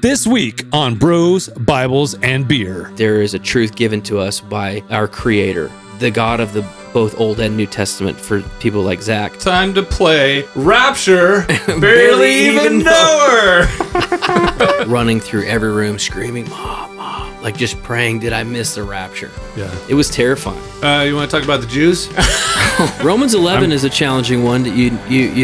This week on Bros, Bibles, and Beer. There is a truth given to us by our Creator, the God of the both Old and New Testament for people like Zach. Time to play Rapture, barely even know her. Running through every room, screaming, Mom, Mom, like just praying, did I miss the rapture? Yeah. It was terrifying. You want to talk about the Jews? Romans 11 is a challenging one that you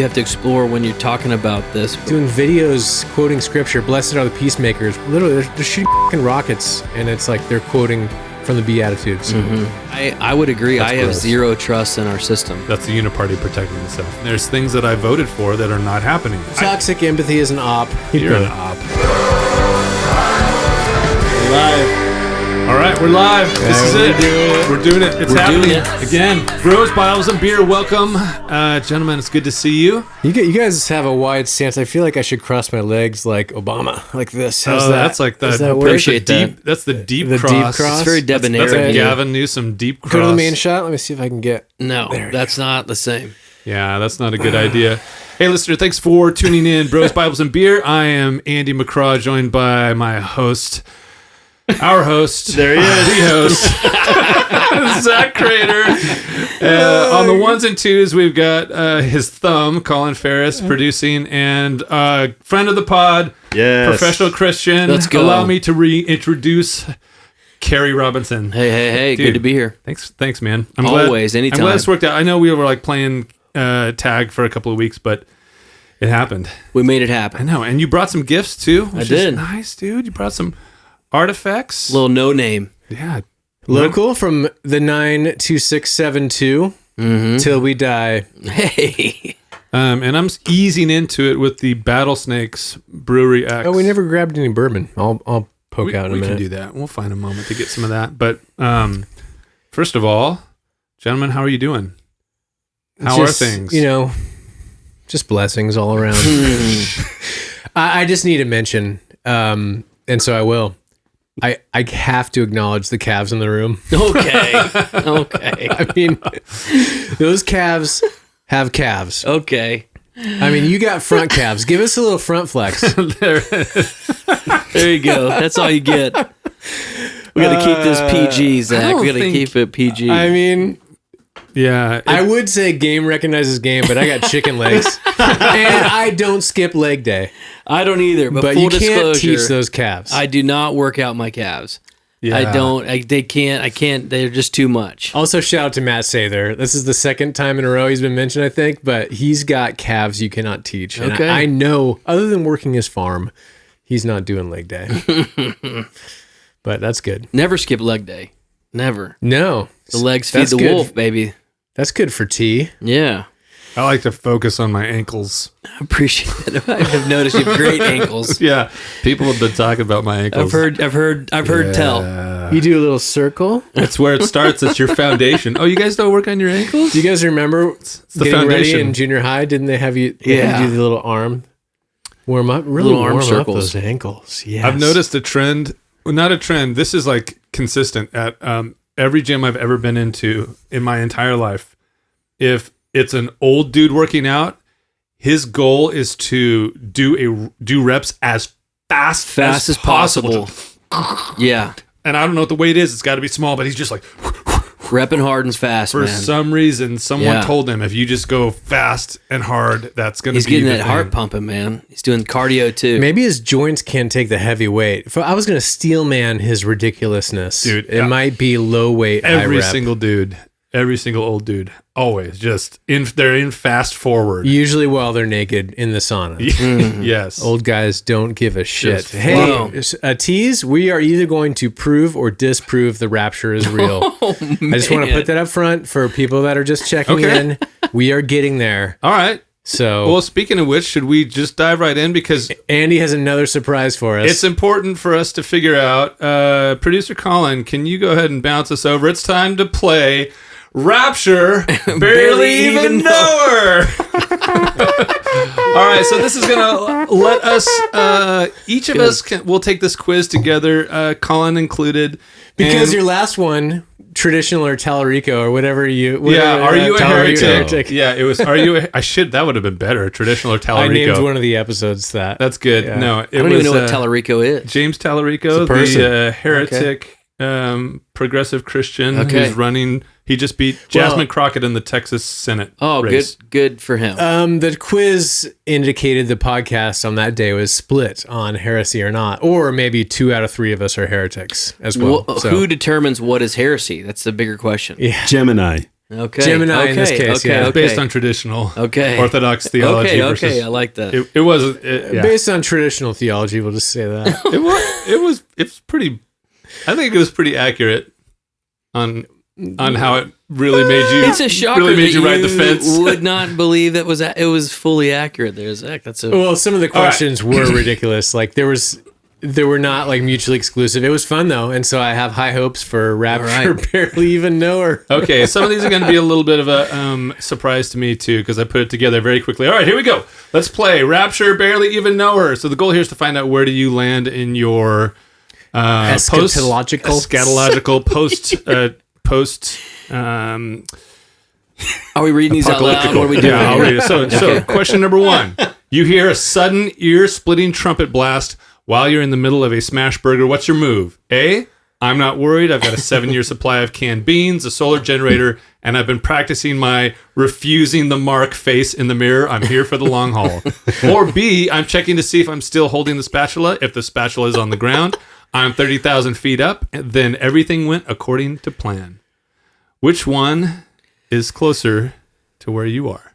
have to explore when you're talking about this. Doing videos quoting scripture, blessed are the peacemakers. Literally, they're shooting fucking rockets, and it's like they're quoting from the Beatitudes. Mm-hmm. I would agree. That's I have gross. zero trust in our system. That's the Uniparty protecting itself. There's things that I voted for that are not happening. Toxic empathy is an op. You're an op. Live. All right, we're live. This is it. We're doing it. It's happening again. Bros, Bibles, and Beer. Welcome, gentlemen. It's good to see you. You guys have a wide stance. I feel like I should cross my legs like Obama, like this. How's that? That's like the. Does that work? Appreciate that. That's the deep The cross. deep cross? It's very debonair. That's a of you. Gavin Newsom deep cross. Go to the main shot. Let me see if I can get. No, There that's not the same. Yeah, that's not a good idea. Hey, listener, thanks for tuning in. Bros, Bibles, and Beer. I am Andy McCraw, joined by my host, our host. There he is. The host, Zack Krater. On the ones and twos, we've got his thumb, Colin Ferris, producing, and friend of the pod, professional Christian. Let's go. Allow me to reintroduce Carey Robinson. Hey, Dude. good to be here. Thanks, man. Always, I'm anytime. glad this worked out. I know we were like playing tag for a couple of weeks, but it happened. We made it I happen. know, and you brought some gifts too. Which did. Is nice, dude. You brought some artifacts. Little no name. Yeah, Local from the 92672 till we die. Hey. and I'm easing into it with the Battlesnakes Brewery X. Oh, we never grabbed any bourbon. I'll poke out in a We minute. can do that. We'll find a moment to get some of that. But first of all, gentlemen, how are you doing? How Just, are things? You know, just blessings all around. I just need to mention, and so I will. I have to acknowledge the calves in the room. Okay. I mean, those calves have calves. Okay. I mean, you got front calves. Give us a little front flex. There you go. That's all you get. We got to keep this PG, Zach. We got to keep it PG. I mean, yeah. I would say game recognizes game, but I got chicken legs. And I don't skip leg day. I don't either, but But full you can't disclosure, teach those calves. I do not work out my calves. Yeah. I don't. They can't. I can't. They're just too much. Also, shout out to Matt Sather. This is the second time in a row he's been mentioned, I think, but he's got calves you cannot teach. And Okay. I know, other than working his farm, he's not doing leg day. But that's good. Never skip leg day. Never. No. The legs feed That's the good. wolf, baby. That's good for tea. Yeah. I like to focus on my ankles. I appreciate it. I have noticed you have great ankles. Yeah, people have been talking about my ankles. I've heard tell. You do a little circle. That's where it starts. It's your foundation. Oh, you guys don't work on your ankles? Do you guys remember the getting ready foundation. in junior high? Didn't they have you, they had you do the little arm warm up? Really Little arm warm up circles. those ankles. Yes. I've noticed a trend. Well, not a trend. This is like consistent at every gym I've ever been into in my entire life. If it's an old dude working out, his goal is to do reps as fast As possible. Yeah. And I don't know what the weight is. It's got to be small, but he's just like, Repping hard and fast, for man. some reason, someone Yeah. told him if you just go fast and hard, that's going to be He's getting the that heart thing. pumping, man. He's doing cardio too. Maybe his joints can't take the heavy weight. If I was going to steel man his ridiculousness, Dude, it might be low weight, high Every rep. single dude, every single old dude, always just they're in fast forward. Usually while they're naked in the sauna. Yes. Old guys don't give a shit. Just Hey, flow. a tease, we are either going to prove or disprove the rapture is real. I just want to put that up front for people that are just checking Okay. in. We are getting there. All right. So Well, speaking of which, should we just dive right in? Because Andy has another surprise for us. it's important for us to figure out. Producer Colin, can you go ahead and bounce us over? It's time to play Rapture, barely even know her. All right, so this is going to let us, each of us will take this quiz together, Colin included. because and your last one traditional or Tallarico or whatever you. Are you a Tallarico. heretic? Yeah, it was. Are you? That would have been better. Traditional or Tallarico. I named one of the episodes that. That's good. Yeah. No, I don't even know what Tallarico is. James Tallarico, the heretic, progressive Christian who's running. He just beat Jasmine Crockett in the Texas Senate. Oh, race. good for him. The quiz indicated the podcast on that day was split on heresy or not, or maybe 2 out of 3 of us are heretics as well. Who determines what is heresy? That's the bigger question. Yeah, Gemini. Okay, Gemini in this case. Okay. Based on traditional, Orthodox theology. Okay, I like that. It was based on traditional theology. We'll just say that. it was pretty. I think it was pretty accurate on how it really made you. It's a shocker really made that you ride the fence. Would not believe that it was fully accurate. There's Zach. Well, some of the questions were ridiculous. Like they were not like mutually exclusive. It was fun though, and so I have high hopes for Rapture. Barely even know her. Okay, some of these are going to be a little bit of a surprise to me too, because I put it together very quickly. All right, here we go. Let's play Rapture. Barely even know her. So the goal here is to find out where do you land in your eschatological post. Are we reading these out loud? What are we doing? Yeah, I'll read it. So question number 1. You hear a sudden ear-splitting trumpet blast while you're in the middle of a smash burger. What's your move? A, I'm not worried. I've got a 7-year supply of canned beans, a solar generator, and I've been practicing my refusing the mark face in the mirror. I'm here for the long haul. Or B, I'm checking to see if I'm still holding the spatula. If the spatula is on the ground, I'm 30,000 feet up. And then everything went according to plan. Which one is closer to where you are?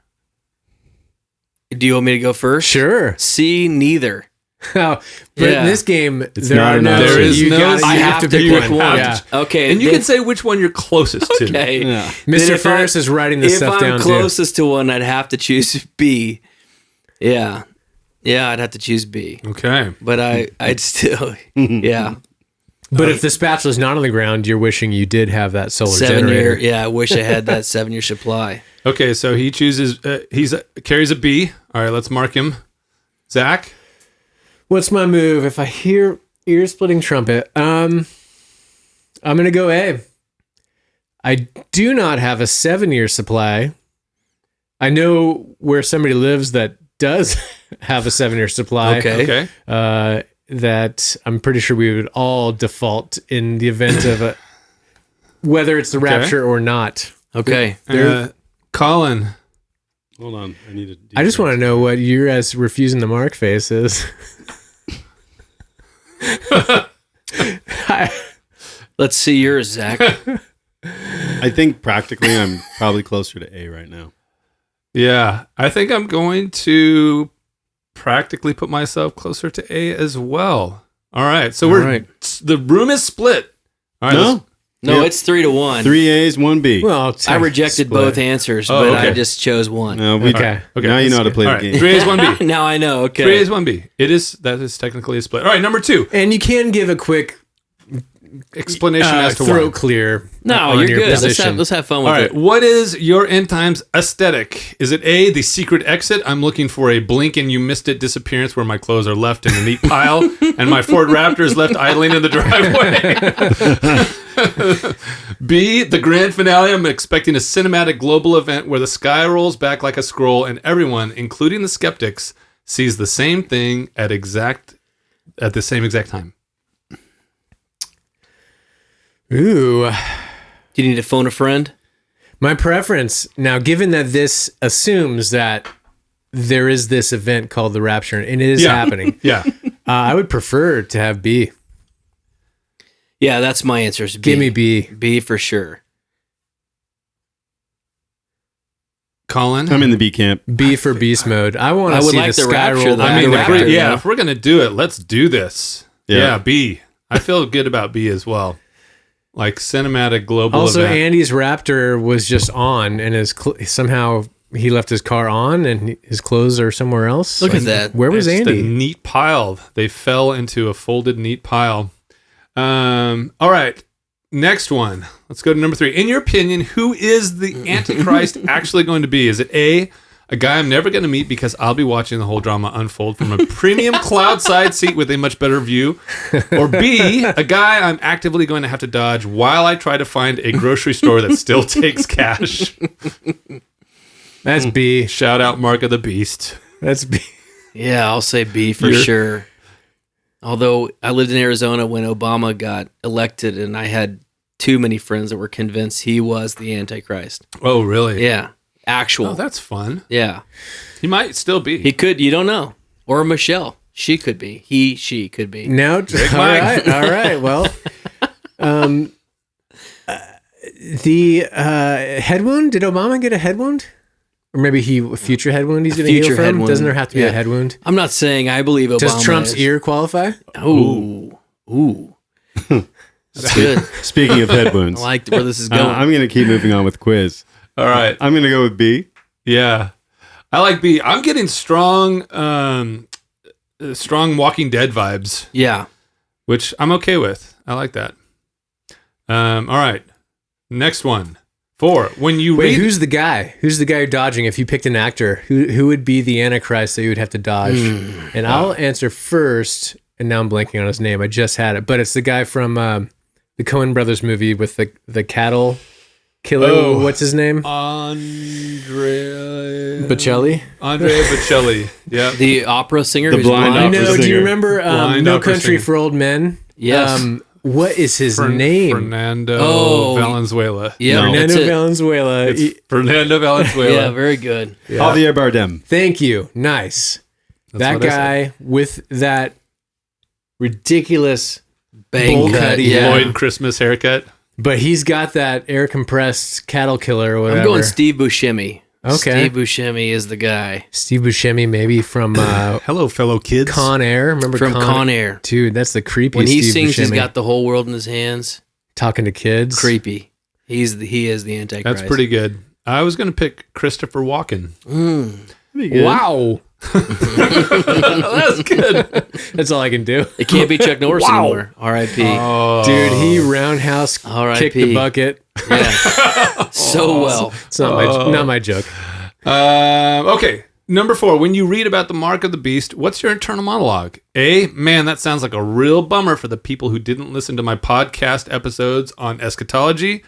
Do you want me to go first? Sure. C, neither. But in this game, There is no. I have to pick one. Yeah. Okay, and you can say which one you're closest to. Okay, Yeah. Mr. Ferris is writing this stuff down If I'm closest to one, I'd have to choose B. Yeah, I'd have to choose B. Okay, But I'd still, yeah. But if the spatula's not on the ground, you're wishing you did have that solar 7 year. generator. Yeah, I wish I had that 7-year supply. Okay, so he chooses. Carries a B. All right, let's mark him. Zach. What's my move? If I hear ear-splitting trumpet, I'm gonna go A. I do not have a 7-year supply. I know where somebody lives that does have a 7-year supply. Okay. That I'm pretty sure we would all default in the event of whether it's the rapture or not. Okay. Colin. Hold on. I just want to know what your as refusing the mark face is. Let's see yours, Zach. I think practically I'm probably closer to A right now. Yeah, I think I'm going to practically put myself closer to A as well. All right, so the room is split. All right, No, it's 3-1. 3 A's, 1 B. Well, I rejected both answers, but I just chose one. No, Okay. Now you know how to play the game. 3 A's, 1 B. Now I know. Okay. 3 A's, 1 B. That is technically a split. All right, number 2. And you can give a quick Explanation as to throat why. clear. No, on you're your good. position. Let's have fun All with right, it. what is your end times aesthetic? Is it A, the secret exit? I'm looking for a blink and you missed it disappearance where my clothes are left in a neat pile and my Ford Raptor is left idling in the driveway. B, the grand finale. I'm expecting a cinematic global event where the sky rolls back like a scroll and everyone, including the skeptics, sees the same thing at the same exact time. Ooh. Do you need to phone a friend? My preference, now given that this assumes that there is this event called the Rapture and it is happening, I would prefer to have B. Yeah, that's my answer. Is B. Give me B. B for sure. Colin? I'm in the B camp. B for beast mode. I want to see like the the sky Rapture, roll. though. I mean, the if Raptor, we're going to do it, let's do this. Yeah. B. I feel good about B as well. Like cinematic global Also, event. Andy's Raptor was just on, and somehow he left his car on, and his clothes are somewhere else. Look at that. Where was It's Andy? a neat pile. They fell into a folded neat pile. All right. Next one. Let's go to number 3. In your opinion, who is the Antichrist actually going to be? Is it A, A guy I'm never going to meet because I'll be watching the whole drama unfold from a premium cloud side seat with a much better view. Or B, a guy I'm actively going to have to dodge while I try to find a grocery store that still takes cash. That's B. Shout out Mark of the Beast. That's B. Yeah, I'll say B for sure. Although I lived in Arizona when Obama got elected, and I had too many friends that were convinced he was the Antichrist. Oh, really? Yeah. Actual. Oh, that's fun. Yeah. He might still be. He could, you don't know. Or Michelle. She could be. She could be. Now, all right. Well, the head wound, did Obama get a head wound? Or maybe a future head wound he's going to heal from? Doesn't there have to be a head wound? I'm not saying I believe Obama. Does Trump's ear qualify? Ooh. That's good. Speaking of head wounds, I like where this is going. I'm going to keep moving on with quiz. All right. I'm going to go with B. Yeah. I like B. I'm getting strong Walking Dead vibes. Yeah. Which I'm okay with. I like that. All right. Next one. 4. When you Wait, read... who's the guy? Who's the guy you're dodging? If you picked an actor, who would be the Antichrist that you would have to dodge? And I'll answer first, and now I'm blanking on his name. I just had it. But it's the guy from the Coen Brothers movie with the cattle killer. Oh. What's his name? Andrea Bocelli. Yeah. The opera singer. The who's blind blind. opera No, do singer. you remember Blind No opera Country singer. for Old Men? Yes. What is his name? Fernando Valenzuela. Yeah, No. that's Fernando it. Valenzuela. It's Fernando Valenzuela. Yeah, very good. Javier Bardem. Thank you. Nice. That's That what I guy with that ridiculous Bang bowl cut. cut, Yeah. Lloyd Christmas haircut. but he's got that air compressed cattle killer or whatever. I'm going Steve Buscemi. Okay. Steve Buscemi is the guy. Steve Buscemi, maybe from Hello, fellow kids. Con Air. Remember From Con Air. Dude, that's the creepiest When he Steve sings, Buscemi. he's got the whole world in his hands. Talking to kids. Creepy. He is the Antichrist. That's pretty good. I was going to pick Christopher Walken. Wow. That's good. That's all I can do. It can't be Chuck Norris anymore. R.I.P. Dude, he roundhouse R.I.P. kicked the bucket. Yeah. So well. It's not my joke. Okay. Number 4. When you read about the mark of the beast, what's your internal monologue? A, man, that sounds like a real bummer for the people who didn't listen to my podcast episodes on eschatology.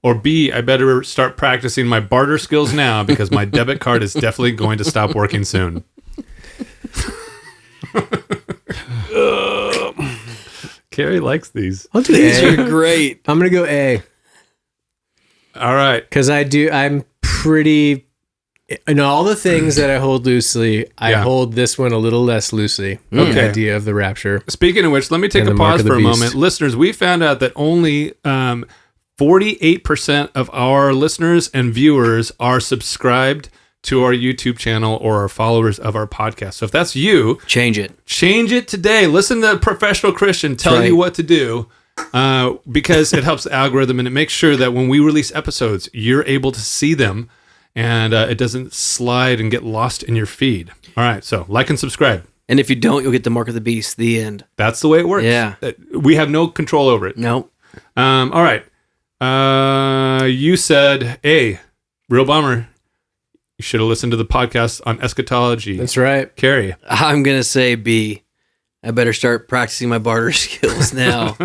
Or B, I better start practicing my barter skills now because my debit card is definitely going to stop working soon. Carey likes these. I'll do These A. are great. I'm going to go A. All right. Because I'm pretty... In all the things that I hold loosely, I hold this one a little less loosely. Okay. The idea of the rapture. Speaking of which, let me take And a the mark pause of the for a beast. moment. Listeners, we found out that only 48% of our listeners and viewers are subscribed to our YouTube channel or are followers of our podcast. So if that's you, Change it. change it today. Listen to a professional Christian tell right. you what to do because it helps the algorithm and it makes sure that when we release episodes, you're able to see them and it doesn't slide and get lost in your feed. All right, so like and subscribe. And if you don't, you'll get the mark of the beast. The end. That's the way it works. Yeah. We have no control over it. Nope. All right. You said, A, real bummer. You should have listened to the podcast on eschatology. That's right. Carey. I'm going to say B. I better start practicing my barter skills now.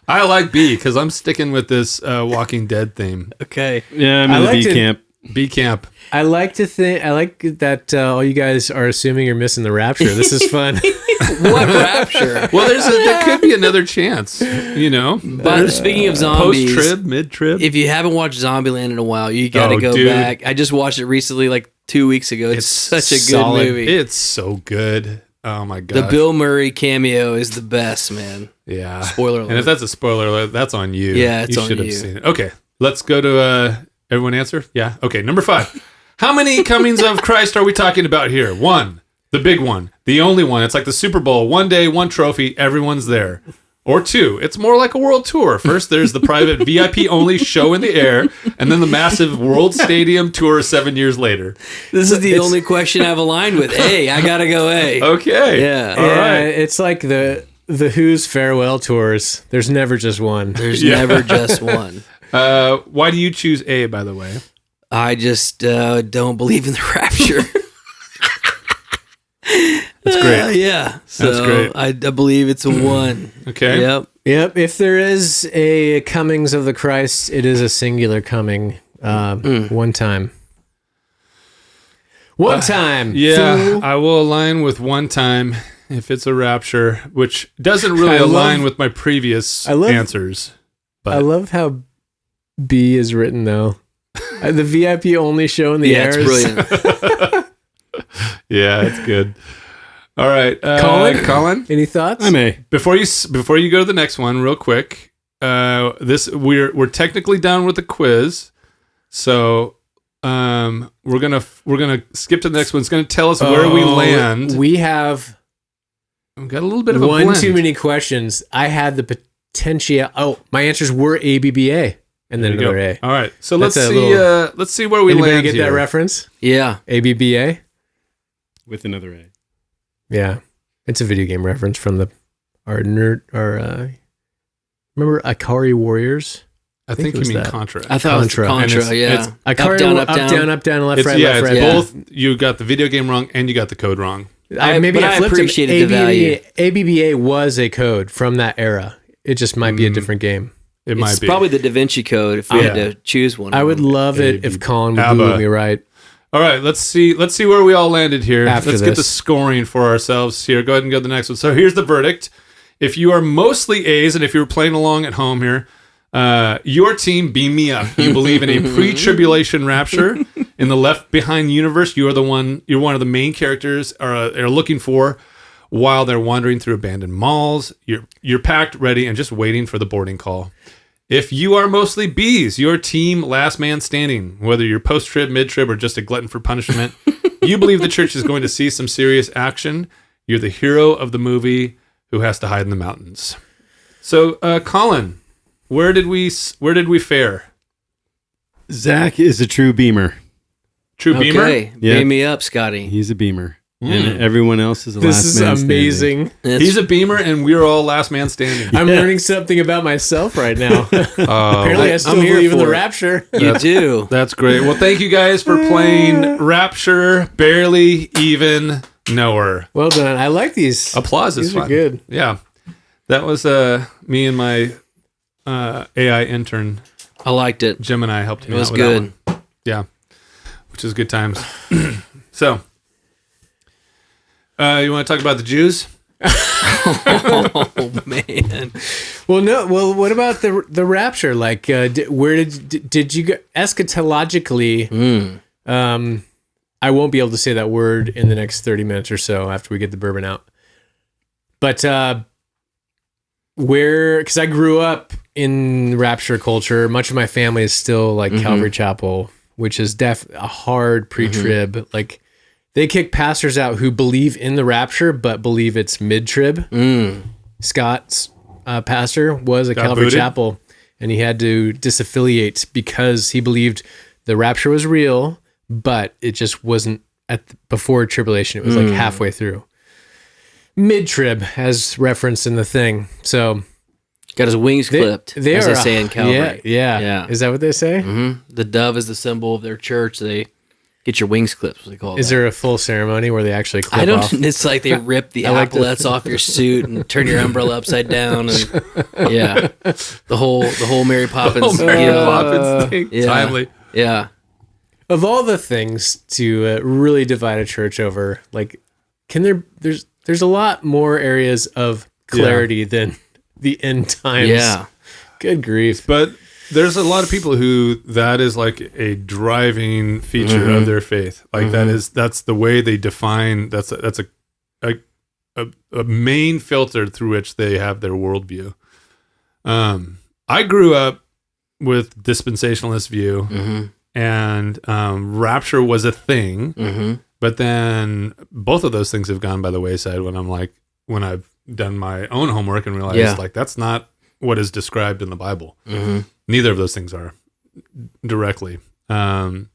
I like B because I'm sticking with this Walking Dead theme. Okay. Yeah, I'm I in the like B to- camp. B camp. I like that all you guys are assuming you're missing the rapture. This is fun. What rapture? Well, there could be another chance, you know. But speaking of zombies, Post-trib, mid-trib. if you haven't watched Zombieland in a while, you got to Oh, go dude. back. I just watched it recently, like 2 weeks ago. It's such a good solid. movie. It's so good. Oh my god. The Bill Murray cameo is the best, man. Yeah. Spoiler alert. And if that's a spoiler alert, that's on you. Yeah, it's you on should have you. seen it. Okay, let's go to everyone answer. Yeah. Okay, number 5. How many comings of Christ are we talking about here? 1, the big one, the only one. It's like the Super Bowl. One day, one trophy, everyone's there. Or 2, it's more like a world tour. First, there's the private VIP only show in the air, and then the massive world stadium tour 7 years later. This is the only question I've aligned with. A, I got to go A. Okay. Yeah. All right. It's like the Who's farewell tours. There's never just one. There's never just one. Why do you choose A, by the way? I just don't believe in the rapture. That's great. Yeah. So That's great. I believe it's a 1. Okay. Yep. If there is a comings of the Christ, it is a singular coming. One time. One time. Yeah, fool. I will align with one time if it's a rapture, which doesn't really I love- align with my previous answers. But I love how B is written though. The VIP only show in the air. It's brilliant. yeah, it's good. All right, Colin? Any thoughts? I may. Before you go to the next one, real quick. We're technically done with the quiz, so we're gonna skip to the next one. It's gonna tell us where we land. We have We've got a little bit of a one blend. too many questions. I had the potential. Oh, my answers were ABBA and then There you another go. A. All right, so That's let's a see. little- Let's see where we Anybody land get here. that reference? Yeah. ABBA. With another A. Yeah, it's a video game reference from remember Akari Warriors? I think it you was mean that. Contra. I thought Contra. it was And Contra. it's- Yeah. Akari, up, down. left, It's, right, yeah, left, it's right. both. You got the video game wrong and you got the code wrong. But I flipped appreciated the value. ABBA was a code from that era. It just might be a different game. It might It's be. probably the Da Vinci Code if we had to choose one. I would love it ABBA. if Colin would ABBA. Google me right. All right, let's see where we all landed here. After Let's get the this. scoring for ourselves here. Go ahead and go to the next one. So here's the verdict. If you are mostly A's, and if you're playing along at home here, your team, beam me up. You believe in a pre-tribulation rapture in the Left Behind universe. You're one of the main characters are looking for while they're wandering through abandoned malls. You're packed, ready, and just waiting for the boarding call. If you are mostly B's, your team last man standing, whether you're post-trib, mid-trib, or just a glutton for punishment, you believe the church is going to see some serious action. You're the hero of the movie who has to hide in the mountains. So, Colin, where did we fare? Zach is a true beamer. True beamer? Okay. Yeah. Beam me up, Scotty. He's a beamer. And everyone else is a This last is man amazing. He's a beamer, and we're all last man standing. I'm learning something about myself right now. Apparently, I I'm still here believe in the for it. rapper. You do. That's great. Well, thank you guys for playing Rapture, Barely Even Knower. Well done. I like these. Applause is These are fun. good. Yeah. That was me and my AI intern, I liked it. Gemini, helped It me was out with that good. one. Yeah. Which is good times. So, you want to talk about the Jews? Oh man. Well, no. Well, what about the rapture? Like, where did you go eschatologically? I won't be able to say that word in the next 30 minutes or so after we get the bourbon out. But where? Because I grew up in rapture culture. Much of my family is still like Calvary Chapel, which is a hard pre-trib. Like, they kick pastors out who believe in the rapture but believe it's mid-trib. Scott's pastor was a Calvary booted? Chapel, and he had to disaffiliate because he believed the rapture was real, but it just wasn't before tribulation. It was like halfway through. Mid-trib, as referenced in the thing. So Got his wings clipped, they as are they say in Calvary. Yeah. Is that what they say? The dove is the symbol of their church. They get your wings clipped, what they call it. Is there a full ceremony where they actually clip I don't. off? It's like they rip the epaulets off your suit and turn your umbrella upside down, and the whole Mary Poppins. Poppins thing. yeah. Timely. Yeah, Of all the things to really divide a church over, like, there's a lot more areas of clarity than the end times. yeah. Good grief. But there's a lot of people who that is like a driving feature of their faith. Like that's the way they define. That's a main filter through which they have their worldview. I grew up with dispensationalist view, and rapture was a thing. But then both of those things have gone by the wayside when I've done my own homework and realized like that's not what is described in the Bible. Neither of those things are directly. And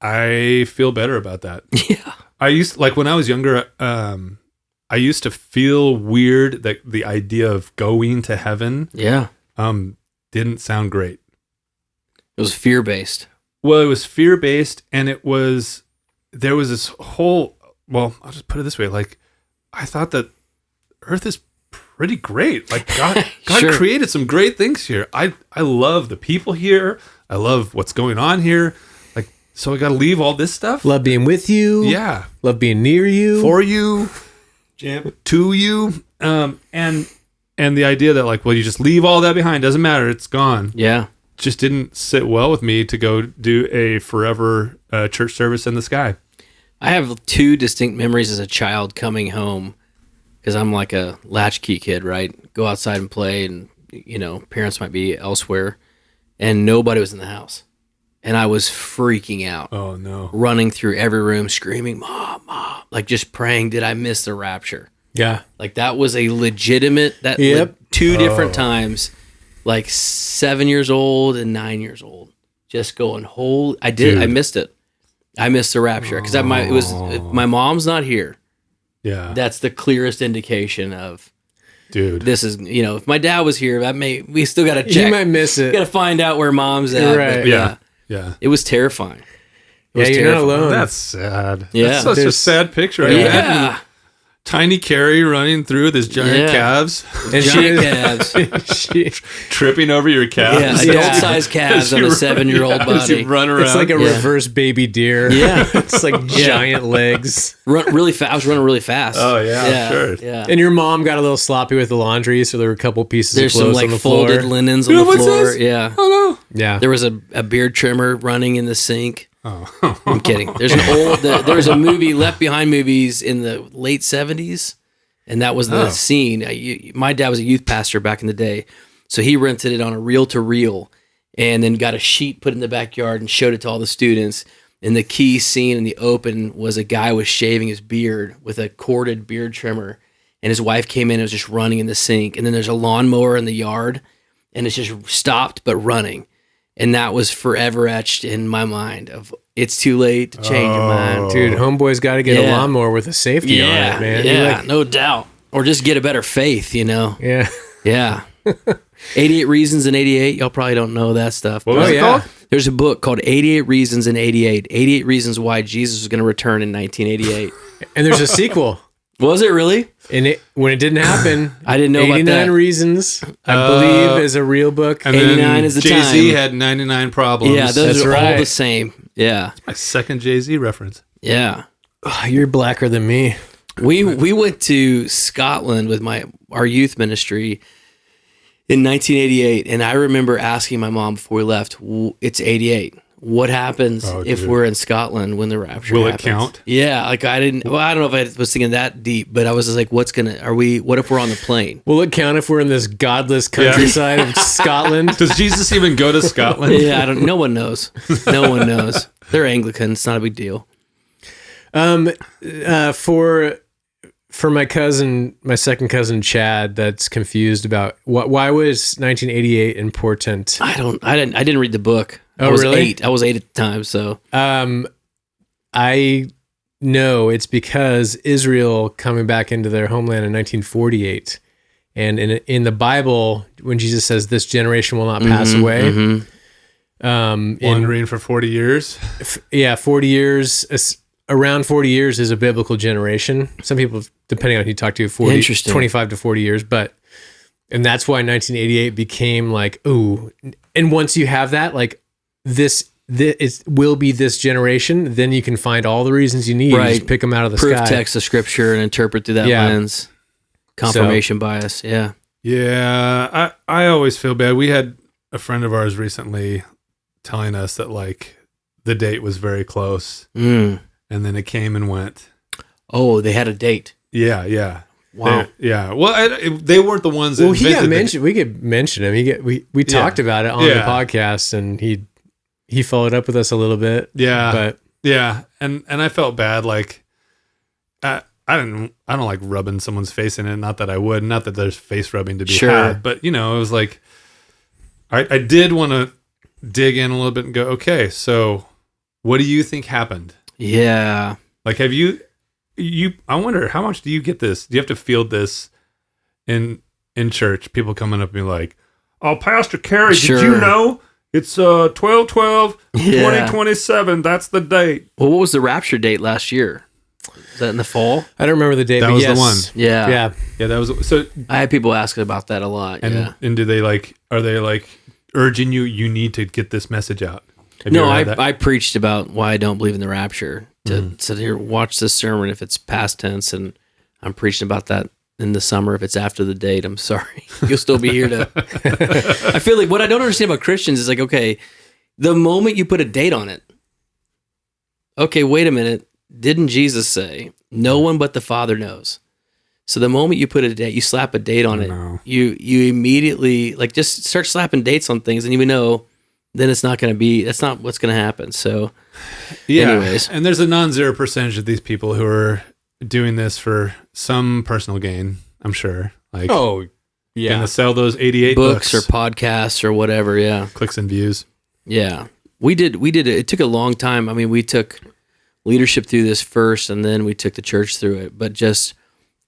I feel better about that. Yeah. When I was younger, I used to feel weird that the idea of going to heaven Yeah. didn't sound great. It was fear based. Well, it was fear-based, and there was this whole, well, I'll just put it this way. Like, I thought that Earth is pretty great. Like, God Sure. created some great things here. I love the people here. I love what's going on here. Like, so I got to leave all this stuff. Love being with you. Yeah. Love being near you. For you. Jam. To you. And the idea that, like, well, you just leave all that behind. Doesn't matter. It's gone. Yeah. Just didn't sit well with me to go do a forever church service in the sky. I have two distinct memories as a child coming home because I'm like a latchkey kid, right? Go outside and play, and parents might be elsewhere, and nobody was in the house, and I was freaking out. Oh no! Running through every room, screaming, "Mom, Mom!" Like just praying, did I miss the rapture? Yeah. Like that was a legitimate. Yep. Two different times, like 7 years old and 9 years old, just going whole. I missed it. I missed the rapture because if my mom's not here. Yeah, That's the clearest indication of, dude. this is, if my dad was here, we still got to check. You might miss it. Got to find out where mom's at. Right. But Yeah. it was terrifying. Yeah, you're not alone. That's sad. Yeah. That's such a sad picture. I imagine tiny Carey running through with his giant calves, And Giant calves. she, tripping over your calves. Yeah, adult-sized calves on a 7-year-old As you body. run around. it's like a reverse baby deer. Yeah. It's like giant legs. Run really fast. I was running really fast. Oh, yeah, sure. Yeah. And your mom got a little sloppy with the laundry, so there were a couple pieces There's of some clothes like on the folded floor. linens on the what's floor. this? Yeah. Oh Yeah. There was a beard trimmer running in the sink. no! Oh. I'm kidding. There's there was a movie, Left Behind movies in the late 70s, and that was the scene. My dad was a youth pastor back in the day, so he rented it on a reel-to-reel and then got a sheet put in the backyard and showed it to all the students. And the key scene in the open was a guy was shaving his beard with a corded beard trimmer, and his wife came in and was just running in the sink. And then there's a lawnmower in the yard, and it's just stopped but running. And that was forever etched in my mind of it's too late to change your mind. Dude, homeboy's got to get a lawnmower with a safety on it, man. Yeah, no doubt. Or just get a better faith, Yeah. Yeah. 88 Reasons in 88. Y'all probably don't know that stuff. What was it called? There's a book called 88 Reasons in 88. 88 Reasons Why Jesus was going to return in 1988. And there's a sequel. Was it really? And when it didn't happen, I didn't know about 89 that. Reasons, I believe, is a real book. And 89 then is the Jay-Z time. had 99 problems. Yeah, those That's are all right. the same. Yeah. My second Jay-Z reference. Yeah. Oh, you're blacker than me. We went to Scotland with our youth ministry in 1988, and I remember asking my mom before we left, it's 88. What happens if dude. we're in Scotland when the rapture Will it happens? count? Yeah, like I don't know if I was thinking that deep, but I was just like, what if we're on the plane? Will it count if we're in this godless countryside of Scotland? Does Jesus even go to Scotland? Yeah, no one knows. No one knows. They're Anglican. It's not a big deal. For my second cousin Chad, that's confused about why was 1988 important. I didn't read the book. Oh, I was really? 8. I was 8 at the time, so I know it's because Israel coming back into their homeland in 1948, and in the Bible, when Jesus says this generation will not pass away, Wandering for 40 years. 40 years. Around 40 years is a biblical generation. Some people, depending on who you talk to, 25 to 40 years. And that's why 1988 became like, ooh. And once you have that, like this will be this generation, then you can find all the reasons you need. Right. You just pick them out of the proof sky. text of scripture and interpret through that lens. Confirmation bias. Yeah. Yeah, I always feel bad. We had a friend of ours recently telling us that like the date was very close. And then it came and went. Oh, they had a date. Yeah. Wow. Well, they weren't the ones that He got invented mentioned. We could mention him. We talked about it on the podcast, and he followed up with us a little bit. Yeah. But yeah. And I felt bad. Like, I don't like rubbing someone's face in it. Not that I would. Not that there's face rubbing to be had. But, it was like, I did want to dig in a little bit and go, okay, so what do you think happened? Yeah. Like, have you I wonder, how much do you get this? Do you have to field this in church? People coming up and be like, oh, Pastor Carey, did you know It's 12/12, Yeah. 2027. That's the date. Well, what was the Rapture date last year? Was that in the fall? I don't remember the date. That but was yes. the one. Yeah. Yeah. Yeah, that was so. I had people asking about that a lot. And do they are they urging you need to get this message out? Have you No, ever had that? I preached about why I don't believe in the rapture. So here, watch this sermon if it's past tense, and I'm preaching about that in the summer if it's after the date. I'm sorry, you'll still be here to. I feel like what I don't understand about Christians is okay, the moment you put a date on it, okay, wait a minute, didn't Jesus say no one but the Father knows? So the moment you put a date, you slap a date on it, No. you immediately just start slapping dates on things, and you know. Then it's not going to be. That's not what's going to happen. So, anyways, and there's a non-zero percentage of these people who are doing this for some personal gain. I'm sure. Oh, yeah. Gonna sell those 88 books books or podcasts or whatever. Yeah, clicks and views. yeah. We did. It took a long time. I mean, we took leadership through this first, and then we took the church through it. But just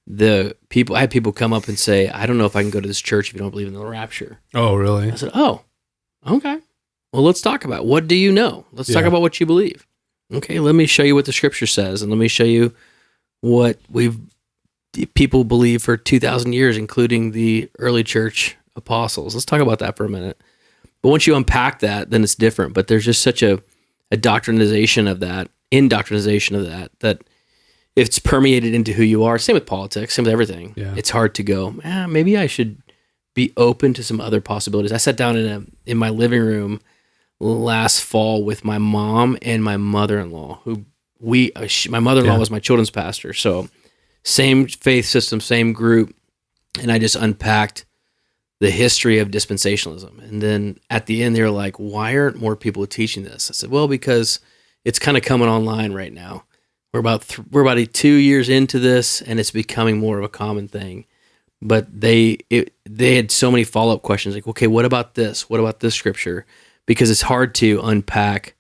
the people, I had people come up and say, "I don't know if I can go to this church if you don't believe in the rapture." Oh, really? I said, "Oh, okay. Well, let's talk about what do you know? Let's talk about what you believe. Okay, let me show you what the scripture says, and let me show you what people believe for 2,000 years, including the early church apostles. Let's talk about that for a minute. But once you unpack that, then it's different. But there's just such a indoctrination of that, that if it's permeated into who you are, same with politics, same with everything. Yeah. It's hard to go, maybe I should be open to some other possibilities. I sat down in my living room last fall with my mom and my mother-in-law, my mother-in-law was my children's pastor. So same faith system, same group. And I just unpacked the history of dispensationalism. And then at the end, they were like, why aren't more people teaching this? I said, well, because it's kind of coming online right now. We're about 2 years into this, and it's becoming more of a common thing. But they had so many follow-up questions like, okay, what about this? What about this scripture? Because it's hard to unpack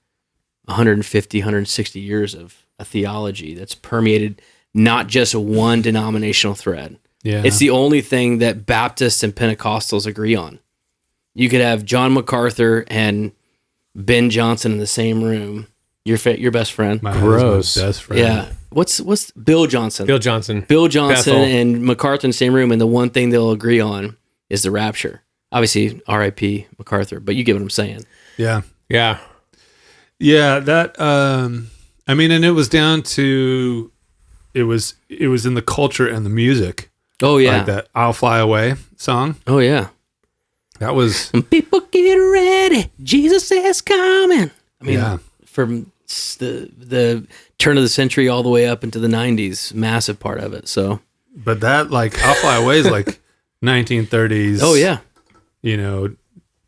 150, 160 years of a theology that's permeated not just one denominational thread. Yeah. It's the only thing that Baptists and Pentecostals agree on. You could have John MacArthur and Ben Johnson in the same room. Your best friend. My Gross. best friend. Yeah. What's Bill Johnson? Bill Johnson. Bill Johnson Bethel. and MacArthur in the same room, and the one thing they'll agree on is the rapture. Obviously, R.I.P. MacArthur, but you get what I'm saying. Yeah. Yeah. Yeah. That, I mean, and it was down to, it was in the culture and the music. Oh, yeah. Like that I'll Fly Away song. Oh, yeah. That was, People get ready. Jesus is coming. I mean, yeah. from the turn of the century all the way up into the 90s, massive part of it. So, But that, I'll Fly Away is 1930s. oh, yeah.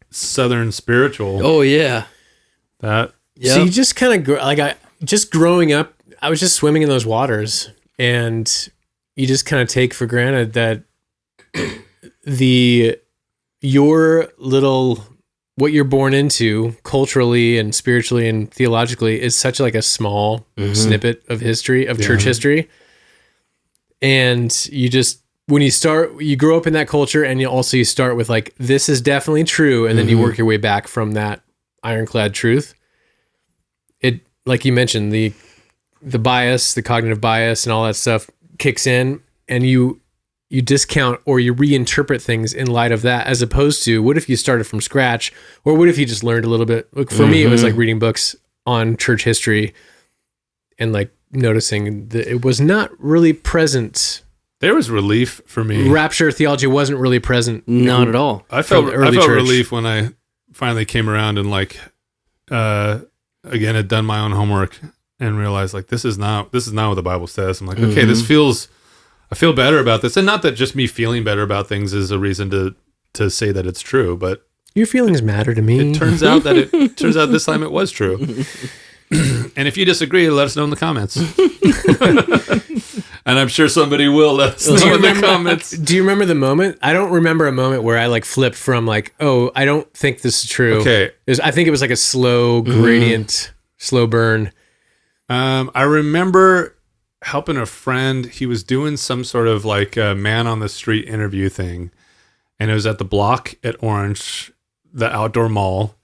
Southern spiritual. Oh, yeah. That, Yeah. So you just kind of just growing up, I was just swimming in those waters, and you just kind of take for granted that your little, what you're born into culturally and spiritually and theologically is such a small snippet of history, of church history. And you just, when you grow up in that culture, and you start with this is definitely true. And then you work your way back from that ironclad truth. It, like you mentioned, the bias, the cognitive bias and all that stuff kicks in, and you discount or you reinterpret things in light of that, as opposed to what if you started from scratch, or what if you just learned a little bit. Look, for me, it was reading books on church history and noticing that it was not really present. there was relief for me. Rapture theology wasn't really present. Not at all. I felt early church. relief when I finally came around and again had done my own homework and realized this is not what the Bible says. I'm like, okay, I feel better about this. And not that just me feeling better about things is a reason to say that it's true, but Your feelings matter to me. it turns out this time it was true. And if you disagree, let us know in the comments. And I'm sure somebody will let us know in the comments. Do you remember the moment? I don't remember a moment where I flipped from oh, I don't think this is true. Okay. I think it was a slow gradient, slow burn. I remember helping a friend. He was doing some sort of a man on the street interview thing. And it was at the Block at Orange, the outdoor mall.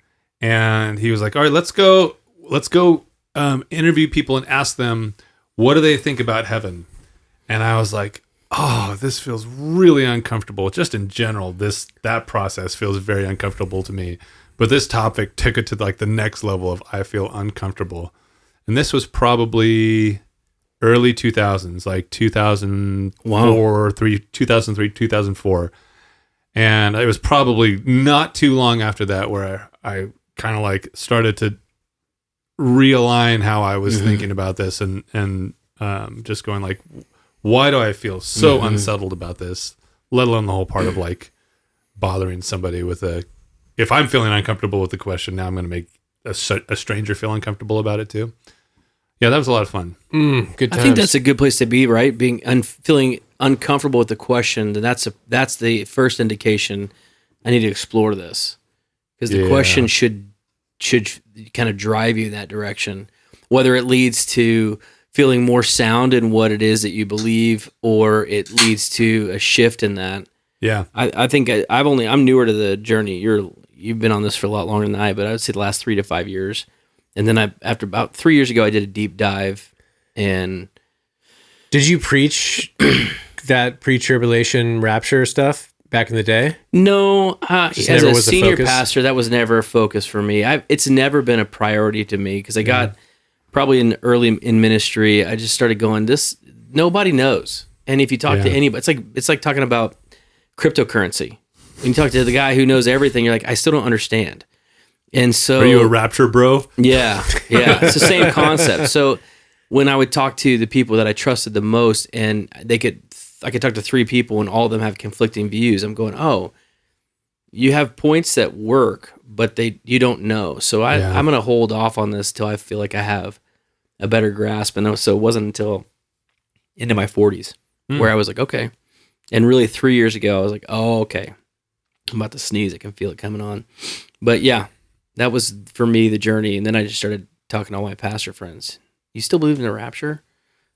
and he was like, all right, let's go interview people and ask them, what do they think about heaven? And I was like, oh, this feels really uncomfortable. Just in general, that process feels very uncomfortable to me. But this topic took it to like the next level of I feel uncomfortable. And this was probably early 2000s, like 2003, 2004. And it was probably not too long after that where I kind of like started to realign how I was thinking about this and just going like, why do I feel so unsettled about this? Let alone the whole part of like bothering somebody with if I'm feeling uncomfortable with the question, now I'm going to make a stranger feel uncomfortable about it too. Yeah, that was a lot of fun. Good times. I think that's a good place to be, right? Feeling uncomfortable with the question, then that's the first indication I need to explore this. Because the question should kind of drive you in that direction, whether it leads to feeling more sound in what it is that you believe, or it leads to a shift in that. Yeah, I think I'm newer to the journey. You've been on this for a lot longer than I, but I would say the last 3 to 5 years. And then after about 3 years ago, I did a deep dive. And did you preach that pre-tribulation rapture stuff back in the day? No, Just as never a was a senior focus? pastor, that was never a focus for me. It's never been a priority to me because I got probably early in ministry. I just started going, nobody knows. And if you talk to anybody, it's like talking about cryptocurrency. When you talk to the guy who knows everything, you're like, I still don't understand. And so, are you a Rapture bro? Yeah, it's the same concept. So when I would talk to the people that I trusted the most, and I could talk to 3 people, and all of them have conflicting views. I'm going, oh, you have points that work, but you don't know. So I'm going to hold off on this till I feel like I have a better grasp. And so it wasn't until into my 40s where I was like, okay. And really 3 years ago, I was like, oh, okay. I'm about to sneeze. I can feel it coming on. But yeah. That was, for me, the journey. And then I just started talking to all my pastor friends. You still believe in the rapture?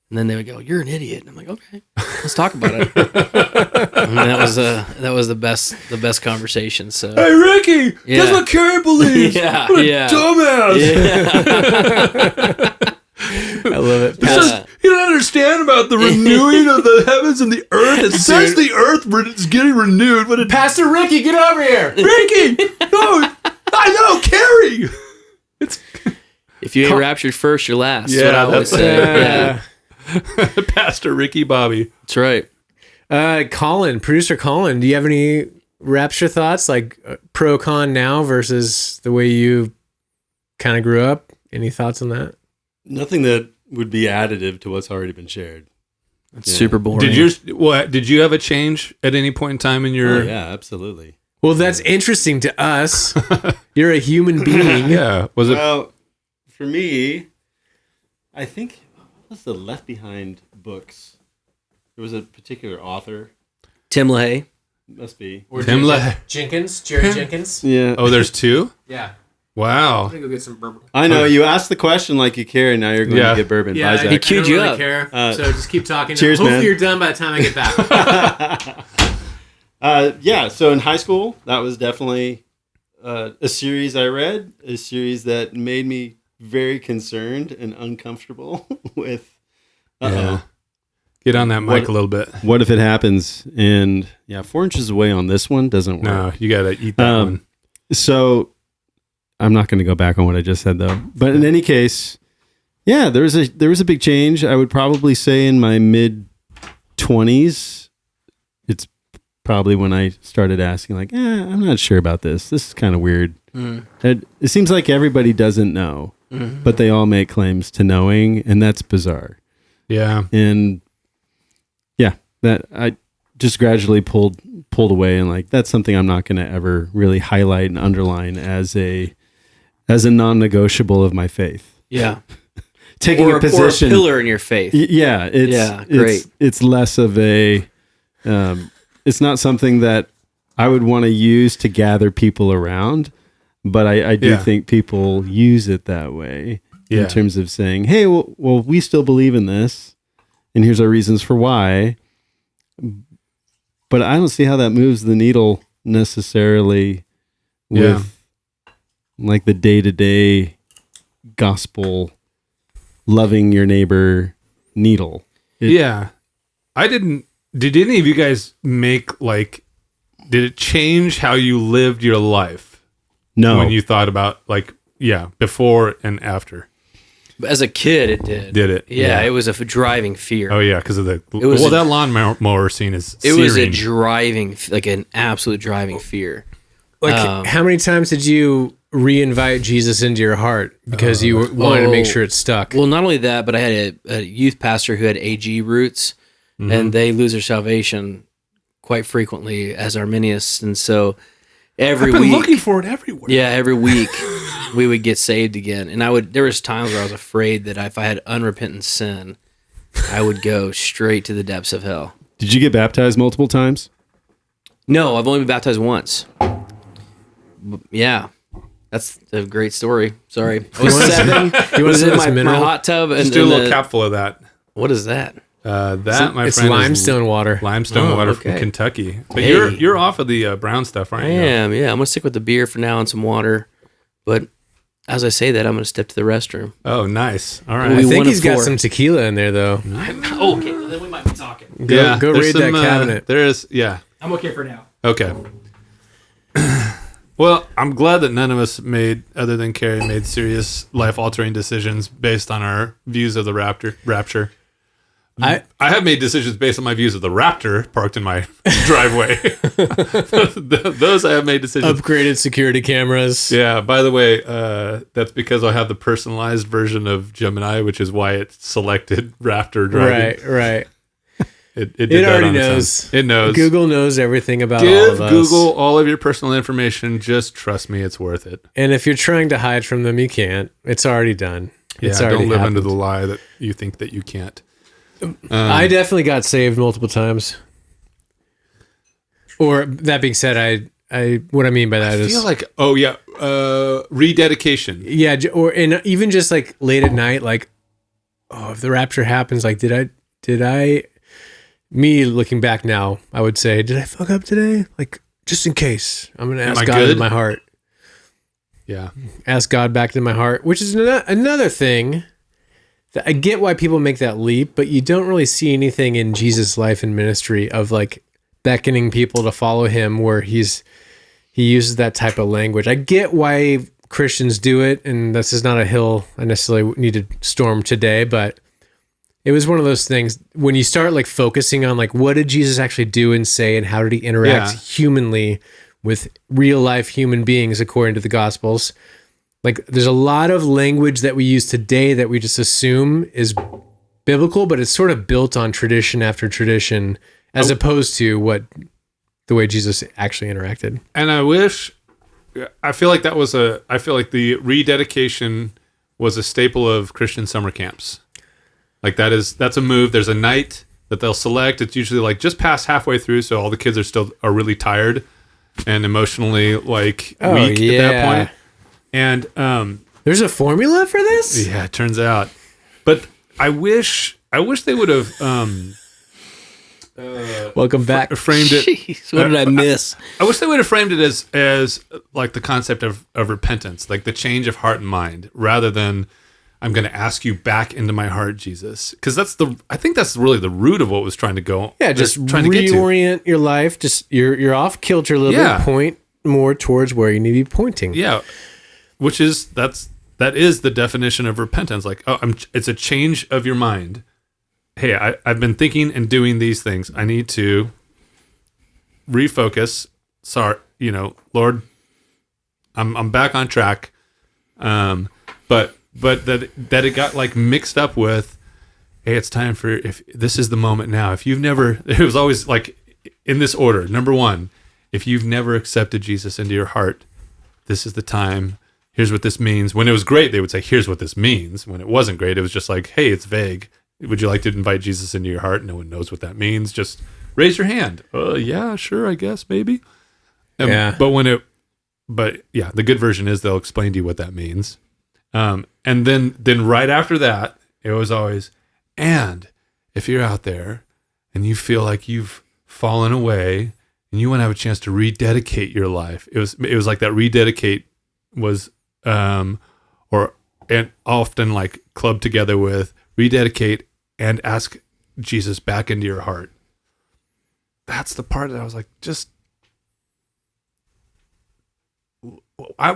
And then they would go, you're an idiot. And I'm like, okay, let's talk about it. And that was the best conversation. So, hey, Ricky, that's what Carey believes. Yeah. Dumbass. Yeah. I love it. You don't understand about the renewing of the heavens and the earth. It says the earth is getting renewed. But Pastor Ricky, get over here. Ricky, no. I know, Carey. If you ain't raptured first, you're last. Yeah, that's what I always say. Yeah. Pastor Ricky Bobby. That's right. Producer Colin, do you have any rapture thoughts, like pro con now versus the way you kind of grew up? Any thoughts on that? Nothing that would be additive to what's already been shared. It's super boring. Did you have a change at any point in time in your? Oh, yeah, absolutely. Well, that's interesting to us. You're a human being. Yeah. Well, for me, I think what was the Left Behind books? There was a particular author. Tim LaHaye. Must be. Or Tim Jenkins? Jerry Jenkins? Yeah. Oh, there's 2? Yeah. Wow. I'm going to go get some bourbon. I know. You asked the question like you care, and now you're going to get bourbon. Yeah, Bye, Zach. He queued you really up. Care, so just keep talking. Cheers, Hopefully man. you're done by the time I get back. So in high school, that was definitely a series I read, a series that made me very concerned and uncomfortable with. Yeah. Get on that mic a little bit. What if it happens? And 4 inches away on this one doesn't work. No, you got to eat that one. So I'm not going to go back on what I just said though. But in any case, there was a big change. I would probably say in my mid 20s. It's probably when I started asking like, I'm not sure about this. This is kind of weird. It seems like everybody doesn't know, but they all make claims to knowing, and that's bizarre. Yeah. And that I just gradually pulled away, and like that's something I'm not going to ever really highlight and underline as a non-negotiable of my faith. Yeah. Taking a position, or a pillar in your faith. Great. It's less of a. It's not something that I would want to use to gather people around, but I do think people use it that way in terms of saying, "Hey, well, we still believe in this, and here's our reasons for why." But I don't see how that moves the needle necessarily with like the day-to-day gospel, loving your neighbor needle. Yeah. Did any of you guys did it change how you lived your life? No. When you thought about before and after? As a kid, it did. Did it? Yeah, it was a driving fear. Oh yeah, because of that lawnmower scene is It was a searing. an absolute driving fear. Like, how many times did you re-invite Jesus into your heart because you wanted to make sure it stuck? Well, not only that, but I had a youth pastor who had AG roots, and they lose their salvation quite frequently as Arminius, and so I've been looking for it everywhere. Yeah, every week we would get saved again, and there was times where I was afraid that if I had unrepentant sin, I would go straight to the depths of hell. Did you get baptized multiple times? No, I've only been baptized once. Yeah, that's a great story. Sorry, I was 7. You was in my mineral? hot tub, and Just do a little capful of that. What is that? My It's friend, limestone water. Limestone water okay. from Kentucky. But Hey. you're off of the brown stuff, aren't I you? am. Yeah, I'm gonna stick with the beer for now and some water. But as I say that, I'm gonna step to the restroom. Oh, nice. All I right. We think won he's a got 4. some tequila in there, though. Oh, okay. Then we might be talking. Go there's raid that cabinet. There is, yeah. I'm okay for now. Okay. Well, I'm glad that none of us other than Carey, made serious life-altering decisions based on our views of the Rapture. I have made decisions based on my views of the Raptor parked in my driveway. Those I have made decisions. Upgraded security cameras. Yeah, by the way, that's because I have the personalized version of Gemini, which is why it selected Raptor driving. Right. It did It that already on its own. knows. It knows. Google knows everything about all Give of us. Google all of your personal information. Just trust me, it's worth it. And if you're trying to hide from them, you can't. It's already done. It's Yeah, already don't live under happened. the lie that you think that you can't. I definitely got saved multiple times. Or that being said, I what I mean by that I is feel like, rededication. yeah, and even just like late at night, like, oh, if the rapture happens, like, did I me looking back now, I would say, did I fuck up today? Like, just in case, I'm gonna ask I God good? in my heart. Yeah. Ask God back to my heart, which is another thing that I get why people make that leap, but you don't really see anything in Jesus' life and ministry of like beckoning people to follow him where he uses that type of language. I get why Christians do it, and this is not a hill I necessarily need to storm today, but it was one of those things when you start like focusing on like what did Jesus actually do and say and how did he interact humanly with real life human beings according to the Gospels. Like there's a lot of language that we use today that we just assume is biblical, but it's sort of built on tradition after tradition as opposed to the way Jesus actually interacted. And I feel like the rededication was a staple of Christian summer camps. Like that's a move. There's a night that they'll select. It's usually like just past halfway through, so all the kids are really tired and emotionally like weak at that point. And there's a formula for this? yeah, it turns out. But I wish they would have Welcome back. framed it. Jeez, what did I miss? I wish they would have framed it as like the concept of repentance, like the change of heart and mind, rather than I'm going to ask you back into my heart, Jesus, because I think that's really the root of what was trying to go. Yeah, just trying to get to. reorient your life. Just you're off kilter a little bit. Point more towards where you need to be pointing. Yeah, which is that is the definition of repentance. Like, it's a change of your mind. Hey, I've been thinking and doing these things. I need to refocus. Sorry, Lord, I'm back on track. But that it got like mixed up with, hey, it's time for, if this is the moment now. If you've never, it was always like in this order. Number 1, if you've never accepted Jesus into your heart, this is the time. Here's what this means. When it was great, they would say, here's what this means. When it wasn't great, it was just like, hey, it's vague. Would you like to invite Jesus into your heart? No one knows what that means. Just raise your hand. Yeah, sure, I guess, maybe. Yeah. But yeah, the good version is they'll explain to you what that means. And then right after that, it was always, and if you're out there and you feel like you've fallen away and you want to have a chance to rededicate your life, it was like that rededicate was and often like clubbed together with rededicate and ask Jesus back into your heart. That's the part that I was like,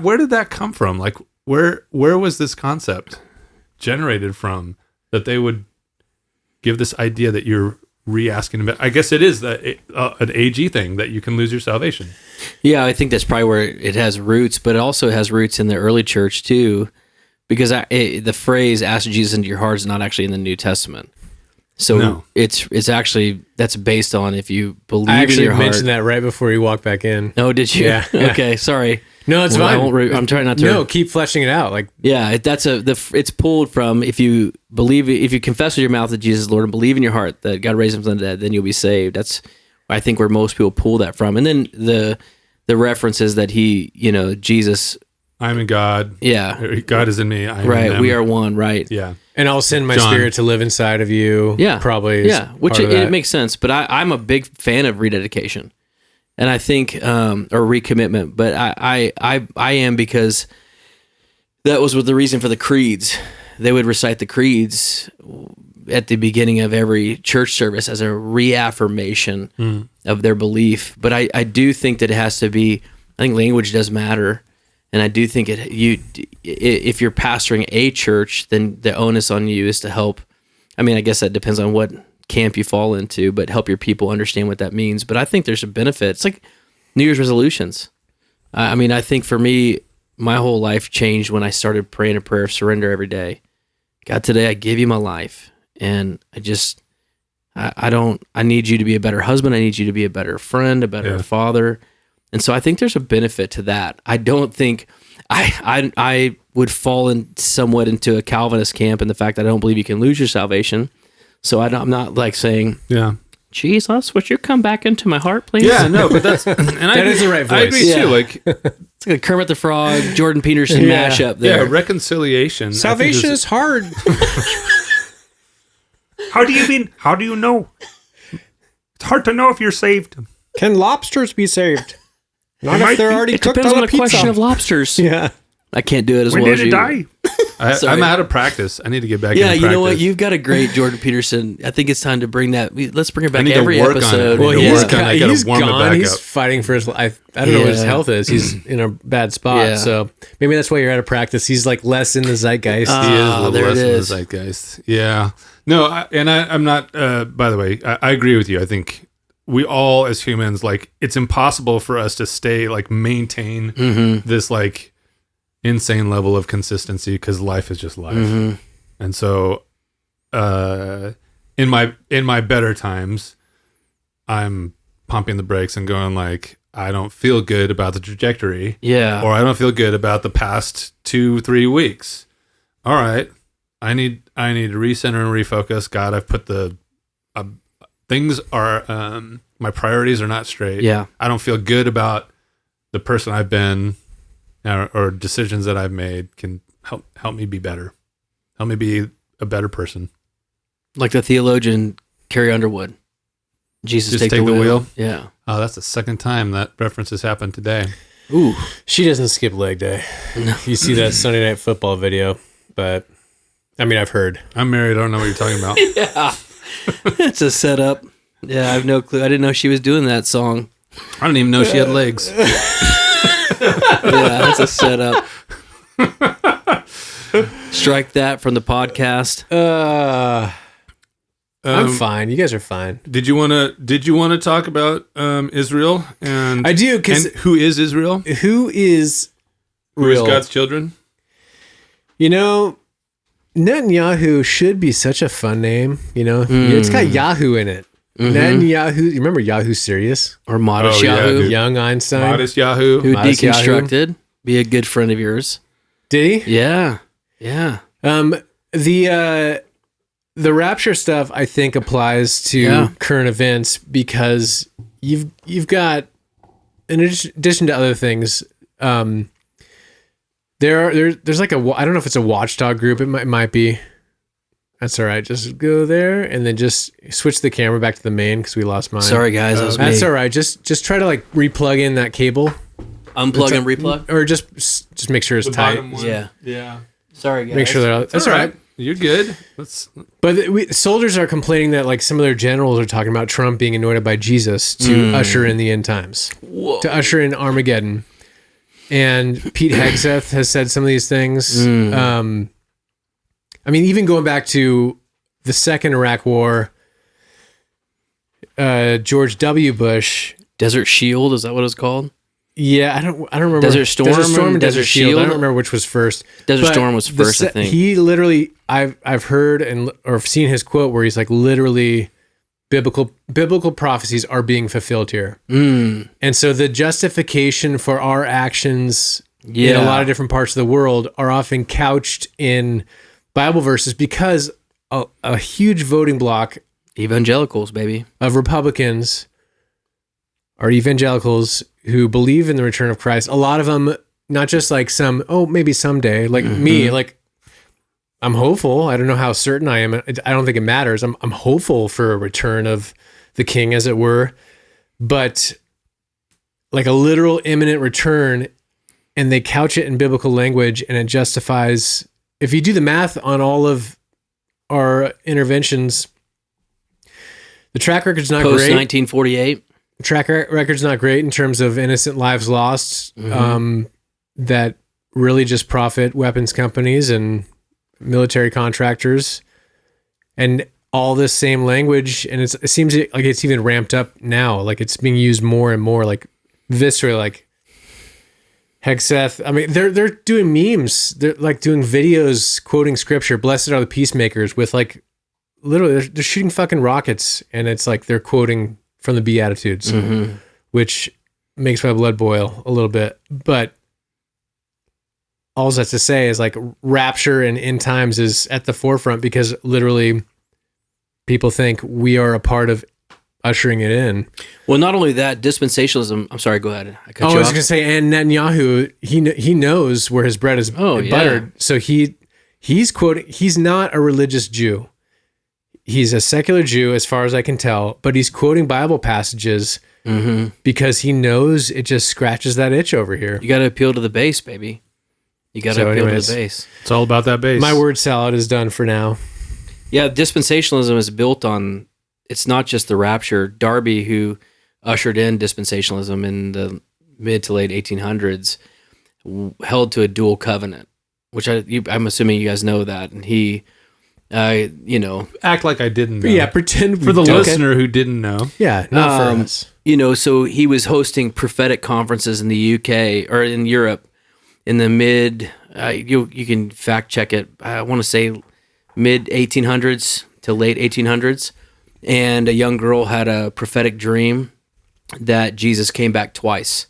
where did that come from? Like, where was this concept generated from that they would give this idea that you're re-asking about? I guess it is an AG thing that you can lose your salvation. Yeah, I think that's probably where it has roots, but it also has roots in the early church too, because the phrase "ask Jesus into your heart" is not actually in the New Testament. So No. it's actually, that's based on if you believe I in actually your heart. mentioned that right before you walked back in. Oh, did you? Yeah. Okay, sorry. No, it's Well, fine. I'm trying not to. No, keep fleshing it out. Like, Yeah, it's pulled from if you confess with your mouth that Jesus is Lord and believe in your heart that God raised him from the dead, then you'll be saved. That's I think where most people pull that from. And then the references that Jesus. I'm in God. Yeah. God is in me. I am in Right. them. We are one. Right. Yeah. and I'll send my John. spirit to live inside of you. Yeah. Probably. Is Yeah. Which part of it that. makes sense. But I'm a big fan of rededication. And I think, or recommitment, but I am, because that was the reason for the creeds. They would recite the creeds at the beginning of every church service as a reaffirmation of their belief. But I do think that it has to be, I think language does matter. And I do think if you're pastoring a church, then the onus on you is to help. I mean, I guess that depends on what camp you fall into, but help your people understand what that means. But I think there's a benefit. It's like New Year's resolutions. I mean, I think for me, my whole life changed when I started praying a prayer of surrender every day. God, today I give you my life. And I need you to be a better husband. I need you to be a better friend, a better father. And so I think there's a benefit to that. I don't think I would fall somewhat into a Calvinist camp in the fact that I don't believe you can lose your salvation. So I'm not like saying, Yeah. Jesus, would you come back into my heart, please? Yeah, no, but that's that is the right voice. I agree Yeah. too. Like, It's like a Kermit the Frog, Jordan Peterson Yeah. mashup there. reconciliation. Salvation is hard. How do you know? It's hard to know if you're saved. Can lobsters be saved? Not might if they're be. already It cooked depends on on a the pizza. question of lobsters. Yeah. I can't do it as When well did as it you. die? Sorry. I'm out of practice. I need to get back. Yeah, into you know what? practice. You've got a great Jordan Peterson. I think it's time to bring that. Let's bring it back need to every work on it. episode. Well, Well, Yeah. he's, work on it. I gotta he's warm it gone. back He's up. fighting for his life. I don't know what his Yeah. health is. He's in a bad spot. Yeah. So maybe that's why you're out of practice. He's like less in the zeitgeist. He is a little there it less in the is. zeitgeist. Yeah. No, I'm not, by the way, I agree with you. I think we all as humans, like, it's impossible for us to stay, like, maintain this, like, insane level of consistency because life is just life. And so, in my better times, I'm pumping the brakes and going like, I don't feel good about the trajectory. Yeah. Or I don't feel good about the past 2-3 weeks. All right. I need to recenter and refocus. God, I've put things are, my priorities are not straight. Yeah. I don't feel good about the person I've been or decisions that I've made. Can help me be better. Help me be a better person. Like the theologian Carey Underwood. Jesus, Just take the wheel. Yeah. Oh, that's the second time that reference has happened today. Ooh. She doesn't skip leg day. You see that Sunday Night Football video, but I mean, I've heard. I'm married. I don't know what you're talking about. Yeah. It's a setup. Yeah, I have no clue. I didn't know she was doing that song. I didn't even know she had legs. Yeah, that's a setup. Strike that from the podcast. I'm fine. You guys are fine. Did you want to talk about Israel and I do, 'cause- and who is Israel? Who is Who is real? God's children? You know, Netanyahu should be such a fun name. You know, it's got Yahoo in it. Netanyahu. You remember Yahoo Serious? Or Modest Oh, yeah, Yahoo, dude. Young Einstein. Modest Yahoo. who Modest Yahoo. deconstructed. Be a good friend of yours. Did he? Yeah. Yeah. The Rapture stuff I think applies to current events because you've got, in addition to other things, there's like I don't know if it's a watchdog group. It might be. That's all right. Just go there and then just switch the camera back to the main because we lost mine. Sorry, guys. That was That's me. all right. Just try to like replug in that cable Unplug and replug. or just just make sure it's tight. Yeah. Sorry, guys. Make sure they're that's all right. You're good. But soldiers are complaining that like some of their generals are talking about Trump being anointed by Jesus to usher in the end times, to usher in Armageddon. And Pete Hegseth has said some of these things. I mean, even going back to the second Iraq War, George W. Bush, Desert Shield, is that what it's called? Yeah, I don't remember. Desert Storm and Desert Shield. I don't remember which was first. Desert Storm was first, I think. He literally, I've heard or seen his quote where he's like, literally, biblical prophecies are being fulfilled here. And so the justification for our actions in a lot of different parts of the world are often couched in Bible verses because a huge voting block, evangelicals, baby, of Republicans are evangelicals who believe in the return of Christ. A lot of them, not just like maybe someday, like me, like I'm hopeful. I don't know how certain I am. I don't think it matters. I'm hopeful for a return of the king, as it were, but like a literal imminent return, and they couch it in biblical language, and it justifies. If you do the math on all of our interventions, the track record's not post great. 1948. Track record's not great in terms of innocent lives lost that really just profit weapons companies and military contractors, and all this same language. And it seems like it's even ramped up now. Like it's being used more and more, like viscerally, like Hegseth. I mean, they're doing memes. They're like doing videos quoting scripture. Blessed are the peacemakers, with like literally they're shooting fucking rockets, and it's like they're quoting from the Beatitudes, which makes my blood boil a little bit. But all that's to say is like rapture and end times is at the forefront because literally people think we are a part of ushering it in. Well, not only that, dispensationalism. I'm sorry, go ahead. I cut you was off. going to say, and Netanyahu, he knows where his bread is buttered. So he's quoting. He's not a religious Jew. He's a secular Jew, as far as I can tell, but he's quoting Bible passages because he knows it just scratches that itch over here. You got to appeal to the base, baby. You got to appeal to the base. It's all about that base. My word salad is done for now. Yeah, dispensationalism is built on, it's not just the rapture. Darby, who ushered in dispensationalism in the mid to late 1800s, held to a dual covenant, which I'm assuming you guys know that. And he... act like I didn't know. Yeah, pretend for the listener who didn't know. Yeah, not for us. So he was hosting prophetic conferences in the UK or in Europe in the mid. You can fact check it. I want to say mid 1800s to late 1800s, and a young girl had a prophetic dream that Jesus came back twice,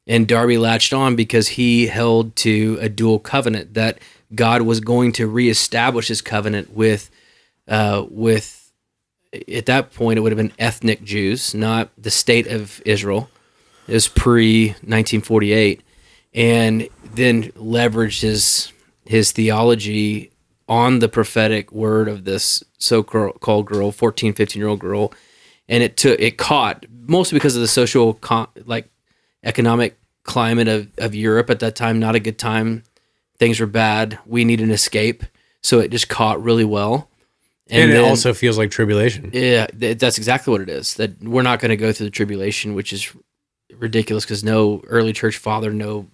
and Darby latched on because he held to a dual covenant that God was going to reestablish his covenant with at that point it would have been ethnic Jews, not the state of Israel. It was pre-1948, and then leveraged his theology on the prophetic word of this so-called girl, 14, 15-year-old girl, and it caught mostly because of the social economic climate of Europe at that time. Not a good time. Things were bad. We need an escape. So it just caught really well. And it also feels like tribulation. Yeah, that's exactly what it is. That we're not going to go through the tribulation, which is ridiculous because no early church father, no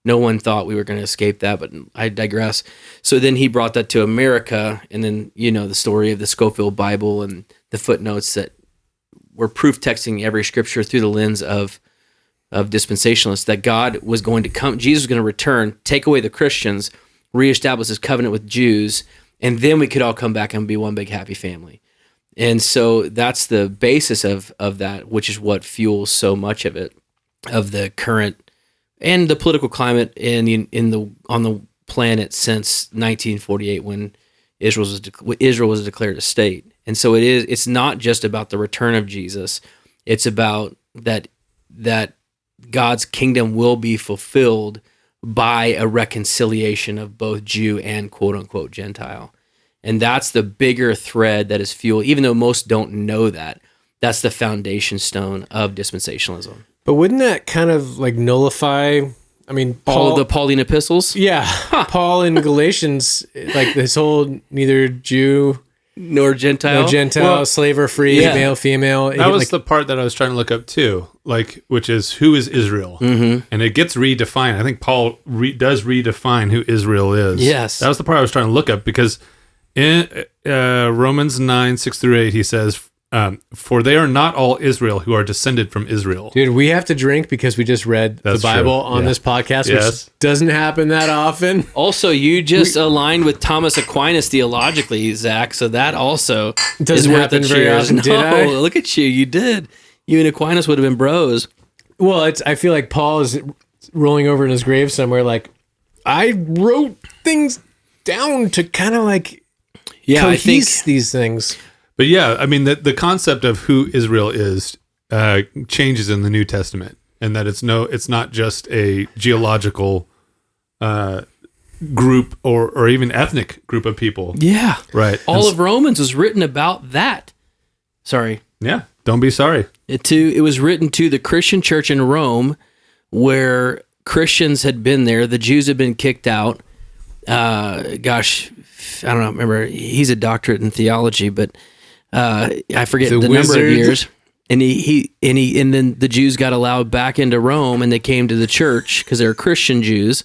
one thought we were going to escape that, but I digress. So then he brought that to America, and then, the story of the Scofield Bible and the footnotes that were proof texting every scripture through the lens of dispensationalists, that God was going to come, Jesus was going to return, take away the Christians, reestablish his covenant with Jews, and then we could all come back and be one big happy family. And so that's the basis of that, which is what fuels so much of it, of the current and the political climate on the planet since 1948, when Israel was declared a state. And so it's not just about the return of Jesus. It's about that God's kingdom will be fulfilled by a reconciliation of both Jew and quote unquote Gentile. And that's the bigger thread that is fuel, even though most don't know that. That's the foundation stone of dispensationalism. But wouldn't that kind of like nullify I mean, All Paul, of the Pauline epistles? yeah, Paul in Galatians, like this whole neither Jew Nor Gentile? nor Gentile, Well, slave or free, yeah. male, female. That was the part that I was trying to look up too, like, which is who is Israel, and it gets redefined. I think Paul does redefine who Israel is. Yes. That was the part I was trying to look up, because in Romans 9:6-8, he says, "For they are not all Israel who are descended from Israel." Dude, we have to drink because we just read That's the Bible true. on Yeah. this podcast, Yes. which doesn't happen that often. Also, you just aligned with Thomas Aquinas theologically, Zach, so that also Doesn't is worth happen the very cheers. often, did I? Look at you. You did. You and Aquinas would have been bros. Well, I feel like Paul is rolling over in his grave somewhere like, I wrote things down to kind of like Yeah, I think cohese these things. But yeah, I mean, the concept of who Israel is changes in the New Testament, and that it's not just a geological group or even ethnic group of people. yeah. Right. All of Romans was written about that. Sorry. Yeah. Don't be sorry. It was written to the Christian church in Rome, where Christians had been there. The Jews had been kicked out. Gosh, I don't know. Remember, he's a doctorate in theology, but I forget the number of wizard. years. And and then the Jews got allowed back into Rome, and they came to the church because they were Christian Jews,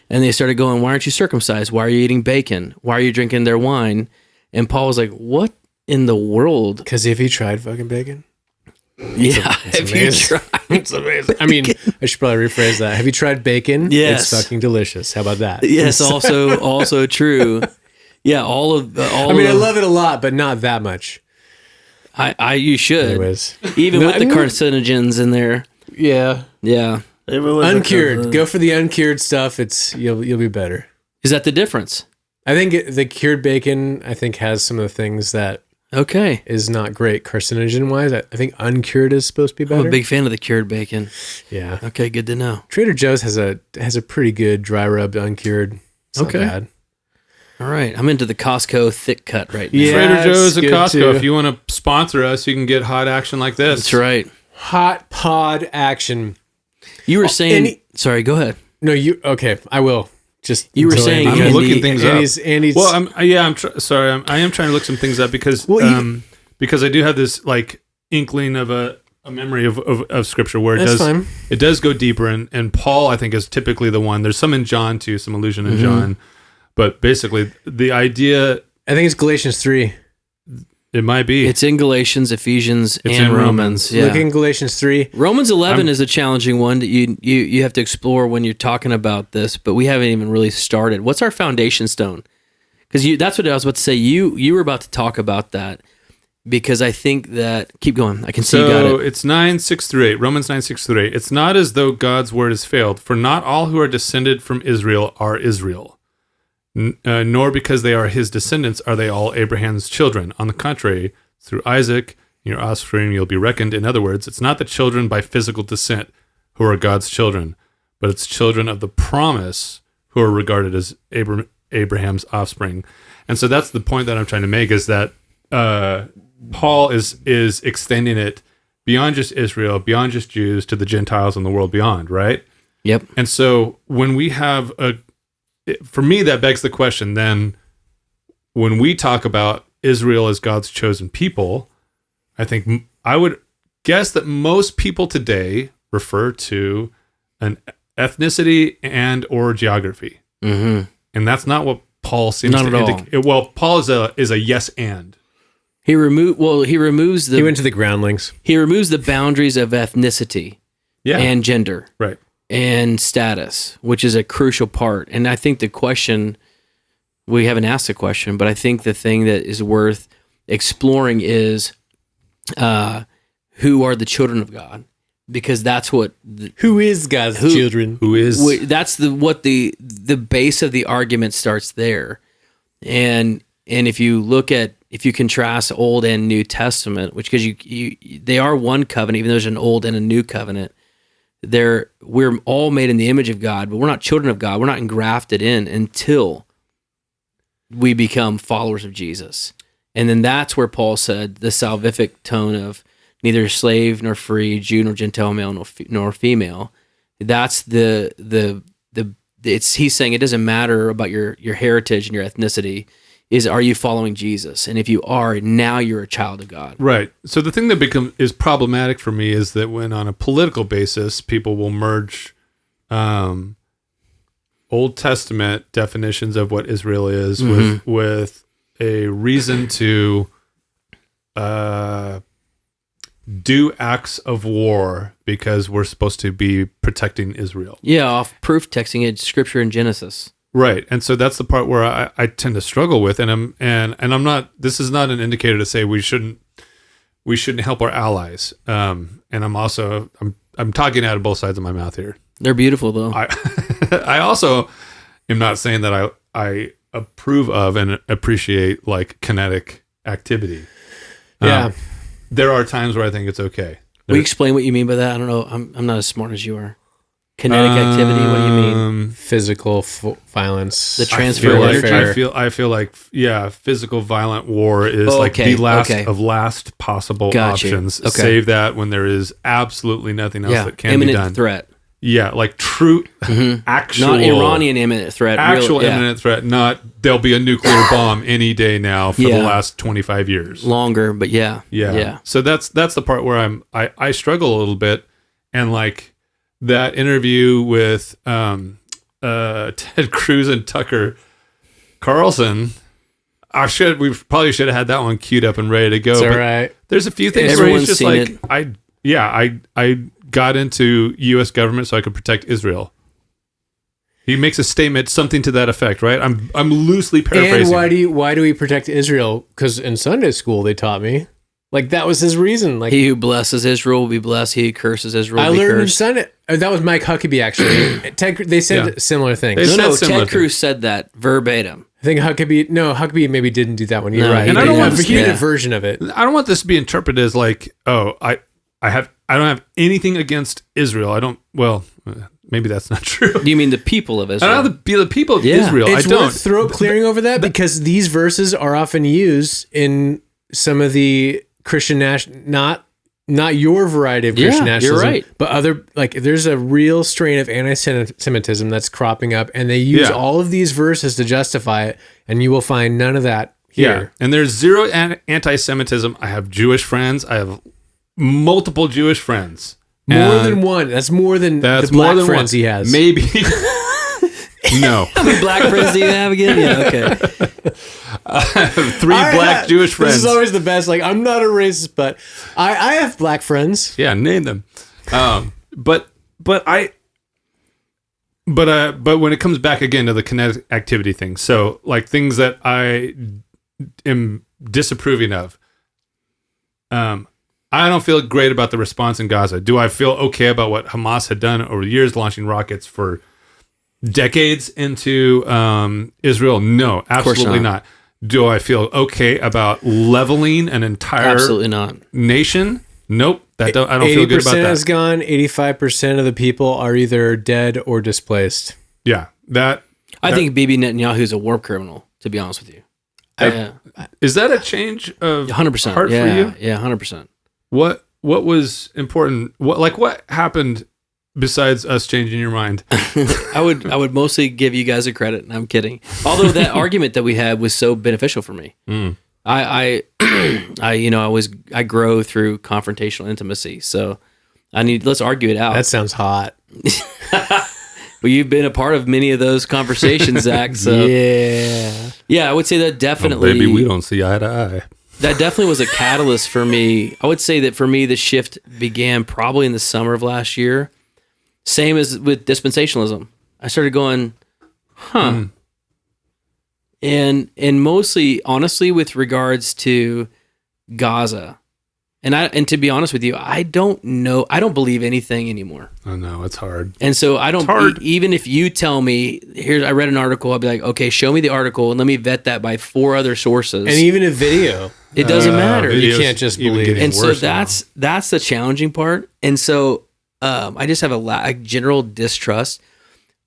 and they started going, "Why aren't you circumcised? Why are you eating bacon? Why are you drinking their wine?" And Paul was like, "What in the world?" Because if he tried fucking bacon, Yeah, have you amazing. tried? it's amazing. I mean, I should probably rephrase that. Have you tried bacon? Yes. It's fucking delicious. How about that? Yes, also true. Yeah, all. I mean, I love it a lot, but not that much. You should. Anyways. Even No, with I the mean- carcinogens in there. Yeah. Yeah. Uncured. Go for the uncured stuff. You'll be better. Is that the difference? I think the cured bacon, has some of the things that Okay. is not great carcinogen wise. I think uncured is supposed to be I'm better. a big fan of the cured bacon. Yeah. Okay, good to know. Trader Joe's has a pretty good dry rubbed uncured. It's not Okay. bad. All right. I'm into the Costco thick cut right now. Yeah. Trader Joe's it's and good Costco. too. If you want to sponsor us, you can get hot action like this. That's right. Hot pod action. You were saying. any- Sorry, go ahead. No, okay. I will. Just You were until saying Andy- I'm Andy- looking things Andy's, up. Well, I am trying to look some things up because because I do have this like inkling of a memory of scripture where That's fine. it does go deeper, and Paul I think is typically the one. There's some in John too, some allusion in John, but basically the idea I think it's Galatians 3. it might be It's in Galatians, Ephesians, It's and in Romans. Romans. Yeah. Look in Galatians 3. Romans 11 is a challenging one that you have to explore when you're talking about this, but we haven't even really started. What's our foundation stone? Because that's what I was about to say. You were about to talk about that because I think that keep going. I can see you got So it. it's 9:6-8, Romans 9:6-8. It's not as though God's word has failed, for not all who are descended from Israel are Israel, nor because they are his descendants are they all Abraham's children. On the contrary, through Isaac, your offspring, you'll be reckoned. In other words, it's not the children by physical descent who are God's children, but it's children of the promise who are regarded as Abraham's offspring. And so that's the point that I'm trying to make, is that Paul is extending it beyond just Israel, beyond just Jews, to the Gentiles and the world beyond, right? Yep. And so when we have for me, that begs the question then, when we talk about Israel as God's chosen people, I think I would guess that most people today refer to an ethnicity and or geography. Mm-hmm. And that's not what Paul seems Not to at all. indicate. Well, Paul is a yes and. He removes He went to the groundlings. the boundaries of ethnicity Yeah. and gender Right. and status, which is a crucial part. And I think the question, we haven't asked the question, but I think the thing that is worth exploring is who are the children of God? Because that's what Who is God's children? Who is that's the base of the argument starts there. And if you contrast Old and New Testament, which because they are one covenant, even though there's an Old and a New Covenant, we're all made in the image of God, but we're not children of God. We're not engrafted in until we become followers of Jesus. And then that's where Paul said the salvific tone of neither slave nor free, Jew nor Gentile, male nor female. That's he's saying it doesn't matter about your heritage and your ethnicity. Are you following Jesus? And if you are, now you're a child of God. Right. So the thing that is problematic for me is that when on a political basis, people will merge Old Testament definitions of what Israel is with a reason to do acts of war because we're supposed to be protecting Israel. Yeah, off proof texting it Scripture in Genesis. Right, and so that's the part where I tend to struggle with, and I'm not. This is not an indicator to say we shouldn't help our allies. And I'm talking out of both sides of my mouth here. They're beautiful though. I also am not saying that I approve of and appreciate like kinetic activity. Yeah, there are times where I think it's okay. Will you explain what you mean by that? I don't know. I'm not as smart as you are. Kinetic activity. What do you mean? Physical violence. The transfer of energy. I feel like physical violent war is like the last possible options. Okay. Save that when there is absolutely nothing else that can be done. Imminent threat. Yeah, like true, actual, not Iranian imminent threat. Actual imminent threat. Not there'll be a nuclear bomb any day now for the last 25 years. Longer, but yeah. So that's the part where I struggle a little bit, and like that interview with Ted Cruz and Tucker Carlson. We probably should have had that one queued up and ready to go. It's but all right. There's a few things Everyone's where he's just seen like, I got into U.S. government so I could protect Israel. He makes a statement, something to that effect, right? I'm loosely paraphrasing. And why do we protect Israel? Because in Sunday school they taught me, like that was his reason. Like he who blesses Israel will be blessed. He who curses Israel will be cursed. I learned in Sunday. That was Mike Huckabee actually. They said similar things. Ted Cruz said that verbatim. I think Huckabee maybe didn't do that one. You're right. And I don't want this a version of it. I don't want this to be interpreted as like, I don't have anything against Israel. I don't. Well, maybe that's not true. You mean the people of Israel? I don't have the people of Israel. It's I don't. worth throat clearing over that because these verses are often used in some of the Christian not your variety of Christian nationalism, you're right. But other, like there's a real strain of anti-Semitism that's cropping up, and they use all of these verses to justify it, and you will find none of that here. Yeah, and there's zero anti-Semitism. I have Jewish friends. I have multiple Jewish friends. More than one. That's more than the black friends he has. Maybe. No. How many black friends do you have again? Yeah, okay. I have three black Jewish friends. This is always the best. Like, I'm not a racist, but I have black friends. Yeah, name them. But when it comes back again to the kinetic activity thing, so like things that I am disapproving of, I don't feel great about the response in Gaza. Do I feel okay about what Hamas had done over the years, launching rockets for decades into Israel? No, absolutely not. Do I feel okay about leveling an entire absolutely not nation? Nope. I don't feel good about that. 80% is gone. 85% of the people are either dead or displaced. Yeah, I think Bibi Netanyahu is a war criminal. To be honest with you, is that a change of 100% heart for you? Yeah, 100%. What was important? What happened besides us changing your mind? I would mostly give you guys a credit, and I'm kidding. Although that argument that we had was so beneficial for me. I grow through confrontational intimacy, so let's argue it out. That sounds hot. Well, you've been a part of many of those conversations, Zach. So yeah, I would say that definitely. Maybe we don't see eye to eye. That definitely was a catalyst for me. I would say that for me, the shift began probably in the summer of last year. Same as with dispensationalism. I started going, and mostly, honestly, with regards to Gaza. And to be honest with you, I don't know. I don't believe anything anymore. I know, it's hard. And so I don't, even if you tell me, I read an article, I'll be like, okay, show me the article and let me vet that by 4 other sources. And even a video. It doesn't matter. You can't just believe it. And so that's the challenging part. And so I just have a general distrust.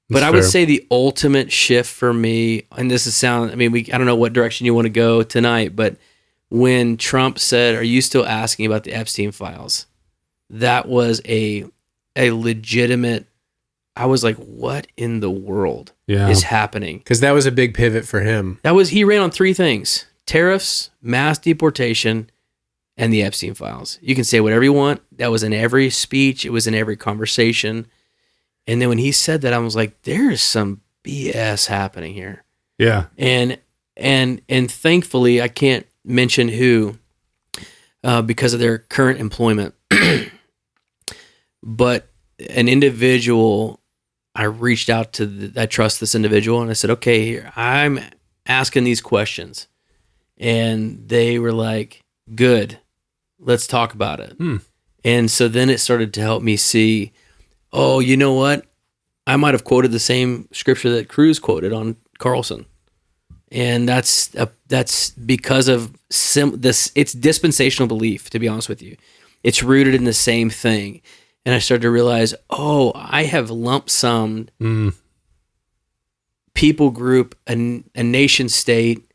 But I would say the ultimate shift for me, and this I don't know what direction you want to go tonight, but when Trump said, "Are you still asking about the Epstein files?" That was a legitimate I was like, what in the world Yeah. is happening? Because that was a big pivot for him. He ran on three things: tariffs, mass deportation, and the Epstein files. You can say whatever you want. That was in every speech. It was in every conversation. And then when he said that, I was like, there is some BS happening here. Yeah. And thankfully, I can't mention who because of their current employment. But an individual, I reached out to, I trust this individual, and I said, okay, here, I'm asking these questions. And they were like, good, let's talk about it. And so then it started to help me see, oh, you know what? I might have quoted the same scripture that Cruz quoted on Carlson. And that's because of this. It's dispensational belief, to be honest with you. It's rooted in the same thing. And I started to realize, oh, I have lump summed people group, a nation state,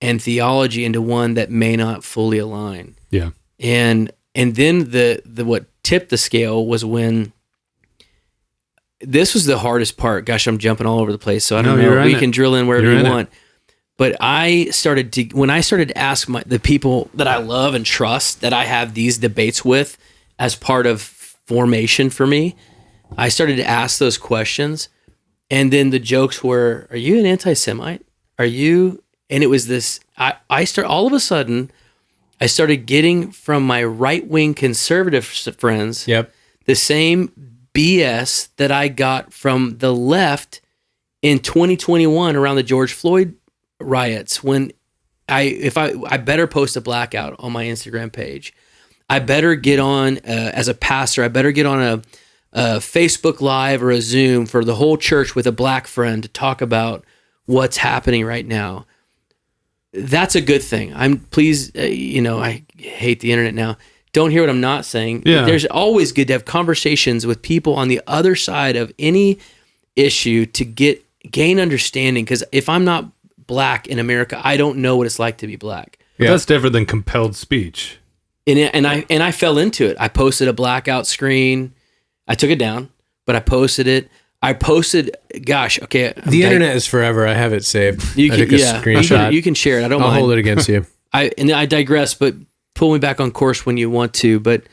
and theology into one that may not fully align. Yeah. And then the what tipped the scale was when this was the hardest part. Gosh, I'm jumping all over the place, so I don't know. We can drill in wherever you want. But when I started to ask the people that I love and trust, that I have these debates with as part of formation for me, I started to ask those questions. And then the jokes were, are you an anti-Semite? Are you? And it was this, all of a sudden, I started getting from my right-wing conservative friends the same BS that I got from the left in 2021 around the George Floyd riots, when I better post a blackout on my Instagram page. I better get on, as a pastor, I better get on a Facebook Live or a Zoom for the whole church with a black friend to talk about what's happening right now. That's a good thing. I hate the internet now. Don't hear what I'm not saying. Yeah. There's always good to have conversations with people on the other side of any issue to gain understanding. Because if I'm not black in America, I don't know what it's like to be black. Yeah. That's different than compelled speech. And I fell into it. I posted a blackout screen. I took it down, but I posted it. The internet is forever. I have it saved. I took a screenshot. You can share it. I don't mind. I'll hold it against you. I digress, but pull me back on course when you want to. But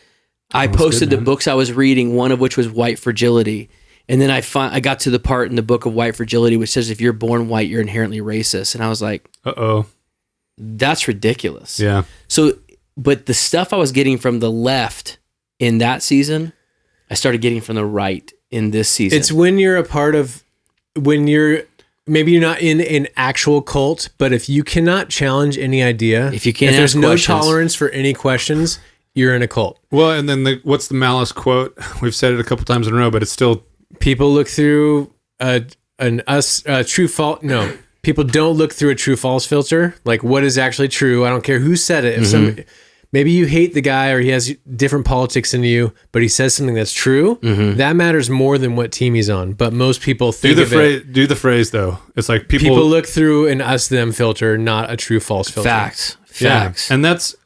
I posted the books I was reading, one of which was White Fragility. And then I got to the part in the book of White Fragility which says if you're born white, you're inherently racist. And I was like, uh-oh, that's ridiculous. Yeah. So, but the stuff I was getting from the left in that season, I started getting from the right in this season. It's when you're maybe you're not in an actual cult, but if you cannot challenge any idea, if there's no tolerance for any questions, you're in a cult. Well, and then what's the malice quote? We've said it a couple times in a row, but it's still... People look through true false. No, people don't look through a true false filter. Like, what is actually true? I don't care who said it. If maybe you hate the guy or he has different politics than you, but he says something that's true. That matters more than what team he's on. But most people think do the phrase though. It's like people look through an us-them filter, not a true false filter. Facts. Yeah. And that's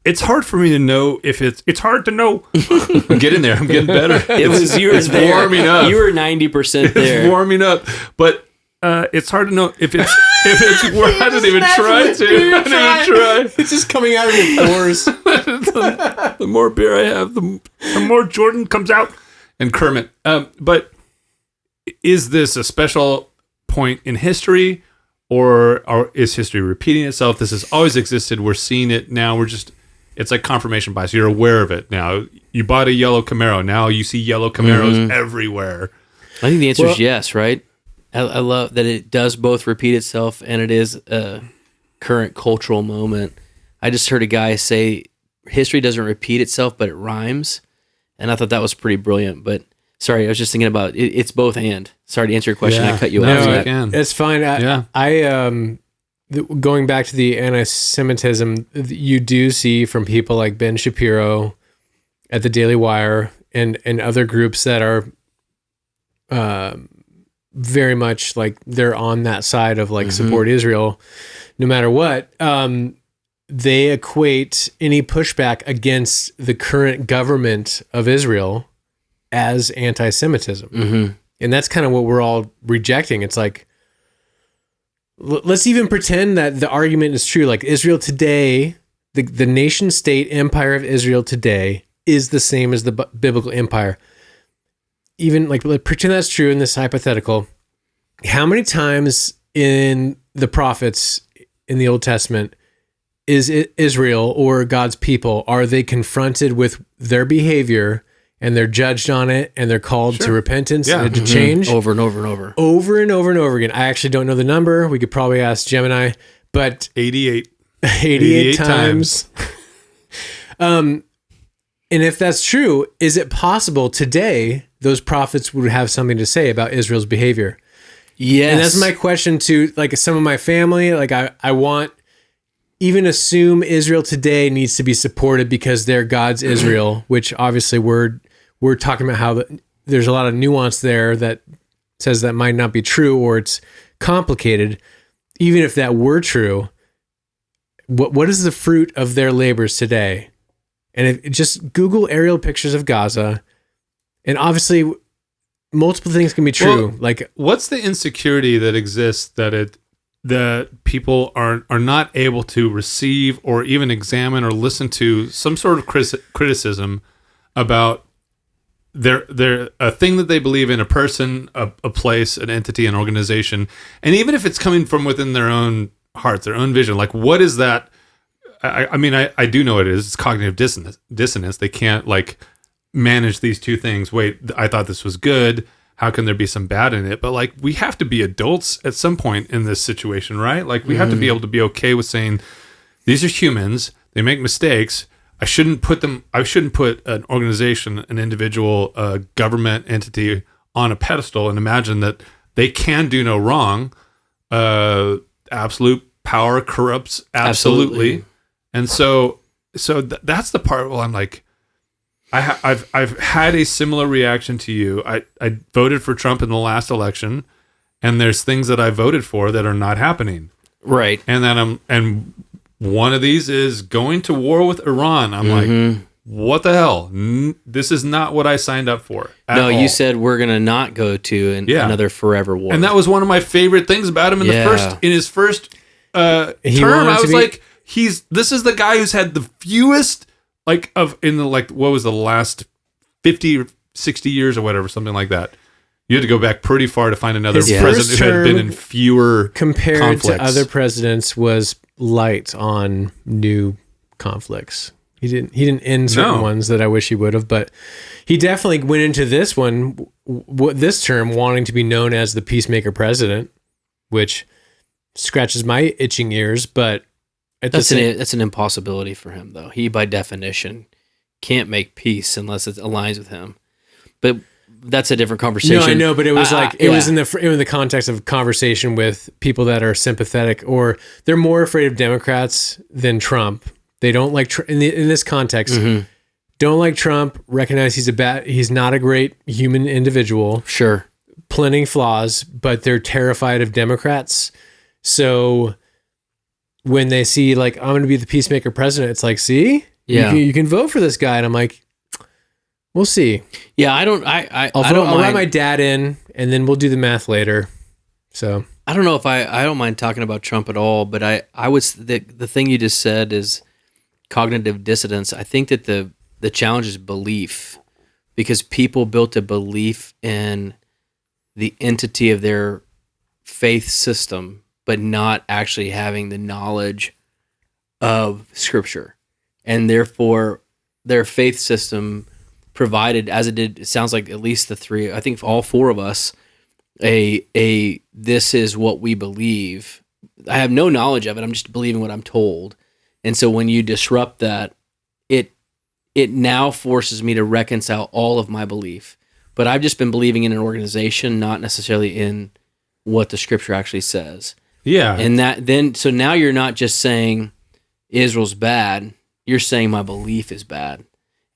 it's hard for me to know if it's hard to know. Get in there. I'm getting better. It's warming up. You were 90% there. It's warming up. But it's hard to know if it's I didn't even try. It's just coming out of your pores. The more beer I have, the more Jordan comes out. And Kermit. But is this a special point in history, or is history repeating itself? This has always existed. We're seeing it now. It's like confirmation bias. You're aware of it now. You bought a yellow Camaro. Now you see yellow Camaros everywhere. I think the answer is yes, right? I love that it does both repeat itself and it is a current cultural moment. I just heard a guy say history doesn't repeat itself, but it rhymes. And I thought that was pretty brilliant. But sorry, I was just thinking about it. It's both and. Sorry to answer your question. I cut you off. No, it's fine. Going back to the anti-Semitism, you do see from people like Ben Shapiro at the Daily Wire and other groups that are very much like they're on that side of like support Israel no matter what. They equate any pushback against the current government of Israel as anti-Semitism. Mm-hmm. And that's kind of what we're all rejecting. It's like, let's even pretend that the argument is true. Like Israel today, the nation state empire of Israel today is the same as the biblical empire. Even like pretend that's true in this hypothetical. How many times in the prophets in the Old Testament is Israel or God's people, are they confronted with their behavior and they're judged on it and they're called to repentance and to change? Over and over and over. Over and over and over again. I actually don't know the number. We could probably ask Gemini, but 88 times. And if that's true, is it possible today those prophets would have something to say about Israel's behavior? Yes. And that's my question to like some of my family. Like I want, even assume Israel today needs to be supported because they're God's Israel, which obviously we're talking about how there's a lot of nuance there that says that might not be true or it's complicated. Even if that were true, what is the fruit of their labors today? And just Google aerial pictures of Gaza, and obviously multiple things can be true. Well, like, what's the insecurity that exists that people are not able to receive or even examine or listen to some sort of criticism about their a thing that they believe in, a person, a place, an entity, an organization, and even if it's coming from within their own hearts, their own vision, like what is that? I mean, I do know what it is. It's cognitive dissonance. They can't like manage these two things. Wait, I thought this was good. How can there be some bad in it? But like, we have to be adults at some point in this situation, right? Like, we have to be able to be okay with saying, these are humans. They make mistakes. I shouldn't put an organization, an individual, a government entity on a pedestal and imagine that they can do no wrong. Absolute power corrupts absolutely. And so that's the part where I'm like, I've had a similar reaction to you. I voted for Trump in the last election, and there's things that I voted for that are not happening. Right. And then one of these is going to war with Iran. I'm like, what the hell? This is not what I signed up for. No, all. you said we're gonna not go to another forever war. And that was one of my favorite things about him in his first term. I was like, this is the guy who's had the fewest what was the last 50 or 60 years or whatever, something like that. You had to go back pretty far to find another president who had been in fewer compared conflicts. To other presidents was light on new conflicts. He didn't end certain ones that I wish he would have, but he definitely went into this term wanting to be known as the peacemaker president, which scratches my itching ears, but that's an impossibility for him, though. He, by definition, can't make peace unless it aligns with him. But that's a different conversation. No, I know, but it was was in the context of conversation with people that are sympathetic, or they're more afraid of Democrats than Trump. They don't like in this context. Don't like Trump. Recognize he's not a great human individual. Sure, plenty flaws, but they're terrified of Democrats. So when they see like, I'm going to be the peacemaker president, it's like, see, you can vote for this guy. And I'm like, we'll see. Yeah. I'll let my dad in and then we'll do the math later. So I don't know if I don't mind talking about Trump at all, but the thing you just said is cognitive dissonance. I think that the challenge is belief, because people built a belief in the entity of their faith system, but not actually having the knowledge of Scripture. And therefore, their faith system provided, as it did, it sounds like at least the three, I think all four of us, this is what we believe. I have no knowledge of it. I'm just believing what I'm told. And so when you disrupt that, it now forces me to reconcile all of my belief. But I've just been believing in an organization, not necessarily in what the Scripture actually says. Yeah. And so now you're not just saying Israel's bad, you're saying my belief is bad.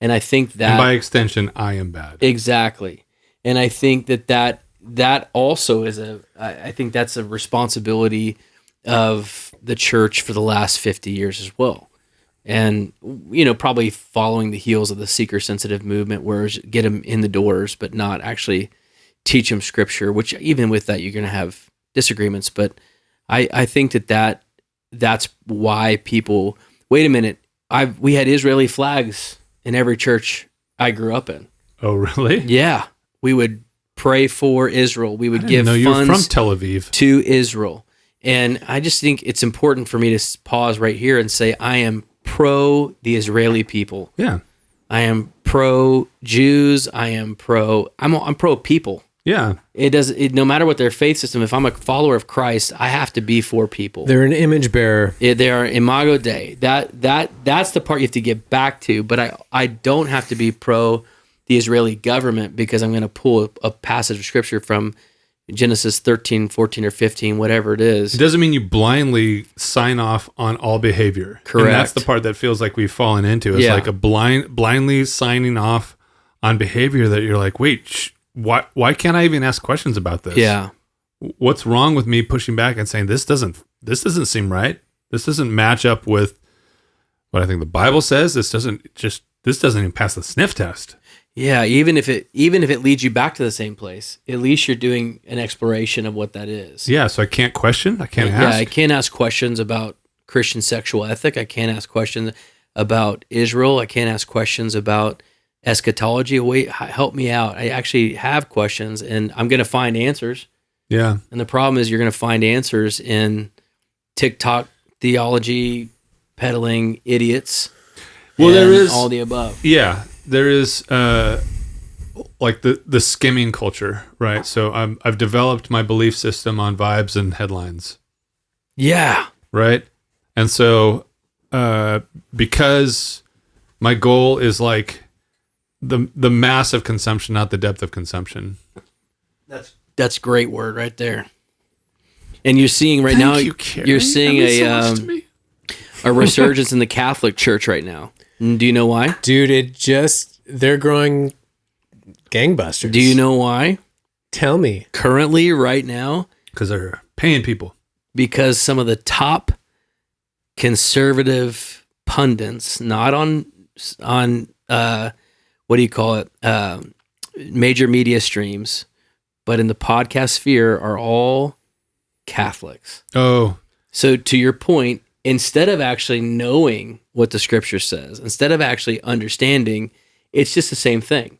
And I think that... And by extension, I am bad. Exactly. And I think that also is I think that's a responsibility of the church for the last 50 years as well. and probably following the heels of the seeker-sensitive movement, where get them in the doors, but not actually teach them Scripture. Which even with that, you're going to have disagreements. But I think that's why people. Wait a minute, we had Israeli flags in every church I grew up in. Oh, really? Yeah, we would pray for Israel. We would give funds funds from Tel Aviv to Israel. And I just think it's important for me to pause right here and say I am pro the Israeli people. Yeah. I am pro Jews. I'm pro people. Yeah. No matter what their faith system, if I'm a follower of Christ, I have to be for people. They're an image bearer. They are imago Dei. That's the part you have to get back to. But I don't have to be pro the Israeli government because I'm going to pull a passage of Scripture from Genesis 13, 14, or 15, whatever it is. It doesn't mean you blindly sign off on all behavior. Correct. And that's the part that feels like we've fallen into. It's like a blindly signing off on behavior that you're like, wait, why can't I even ask questions about this? Yeah. What's wrong with me pushing back and saying this doesn't seem right? This doesn't match up with what I think the Bible says. This doesn't even pass the sniff test. Yeah, even if it leads you back to the same place, at least you're doing an exploration of what that is. Yeah, so I can't question. I can't ask. Yeah, I can't ask questions about Christian sexual ethic. I can't ask questions about Israel. I can't ask questions about eschatology. Wait, help me out. I actually have questions, and I'm going to find answers. Yeah. And the problem is you're going to find answers in TikTok theology peddling idiots. Well, there is all the above. Yeah. There is like the skimming culture, right? So I've developed my belief system on vibes and headlines. Yeah. Right? And so because my goal is like the mass of consumption, not the depth of consumption. That's a great word right there. And you're seeing right now, you're seeing a resurgence in the Catholic Church right now. Do you know why? Dude, they're growing gangbusters. Do you know why? Tell me. Currently, right now, because they're paying people. Because some of the top conservative pundits, not on what do you call it, major media streams, but in the podcast sphere, are all Catholics. Oh. So to your point, instead of actually knowing what the Scripture says, instead of actually understanding, it's just the same thing.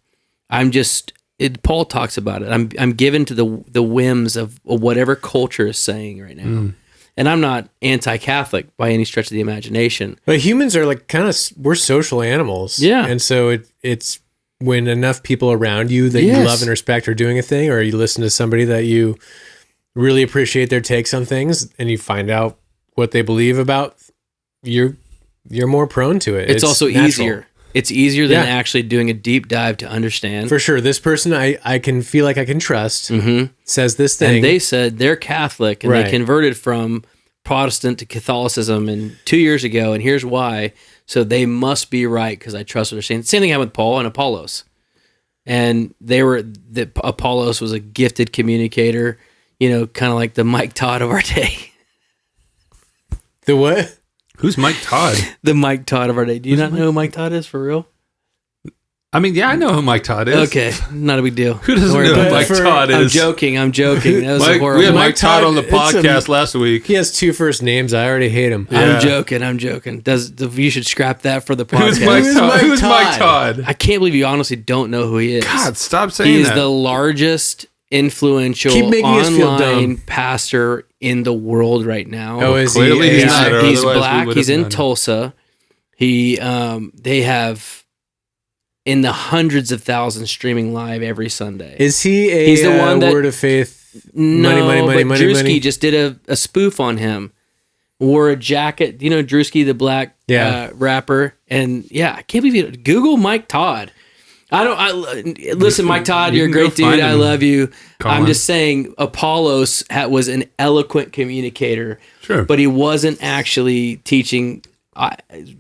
Paul talks about it. I'm given to the whims of whatever culture is saying right now. And I'm not anti-Catholic by any stretch of the imagination. But humans are like we're social animals. Yeah. And so it's when enough people around you that you love and respect are doing a thing, or you listen to somebody that you really appreciate their takes on things, and you find out what they believe about, you're more prone to it. It's also natural. easier. It's easier than actually doing a deep dive to understand. For sure. This person I can feel like I can trust says this thing. And they said they're Catholic and they converted from Protestant to Catholicism 2 years ago, and here's why. So they must be right because I trust what they're saying. Same thing happened with Paul and Apollos. And Apollos was a gifted communicator, kind of like the Mike Todd of our day. The what? Who's Mike Todd? The Mike Todd of our day. Do you not know who Mike Todd is for real? I mean, yeah, I know who Mike Todd is. Okay, not a big deal. Who doesn't know who Mike Todd is? I'm joking. That was horrible. We had Mike Todd on the podcast last week. He has 2 first names. I already hate him. Yeah. I'm joking. You should scrap that for the podcast. Who's Mike Todd? I can't believe you honestly don't know who he is. God, stop saying that. He is the largest influential online pastor in the world right now. Oh, is clearly he? He's not. He's black. He's in Tulsa. They have in the hundreds of thousands streaming live every Sunday. Is he He's the one that, Word of Faith? No, money, Drewski just did a spoof on him. Wore a jacket. You know Drewski, the black rapper, and I can't believe you Google Mike Todd. Listen, Mike Todd, you're a great dude. I love you. I'm just saying, Apollos was an eloquent communicator, sure, but he wasn't actually teaching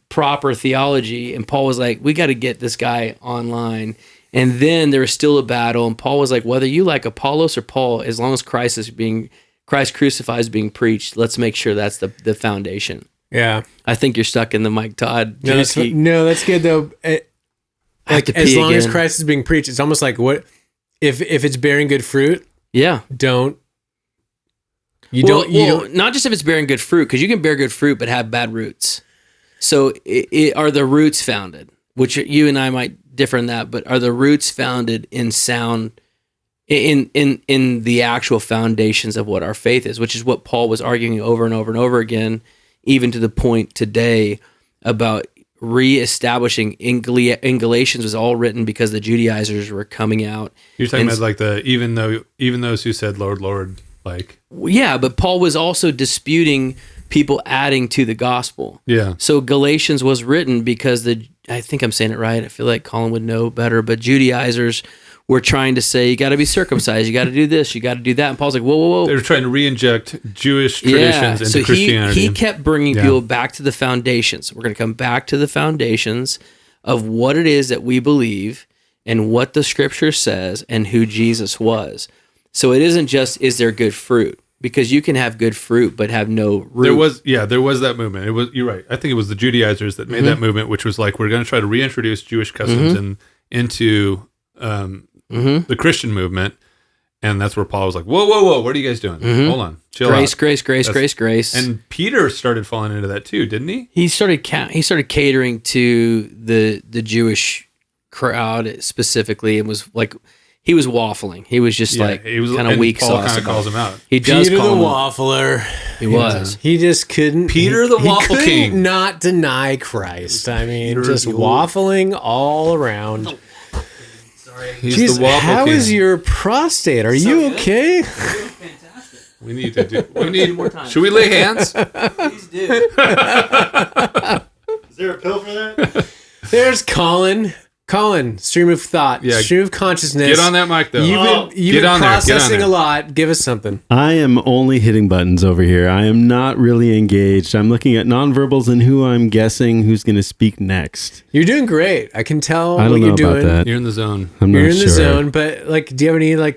proper theology. And Paul was like, "We got to get this guy online." And then there was still a battle, and Paul was like, "Whether you like Apollos or Paul, as long as Christ crucified is being preached, let's make sure that's the foundation." Yeah. I think you're stuck in the Mike Todd. No, that's good though. Like as long as Christ is being preached, it's almost like what if it's bearing good fruit? Yeah. Don't. Not just if it's bearing good fruit, because you can bear good fruit but have bad roots. So are the roots founded? Which you and I might differ in that, but are the roots founded in sound, in the actual foundations of what our faith is, which is what Paul was arguing over and over and over again, even to the point today about reestablishing in Galatians was all written because the Judaizers were coming out. You're talking about like even those who said Lord, Lord, like. Yeah, but Paul was also disputing people adding to the gospel. Yeah. So Galatians was written because I think I'm saying it right. I feel like Colin would know better, but Judaizers were trying to say, you got to be circumcised, you got to do this, you got to do that. And Paul's like, whoa, whoa, whoa. They were trying to re-inject Jewish traditions into Christianity. He kept bringing people back to the foundations. We're going to come back to the foundations of what it is that we believe and what the scripture says and who Jesus was. So it isn't just, is there good fruit? Because you can have good fruit but have no root. There was that movement. You're right. I think it was the Judaizers that made that movement, which was like, we're going to try to reintroduce Jewish customs into the Christian movement. And that's where Paul was like, whoa, whoa, whoa, what are you guys doing? Hold on. Chill grace, out. Grace. And Peter started falling into that too, didn't he? He started catering to the Jewish crowd specifically, and was like, he was waffling. He was just kind of weak sauce. Paul kind of calls him out. He does Peter call the him waffler. He was. He just couldn't. Peter the Waffle he King. couldn't not deny Christ. I mean, Peter just the waffling all around. He's Jeez, the Waffle how King. is your prostate? Are you okay? Fantastic. We need to do. We need more time. Should we lay hands? Please do. Is there a pill for that? There's Colin. Colin, stream of thought, stream of consciousness. Get on that mic, though. You've been processing a lot. Give us something. I am only hitting buttons over here. I am not really engaged. I'm looking at nonverbals and who I'm guessing who's going to speak next. You're doing great. I can tell I don't what know you're doing. about that. You're in the zone. You're in the zone, but do you have any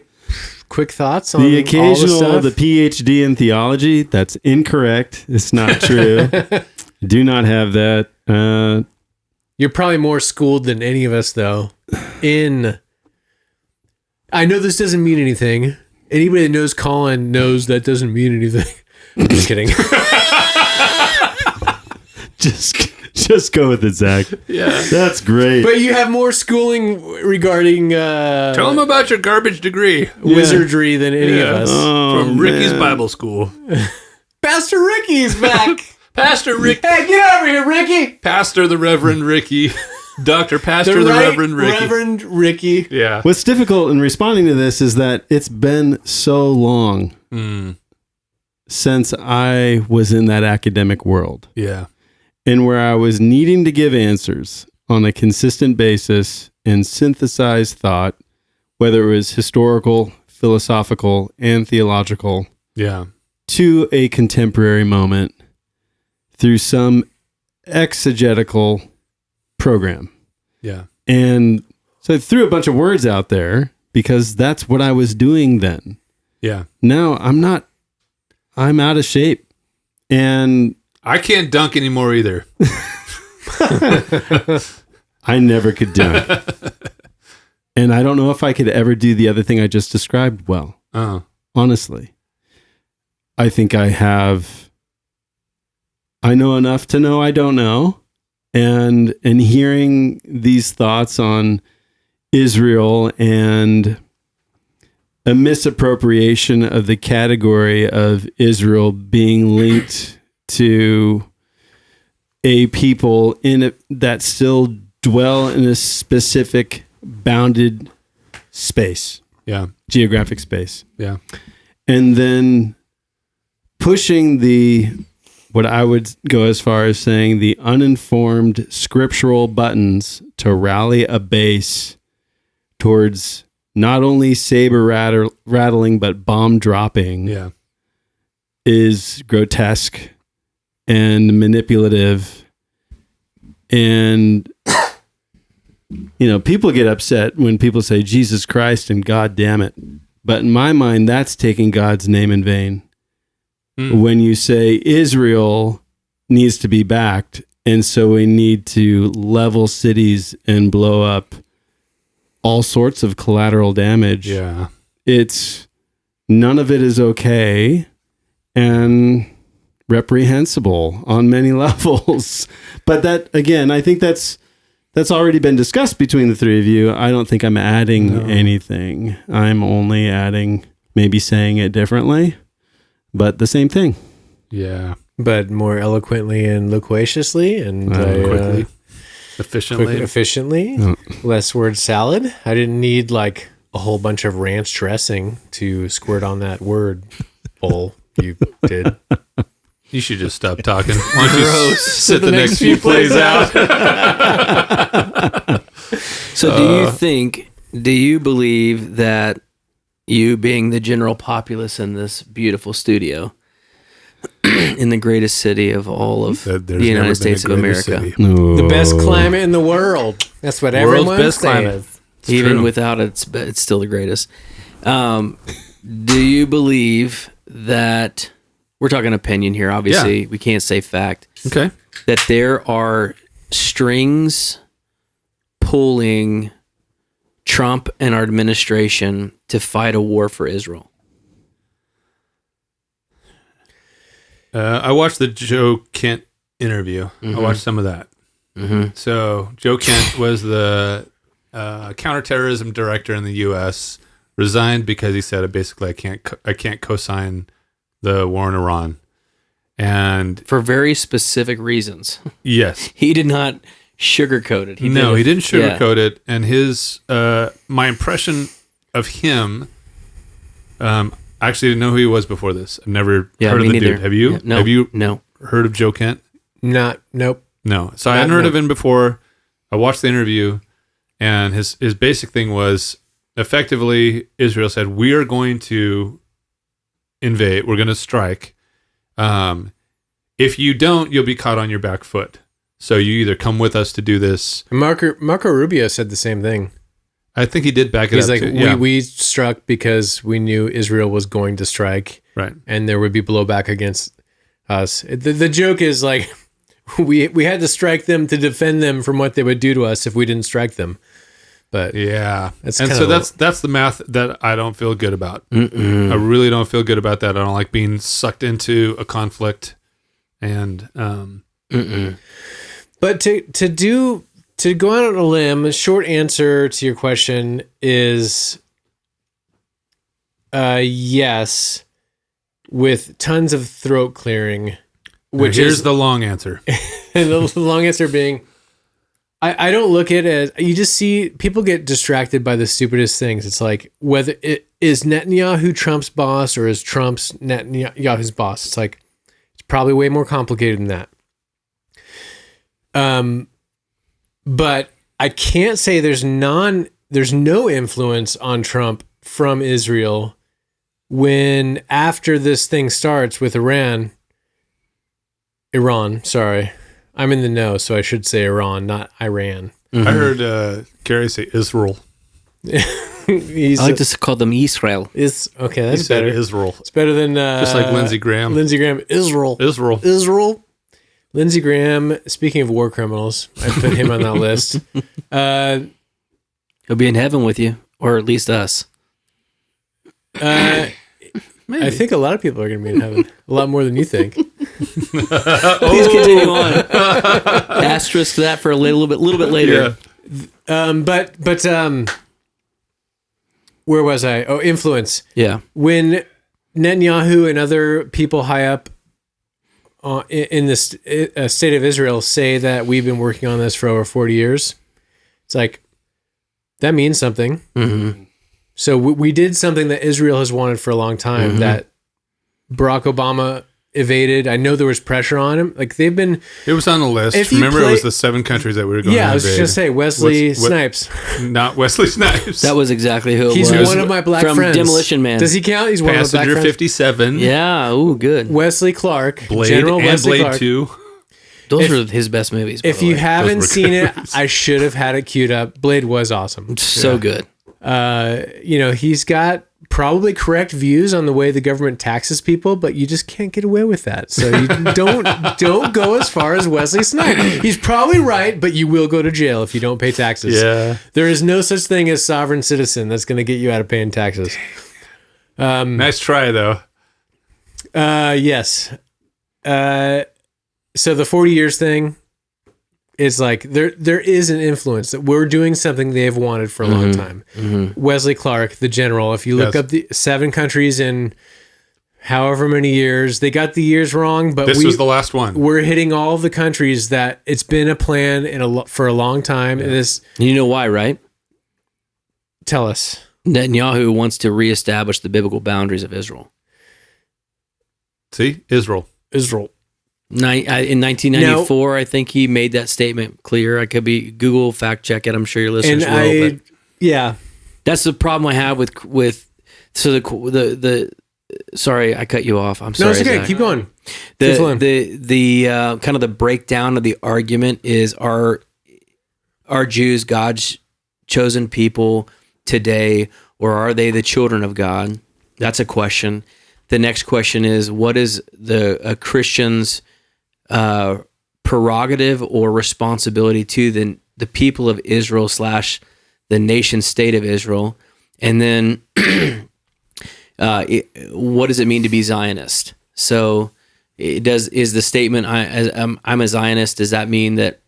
quick thoughts on the occasional all the stuff? The PhD in theology? That's incorrect. It's not true. Do not have that. You're probably more schooled than any of us, though. I know this doesn't mean anything. Anybody that knows Colin knows that doesn't mean anything. I'm just kidding. Just go with it, Zach. Yeah. That's great. But you have more schooling regarding Tell them about your garbage degree. wizardry than any of us. From Ricky's Bible School. Pastor Ricky's back. Pastor Rick. Hey, get over here, Ricky. Pastor the Reverend Ricky. Dr. Pastor the Reverend Ricky. Reverend Ricky. Yeah. What's difficult in responding to this is that it's been so long since I was in that academic world. Yeah. And where I was needing to give answers on a consistent basis and synthesize thought, whether it was historical, philosophical, and theological, to a contemporary moment through some exegetical program. Yeah. And so I threw a bunch of words out there because that's what I was doing then. Yeah. Now I'm out of shape. And I can't dunk anymore either. I never could dunk. And I don't know if I could ever do the other thing I just described well. Honestly. I think I know enough to know I don't know. And hearing these thoughts on Israel and a misappropriation of the category of Israel being linked to a people that still dwell in a specific bounded space. Yeah. Geographic space. Yeah. And then pushing what I would go as far as saying the uninformed scriptural buttons to rally a base towards not only saber rattling, but bomb dropping is grotesque and manipulative. And, people get upset when people say Jesus Christ and God damn it. But in my mind, that's taking God's name in vain. When you say Israel, needs to be backed. And so we need to level cities and blow up all sorts of collateral damage. Yeah. None of it is okay and reprehensible on many levels. But that, again, I think that's already been discussed between the three of you. I don't think I'm adding anything. I'm only adding, maybe saying it differently, but the same thing. Yeah. But more eloquently and loquaciously and Quickly. Efficiently. Less word salad. I didn't need like a whole bunch of ranch dressing to squirt on that word bowl you did. You should just stop talking. Why don't you Gross. sit the next few plays out? So do you believe that you being the general populace in this beautiful studio in the greatest city of all of the United States of America, the best climate in the world. That's what everyone best says. climate. even true. without it, it's still the greatest. Do you believe that, we're talking opinion here, obviously, we can't say fact, Okay. that there are strings pulling Trump and our administration to fight a war for Israel? I watched the Joe Kent interview. I watched some of that. So Joe Kent was the counterterrorism director in the U.S. Resigned because he said, basically, I can't co-sign the war in Iran. And For very specific reasons. yes, He did not sugarcoat it. he didn't sugarcoat it. And his my impression of him, I actually didn't know who he was before this. I've never heard of the dude. Have you? Yeah, no, Have you no. heard of Joe Kent? Nope. No. So I hadn't heard of him before. I watched the interview, and his basic thing was, effectively, Israel said, we are going to invade. We're going to strike. If you don't, you'll be caught on your back foot. So you either come with us to do this. Marco Rubio said the same thing. I think he did back it He's up like, too. Yeah. we struck because we knew Israel was going to strike, Right. and there would be blowback against us. The joke is like, we had to strike them to defend them from what they would do to us if we didn't strike them. But Yeah. That's and kinda so that's the math that I don't feel good about. I really don't feel good about that. I don't like being sucked into a conflict. And But to go out on a limb, a short answer to your question is yes, with tons of throat clearing. Which here's is the long answer. and the long answer being, I don't look at it as, you just see people get distracted by the stupidest things. It's like, whether it is Netanyahu Trump's boss or is Trump's Netanyahu's boss. It's like, it's probably way more complicated than that. But I can't say there's no influence on Trump from Israel when, after this thing starts with Iran, sorry. I'm in the know, so I should say Iran, not Iran. I heard Carey say Israel. I I like to call them Israel. Okay, He that's said better. Israel. It's better than Just like Lindsey Graham. Lindsey Graham, Israel. Lindsey Graham. Speaking of war criminals, I put him on that list. He'll be in heaven with you, or at least us. I think a lot of people are going to be in heaven. A lot more than you think. Please continue on. Asterisk that for a little bit later. Yeah. But where was I? Oh, influence. Yeah. When Netanyahu and other people high up in the state of Israel say that we've been working on this for over 40 years, it's like, that means something. Mm-hmm. So we did something that Israel has wanted for a long time, that Barack Obama evaded. I know there was pressure on him. Like, they've been... It was on the list. If you Remember, it play- was the 7 countries that we were going to Yeah, I was just going to say, Wesley Snipes. Not Wesley Snipes. That was exactly who it He's was. one of my black From friends. Demolition Man. Does he count? He's one of my black Passenger friends. 57. Yeah. Ooh, good. Wesley Clark. Blade General and Wesley Blade Clark. 2. Those are his best movies. By If the you way. haven't Those were seen good it, movies. I should have had it queued up. Blade was awesome. So good. He's got probably correct views on the way the government taxes people, but you just can't get away with that. So you don't go as far as Wesley Snipes. He's probably right, but you will go to jail if you don't pay taxes. Yeah. There is no such thing as sovereign citizen that's going to get you out of paying taxes. Nice try, though. Yes. So the 40 years thing is like there is an influence that we're doing something they've wanted for a long time. Wesley Clark, the general, if you look up the 7 countries in however many years, they got the years wrong, but This was the last one. We're hitting all of the countries that it's been a plan for a long time. Yeah. And this, You know why, right? tell us. Netanyahu wants to reestablish the biblical boundaries of Israel. See? Israel. In 1994, I think he made that statement clear. I could be Google fact check it. I'm sure your listeners will. But yeah, that's the problem I have with so the sorry, I cut you off. I'm sorry. No, it's okay. Zach. Keep going. The kind of the breakdown of the argument is are Jews God's chosen people today, or are they the children of God? That's a question. The next question is, what is a Christian's prerogative or responsibility to the people of Israel / the nation state of Israel? And then what does it mean to be Zionist? So is the statement, I'm a Zionist, does that mean that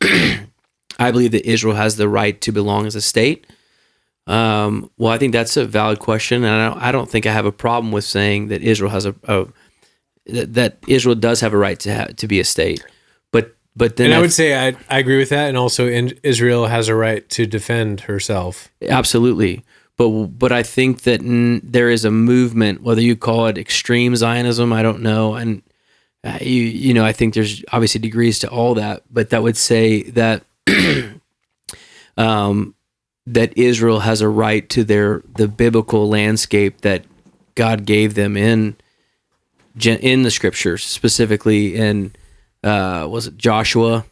I believe that Israel has the right to belong as a state? Well, I think that's a valid question, and I don't think I have a problem with saying that Israel has that Israel does have a right to be a state. But then I would say I agree with that, and also Israel has a right to defend herself. Absolutely, but I think that there is a movement, whether you call it extreme Zionism, I don't know, and you know, I think there's obviously degrees to all that, but that would say that that Israel has a right to the biblical landscape that God gave them in the scriptures, specifically in was it Joshua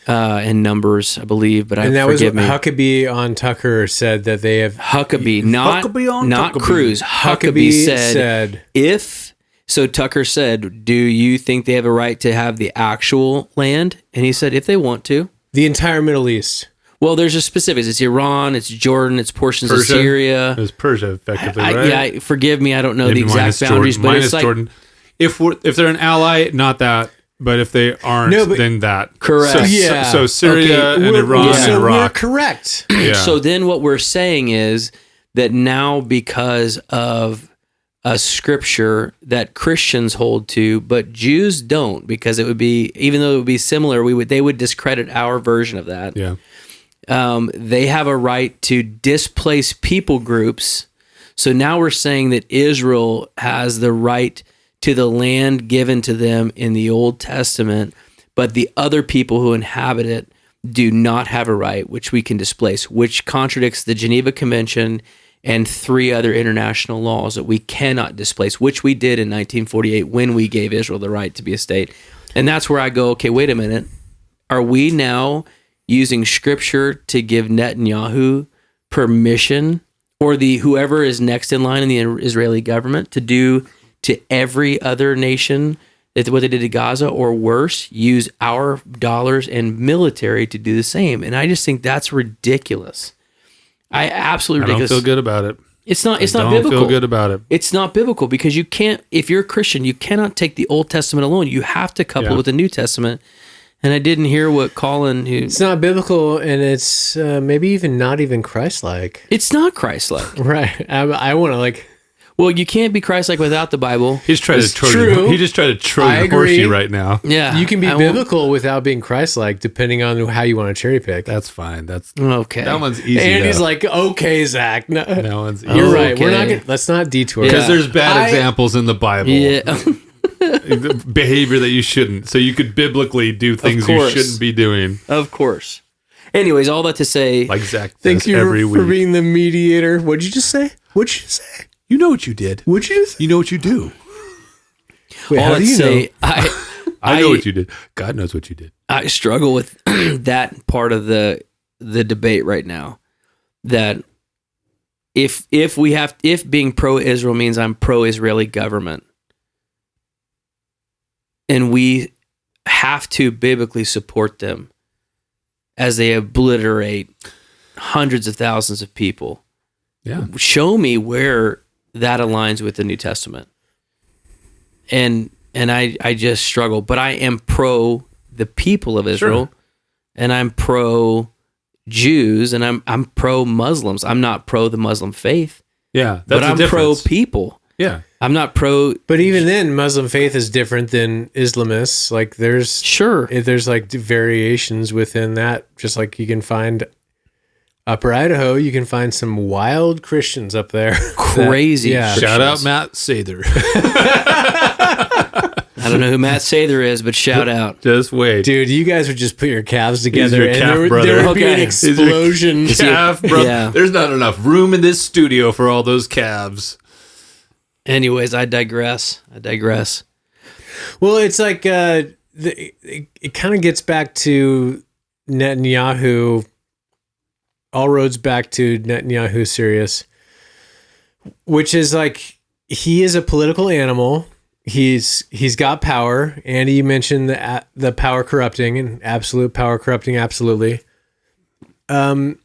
and Numbers, I believe. But forgive me. Huckabee on Tucker said that they have Huckabee, not Huckabee. Cruz. Huckabee said if. So Tucker said, "Do you think they have a right to have the actual land?" And he said, "If they want to." The entire Middle East. Well, there's just specifics. It's Iran, it's Jordan, it's portions of Syria. It was Persia, effectively, right? Yeah, forgive me, I don't know Maybe the exact boundaries, Jordan, but it's like Jordan. If they're an ally, not that. But if they aren't, then that. Correct. So Syria and Iran and Iraq. We're correct. Yeah. So then what we're saying is that now, because of a scripture that Christians hold to, but Jews don't, because it would be, even though it would be similar, they would discredit our version of that. Yeah. They have a right to displace people groups. So now we're saying that Israel has the right to the land given to them in the Old Testament, but the other people who inhabit it do not have a right, which we can displace, which contradicts the Geneva Convention and 3 other international laws that we cannot displace, which we did in 1948 when we gave Israel the right to be a state. And that's where I go, okay, wait a minute. Are we now using scripture to give Netanyahu permission, or whoever is next in line in the Israeli government, to do to every other nation what they did to Gaza, or worse, use our dollars and military to do the same? And I just think that's ridiculous. Absolutely ridiculous. I don't feel good about it. It's not don't biblical. Feel good about it. It's not biblical, because you can't, if you're a Christian, you cannot take the Old Testament alone. You have to couple it with the New Testament. And I didn't hear what Colin, it's not biblical, and it's maybe even not even Christ-like. It's not Christ-like. Right. I want to Well, you can't be Christ-like without the Bible. He's trying to throw true. He just tried to throw your horsey right now. Yeah. You can be biblical without being Christ-like, depending on how you want to cherry pick. That's fine. That's okay. That one's easy. And though. he's like, okay, Zach. No, that one's easy. you're right. Okay. We're not. Let's not detour. Because there's bad examples in the Bible. Yeah. Behavior that you shouldn't. So you could biblically do things you shouldn't be doing. Of course. Anyways, all that to say, Like Zach Thank does you every for week. being the mediator. What'd you just say? You know what you did. What'd you just say? You know what you do. Wait, all how that do to you say, know? I know what you did. God knows what you did. I struggle with that part of the debate right now. That if being pro-Israel means I'm pro-Israeli government, and we have to biblically support them as they obliterate hundreds of thousands of people. Yeah. Show me where that aligns with the New Testament. And I just struggle, but I am pro the people of Israel, and I'm pro Jews, and I'm pro Muslims. I'm not pro the Muslim faith. Yeah, but I'm pro people. Yeah, I'm not pro. But even then, Muslim faith is different than Islamists. Like there's like variations within that. Just like you can find Upper Idaho, you can find some wild Christians up there. Crazy. Shout out Matt Sather. I don't know who Matt Sather is, but shout out. Just wait. Dude, you guys would just put your calves together your and calf there brother. would be an explosion. Calf, brother. Yeah. There's not enough room in this studio for all those calves. Anyways, I digress. Well, it's like it kind of gets back to Netanyahu. All roads back to Netanyahu serious, which is like he is a political animal. He's got power. Andy, you mentioned the power corrupting and absolute power corrupting. Absolutely. According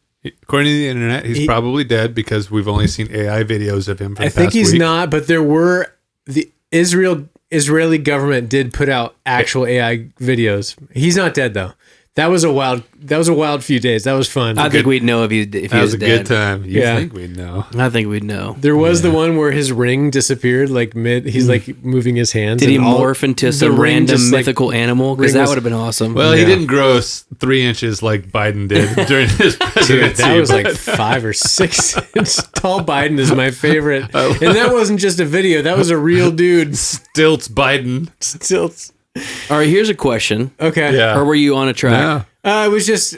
to the internet, he's probably dead because we've only seen AI videos of him. For the I think past he's week. not, but there were the Israeli government did put out actual AI videos. He's not dead though. That was a wild few days. That was fun. I think we'd know if he was That was a dead. good time. You think we'd know? I think we'd know. There was the one where his ring disappeared, like he's like moving his hands. Did he and morph into the some ring random just, like, mythical animal? Because ring that was- would have been awesome. Well, he didn't grow 3 inches like Biden did during his presidency. Dude, that was like but- 5 or 6 inch tall. Biden is my favorite, and that wasn't just a video. That was a real dude. Stilts Biden. Stilts. All right, here's a question. Okay. Yeah. Or were you on a track? Yeah. It was just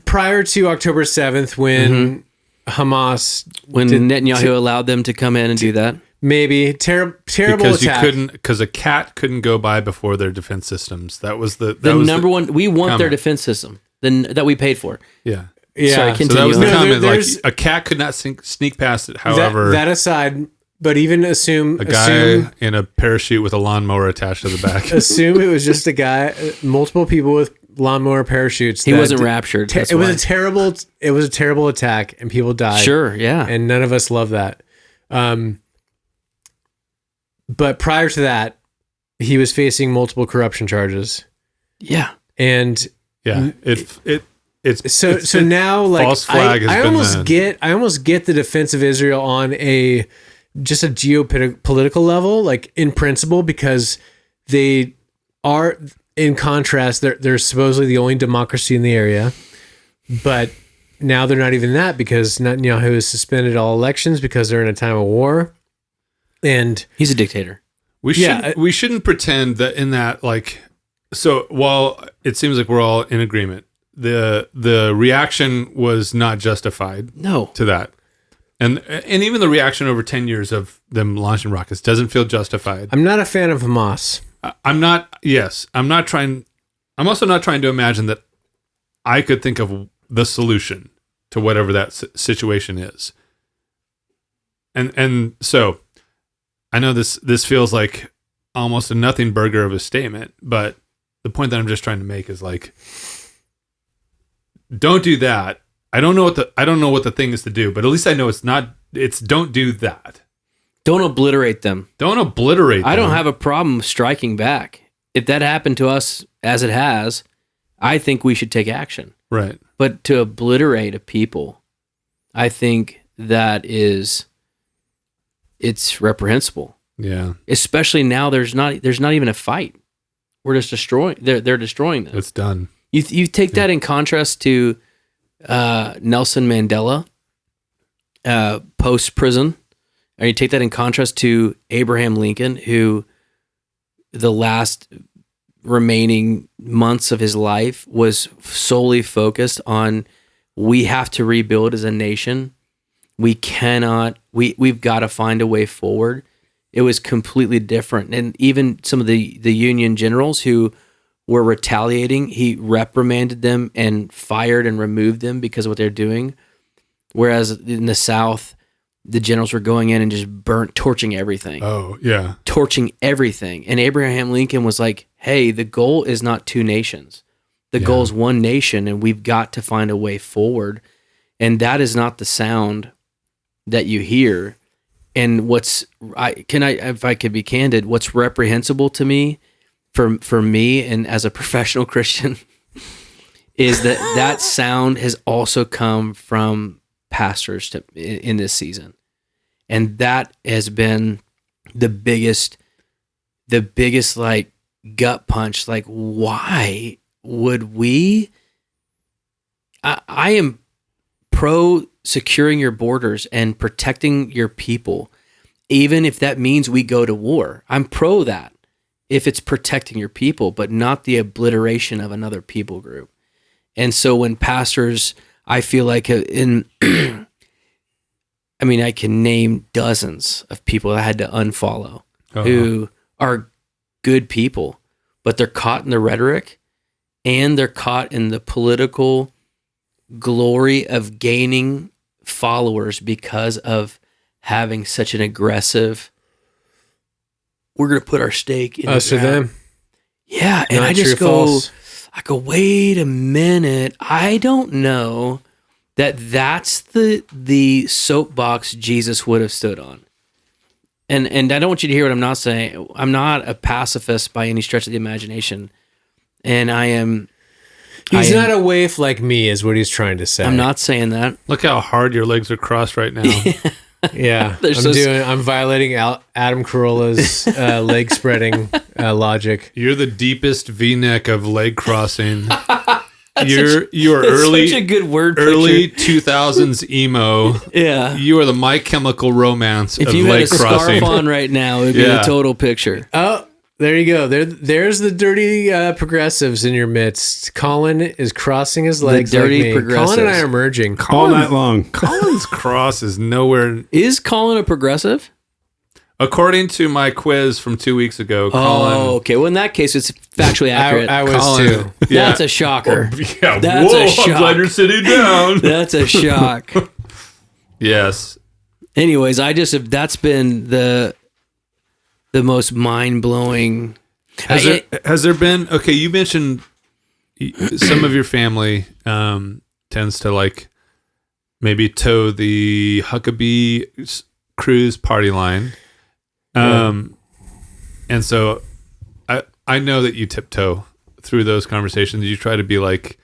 prior to October 7th when Hamas When Netanyahu allowed them to come in and do that? maybe terrible Because attack. because a cat couldn't go by before their defense systems. That was the Number one, we want their comment. defense system that we paid for. Yeah. Yeah. Sorry, So continue. that was the No, comment. Like there's- a cat could not sneak past it. However, that aside, but even assume a guy in a parachute with a lawnmower attached to the back. assume it was just a guy, multiple people with lawnmower parachutes. He that wasn't did- raptured. It that's was why. a terrible attack, and people died. Sure, yeah. And none of us love that. But prior to that, he was facing multiple corruption charges, Yeah. and Yeah. It's so now like false flag has I been almost get the defense of Israel on just a geopolitical level, like in principle, because they are, in contrast, they're supposedly the only democracy in the area, but now they're not even that because Netanyahu has suspended all elections because they're in a time of war, and He's a dictator. We shouldn't pretend that in that, like, so while it seems like we're all in agreement, the reaction was not justified No. to that. And even the reaction over 10 years of them launching rockets doesn't feel justified. I'm not a fan of Hamas. I'm also not trying to imagine that I could think of the solution to whatever that situation is. And so I know this feels like almost a nothing burger of a statement, but the point that I'm just trying to make is like, don't do that. I don't know what the thing is to do, but at least I know it's don't do that. Don't obliterate them. Don't obliterate them. I don't have a problem striking back. If that happened to us as it has, I think we should take action. Right. But to obliterate a people, I think it's reprehensible. Yeah. Especially now there's not even a fight. We're just destroying they're destroying them. It's done. You take that in contrast to Nelson Mandela post prison, or you take that in contrast to Abraham Lincoln, who the last remaining months of his life was solely focused on, we have to rebuild as a nation. We've got to find a way forward. It was completely different. And even some of the Union generals who were retaliating, he reprimanded them and fired and removed them because of what they're doing. Whereas in the South, the generals were going in and just torching everything. Oh, yeah. Torching everything. And Abraham Lincoln was like, hey, the goal is not two nations. The goal is one nation, and we've got to find a way forward. And that is not the sound that you hear. And if I could be candid, what's reprehensible to me, for me and as a professional Christian, is that sound has also come from pastors in this season. And that has been the biggest like gut punch. Like, why would we? I am pro securing your borders and protecting your people, even if that means we go to war. I'm pro that if it's protecting your people, but not the obliteration of another people group. And so when pastors, I feel like I can name dozens of people I had to unfollow who are good people, but they're caught in the rhetoric and they're caught in the political glory of gaining followers because of having such an aggressive, we're going to put our stake in us or them. Yeah. And Not I just true or false. I go, wait a minute. I don't know that's the soapbox Jesus would have stood on. And I don't want you to hear what I'm not saying. I'm not a pacifist by any stretch of the imagination. And I am... He's not a waif like me, is what he's trying to say. I'm not saying that. Look how hard your legs are crossed right now. Yeah, I'm violating Adam Carolla's leg spreading logic. You're the deepest V-neck of leg crossing. You are early, such a good word early picture. 2000s emo. Yeah. You are the My Chemical Romance If of you had leg a crossing. scarf on right now, it would be the total picture. Oh, there you go. There's the dirty progressives in your midst. Colin is crossing his legs. dirty like me. progressives. Colin and I are merging. all night long. Colin's cross is nowhere. Is Colin a progressive? According to my quiz from 2 weeks ago, Colin. Oh, okay. Well, in that case, it's factually accurate. I was Colin, too. Yeah. That's a shocker. Yeah, That's whoa, a shock. I'm glad you're sitting down. That's a shock. Yes. Anyways, that's been the most mind-blowing. Has there been, okay, you mentioned some of your family tends to like maybe toe the Huckabee cruise party line. And so I know that you tiptoe through those conversations. You try to be like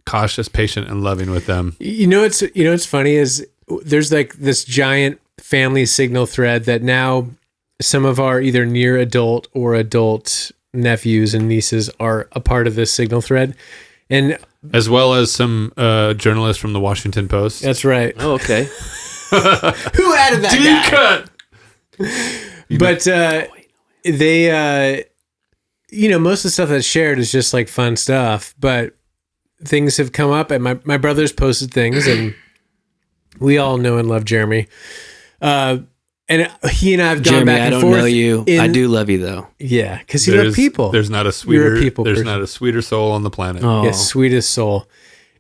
cautious, patient, and loving with them. What's funny is there's like this giant family signal thread that now some of our either near adult or adult nephews and nieces are a part of this signal thread. And as well as some journalists from the Washington Post. that's right. Oh, okay. Who added that Deep cut. But they, most of the stuff that's shared is just like fun stuff. But things have come up, and my brother's posted things, and we all know and love Jeremy. And he and I have gone Jeremy, back and I forth. don't know you. I do love you, though. Yeah, because you love people. There's not a You're sweeter. a people There's person. not a sweeter soul on the planet. Oh. Yes, sweetest soul.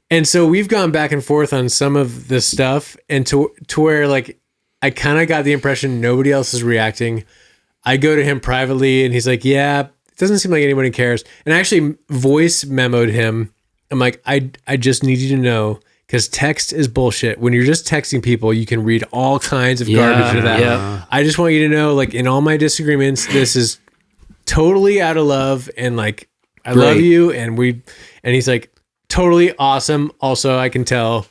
And so we've gone back and forth on some of this stuff, and to where like I kind of got the impression nobody else is reacting. I go to him privately, and he's like, "Yeah, it doesn't seem like anybody cares." And I actually voice memoed him. I'm like, I just need you to know, because text is bullshit. When you're just texting people, you can read all kinds of garbage into that. Yeah. I just want you to know, like, in all my disagreements, this is totally out of love, and like I love you, and he's like, totally awesome. Also, I can tell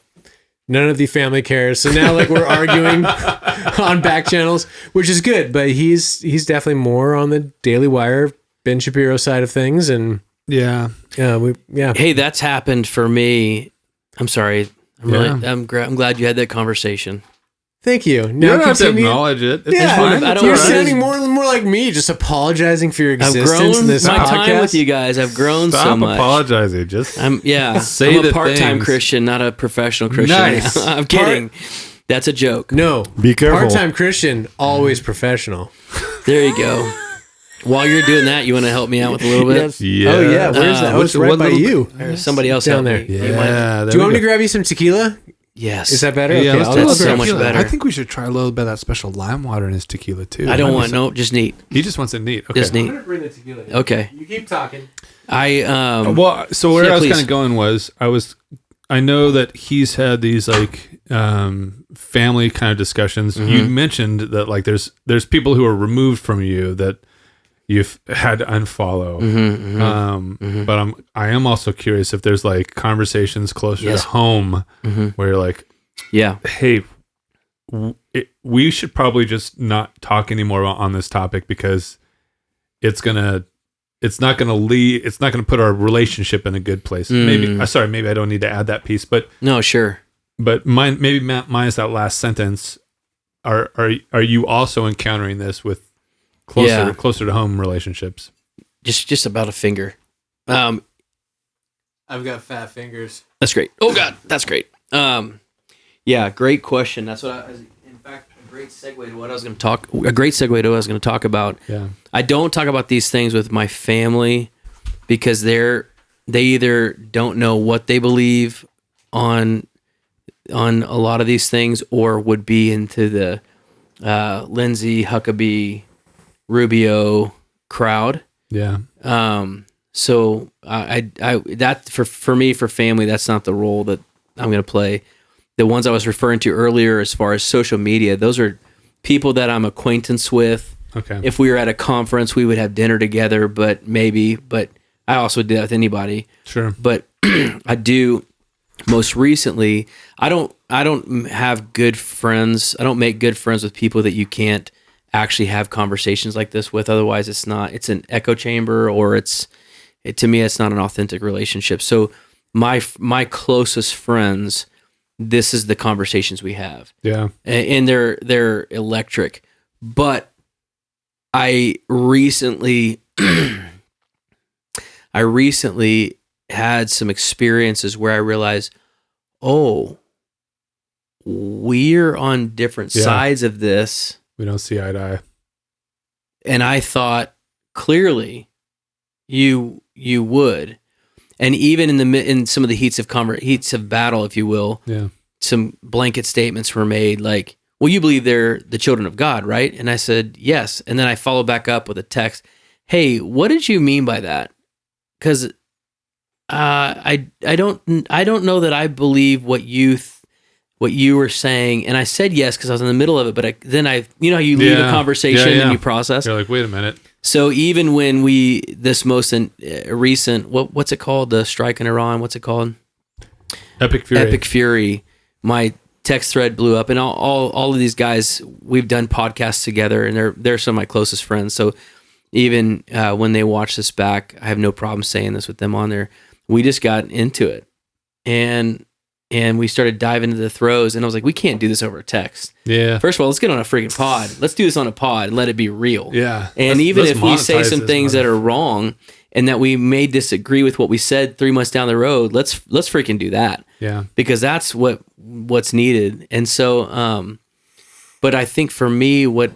none of the family cares. So now like we're arguing on back channels, which is good, but he's definitely more on the Daily Wire, Ben Shapiro side of things. And Yeah. Hey, that's happened for me. I'm sorry. I'm glad you had that conversation. Thank you. You Now don't have to continue. acknowledge it. It's Yeah, fine. I don't you're want to- sounding more like me, just apologizing for your I've existence grown in this my podcast. time with you guys. I've grown Stop so much. apologizing. Just I'm Say I'm the a part-time things. Christian, not a professional Christian. Nice. I'm kidding. That's a joke. No, Be careful. part-time Christian, always professional. There you go. While you're doing that, you want to help me out with a little bit? Yes. Yeah. Oh yeah. Where's that? Oh, it's right by you. Or somebody else Down help there. me. Yeah. Do you want me to grab you some tequila? Yes. Is that better? Yeah, let's I'll do a go little so bit much of tequila. better. I think we should try a little bit of that special lime water in his tequila too. I don't want just neat. He just wants it neat. Okay. Just neat. gonna bring the tequila. Okay. You keep talking. Well, so where yeah, I was please. kind of going was I know that he's had these like family kind of discussions. You mentioned that like there's people who are removed from you that you've had to unfollow. But I am also curious if there's like conversations closer to home where you're like, Yeah. hey, we should probably just not talk anymore on this topic because it's not gonna put our relationship in a good place. Maybe I don't need to add that piece, but No, sure. but minus that last sentence. Are you also encountering this with closer to home relationships? Just about a finger. I've got fat fingers. That's great. Oh God, that's great. Yeah, great question. That's what in fact, a great segue to what I was going to talk about. Yeah. I don't talk about these things with my family because they either don't know what they believe on a lot of these things or would be into the Lindsay, Huckabee, Rubio crowd. Yeah. So I that for me, for family, that's not the role that I'm going to play. The ones I was referring to earlier, as far as social media, those are people that I'm acquaintance with. Okay. If we were at a conference, we would have dinner together, but I also do that with anybody. Sure. But I do most recently, I don't have good friends. I don't make good friends with people that you can't actually have conversations like this with. Otherwise it's an echo chamber, or to me, it's not an authentic relationship. So my closest friends, this is the conversations we have. Yeah. And they're electric. But I recently had some experiences where I realized, we're on different sides of this. We don't see eye to eye. And I thought clearly you would. And even in some of the heats of battle, if you will, some blanket statements were made like, well, you believe they're the children of God, right? And I said, yes. And then I followed back up with a text. Hey, what did you mean by that? Because I don't know that I believe what you were saying. And I said yes because I was in the middle of it. But then you know how you leave a conversation and you process. You're like, wait a minute. So even when this most recent, what's it called? The strike in Iran, what's it called? Epic Fury. My text thread blew up, and all of these guys, we've done podcasts together, and they're some of my closest friends. So even when they watch this back, I have no problem saying this with them on there. We just got into it, and we started diving into the throes, and I was like, we can't do this over a text. Yeah. First of all, let's get on a freaking pod. Let's do this on a pod and let it be real. Yeah. And even if we say some things that are are wrong and that we may disagree with what we said 3 months down the road, let's freaking do that. Yeah. Because that's what's needed. And so, but I think for me, what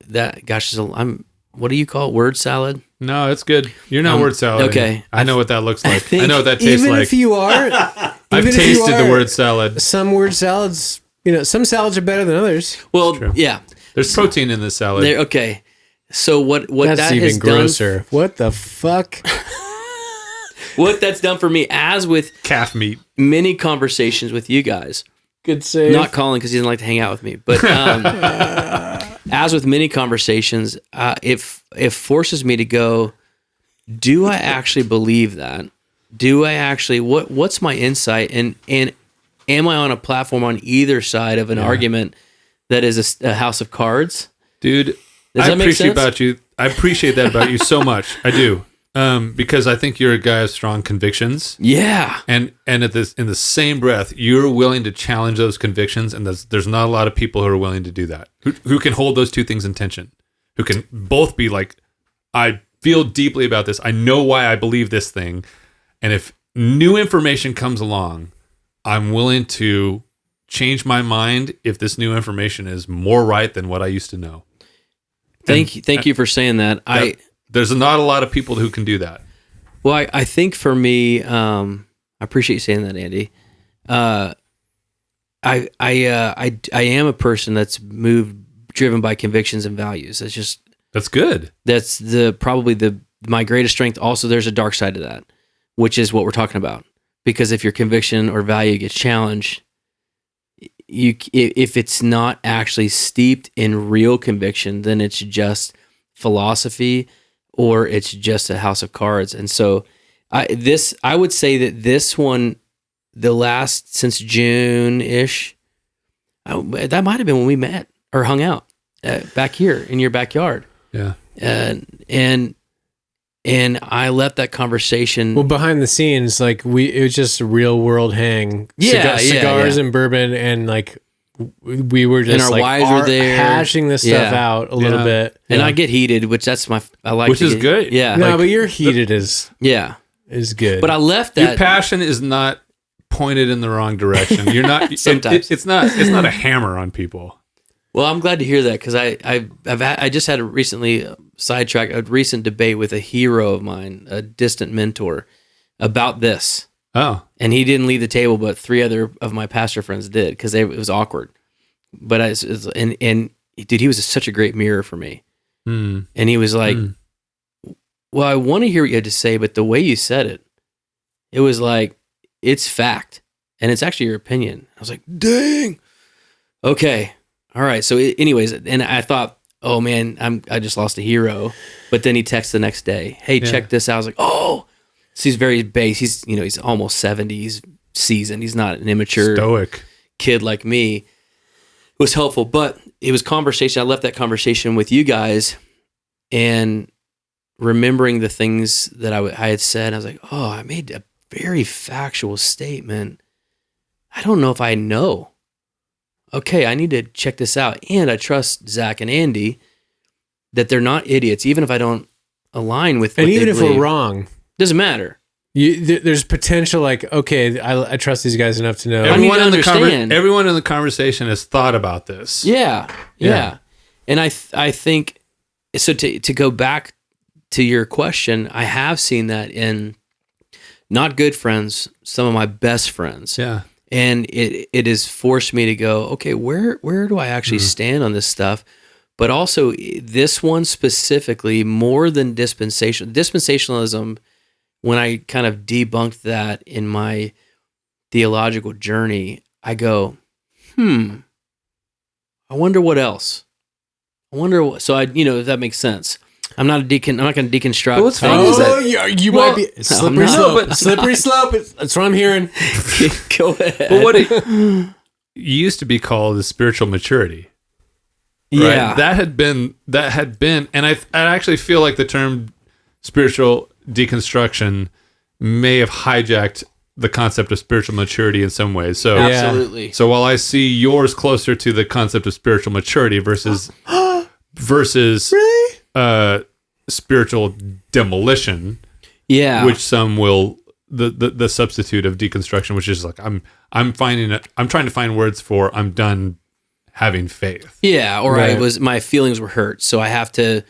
do you call it? Word salad? No, it's good. You're not word salad. Okay. I know what that looks like. I know what that tastes Even like. if you are, I've tasted the word salad. Some word salads, some salads are better than others. Well, True. yeah. There's protein in this salad. Okay. So what That's that even has grosser. done, What the fuck? what that's done for me, as with Calf meat. many conversations with you guys, Good save. not Colin because he doesn't like to hang out with me, but as with many conversations, it forces me to go, do I actually believe that? Do I actually, what's my insight? And am I on a platform on either side of an argument that is a house of cards? Dude, Does I that make appreciate sense? I appreciate that about you so much. I do. Because I think you're a guy of strong convictions. Yeah. And in the same breath, you're willing to challenge those convictions, and there's not a lot of people who are willing to do that. Who can hold those two things in tension. Who can both be like, I feel deeply about this. I know why I believe this thing. And if new information comes along, I'm willing to change my mind if this new information is more right than what I used to know. Thank you for saying that. There's not a lot of people who can do that. Well, I think for me, I appreciate you saying that, Andy. I am a person that's driven by convictions and values. That's good. That's probably my greatest strength. Also, there's a dark side to that, which is what we're talking about. Because if your conviction or value gets challenged, if it's not actually steeped in real conviction, then it's just philosophy or it's just a house of cards. And so I would say that this one, the last since June-ish, that might have been when we met or hung out back here in your backyard. Yeah. And I let that conversation. Well, behind the scenes, like it was just a real world hang. Cigars and bourbon, and like we were just and our like wives were there hashing this stuff out a little bit. And I get heated, which I like. Which is good. Yeah. No, but your heated is good. But I left that. Your passion is not pointed in the wrong direction. You're not. Sometimes it's not a hammer on people. Well, I'm glad to hear that because I just had a recent debate with a hero of mine, a distant mentor, about this. Oh, and he didn't leave the table, but 3 other of my pastor friends did because it was awkward. But and dude, he was such a great mirror for me. And he was like, "Well, I want to hear what you had to say, but the way you said it was like it's fact, and it's actually your opinion." I was like, "Dang, okay." All right. So anyways, and I thought, oh man, I just lost a hero. But then he texted the next day, hey, check this out. I was like, oh, so he's very base. He's almost 70. He's seasoned. He's not an immature stoic kid like me. It was helpful, but it was conversation. I left that conversation with you guys and remembering the things that I had said. I was like, oh, I made a very factual statement. I don't know if I know. Okay, I need to check this out. And I trust Zach and Andy that they're not idiots, even if I don't align with what and even they if believe. we're wrong. Doesn't matter. There's potential like, okay, I trust these guys enough to know. Everyone in the conversation has thought about this. Yeah. And I think, so to go back to your question, I have seen that in not good friends, some of my best friends. Yeah. And it has forced me to go, okay, where do I actually stand on this stuff? But also this one specifically, more than dispensationalism, when I kind of debunked that in my theological journey, I go, I wonder what else. If that makes sense. I'm not going to deconstruct. You might be slippery slope. Slippery slope. That's what I'm hearing. Go ahead. But what it used to be called is spiritual maturity. Right? Yeah, that had been, and I actually feel like the term spiritual deconstruction may have hijacked the concept of spiritual maturity in some ways. So absolutely. So while I see yours closer to the concept of spiritual maturity versus Really? Spiritual demolition, which some will the substitute of deconstruction, which is like I'm trying to find words for I'm done having faith. Yeah, or my feelings were hurt, so I have to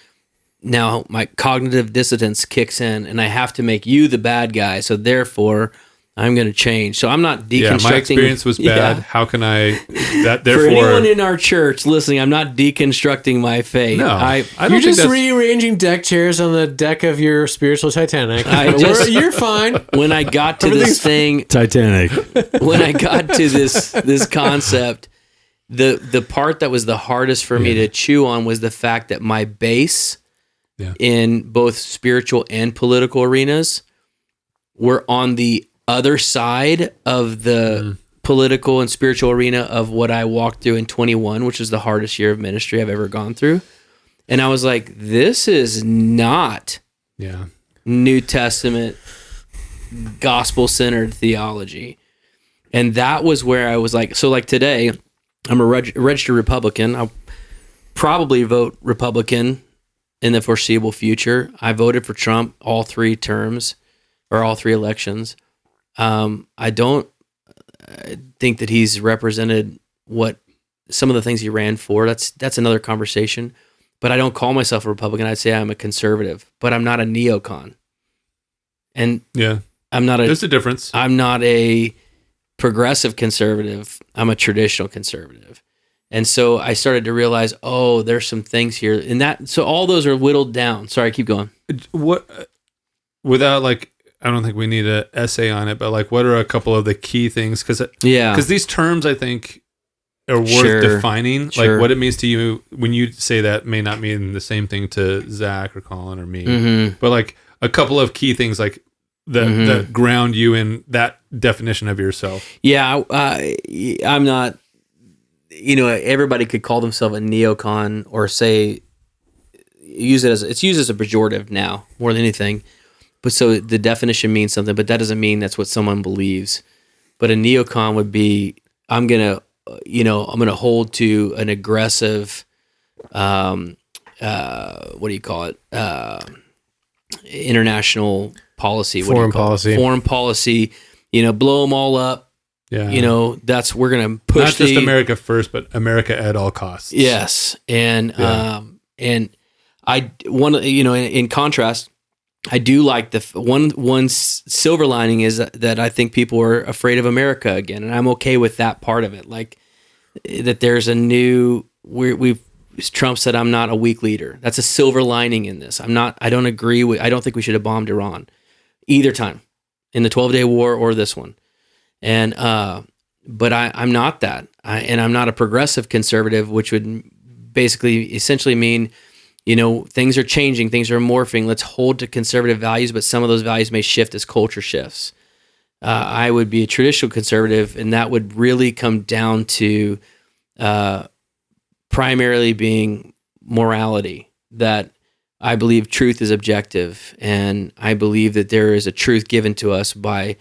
now my cognitive dissonance kicks in, and I have to make you the bad guy. So therefore, I'm going to change. So I'm not deconstructing. Yeah, my experience was bad. Yeah. How can I? Therefore, for anyone in our church listening, I'm not deconstructing my faith. No, I don't. You're just rearranging deck chairs on the deck of your spiritual Titanic. You're fine. When I got to this thing, Titanic. When I got to this concept, the part that was the hardest for me to chew on was the fact that my base in both spiritual and political arenas were on the other side of the political and spiritual arena of what I walked through in 21, which was the hardest year of ministry I've ever gone through. And I was like, this is not New Testament gospel-centered theology. And that was where I was like, so like today, I'm a registered Republican. I'll probably vote Republican in the foreseeable future. I voted for Trump all 3 terms or all 3 elections. I don't think that he's represented what some of the things he ran for. That's another conversation. but I don't call myself a Republican. I'd say I'm a conservative, but I'm not a neocon. And Yeah. There's a difference. I'm not a progressive conservative. I'm a traditional conservative. And so I started to realize, oh, there's some things here. And so all those are whittled down. Sorry, keep going. Without like, I don't think we need an essay on it, but like, what are a couple of the key things? Because these terms, I think, are worth defining. Sure. Like what it means to you when you say that may not mean the same thing to Zach or Colin or me. Mm-hmm. But like a couple of key things, like that ground you in that definition of yourself. Yeah, I'm not. Everybody could call themselves a neocon or say it's used as a pejorative now more than anything. But so the definition means something, but that doesn't mean that's what someone believes. But a neocon would be, I'm gonna hold to an aggressive, what do you call it? International policy, foreign policy. Blow them all up. Yeah. We're gonna push not just America first, but America at all costs. Yes, and I want to, in contrast, I do like the one silver lining is that I think people are afraid of America again, and I'm okay with that part of it. Like that, there's a new Trump said I'm not a weak leader. That's a silver lining in this. I don't agree with. I don't think we should have bombed Iran either time in the 12-day war or this one. And but I'm not that, and I'm not a progressive conservative, which would basically essentially mean, things are changing, things are morphing. Let's hold to conservative values, but some of those values may shift as culture shifts. I would be a traditional conservative, and that would really come down to primarily being morality. That I believe truth is objective, and I believe that there is a truth given to us by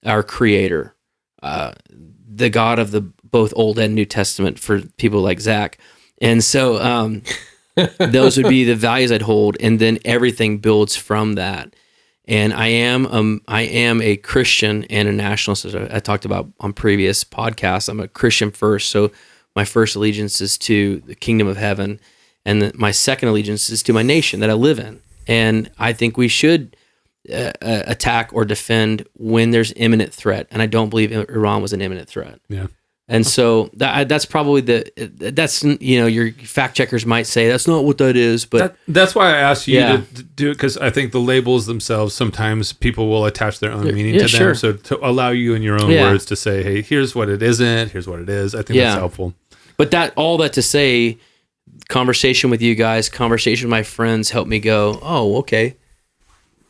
our Creator. The God of the both Old and New Testament for people like Zach. And so those would be the values I'd hold, and then everything builds from that. And I am a Christian and a nationalist, as I talked about on previous podcasts. I'm a Christian first, so my first allegiance is to the kingdom of heaven, and my second allegiance is to my nation that I live in. And I think we should attack or defend when there's imminent threat, and I don't believe Iran was an imminent threat. Yeah, and so that's probably your fact checkers might say that's not what that is, but that's why I asked you to do it, because I think the labels themselves sometimes people will attach their own meaning to them. So to allow you in your own words to say, hey, here's what it isn't, here's what it is. I think that's helpful. But all that to say, conversation with you guys, conversation with my friends helped me go, oh, okay.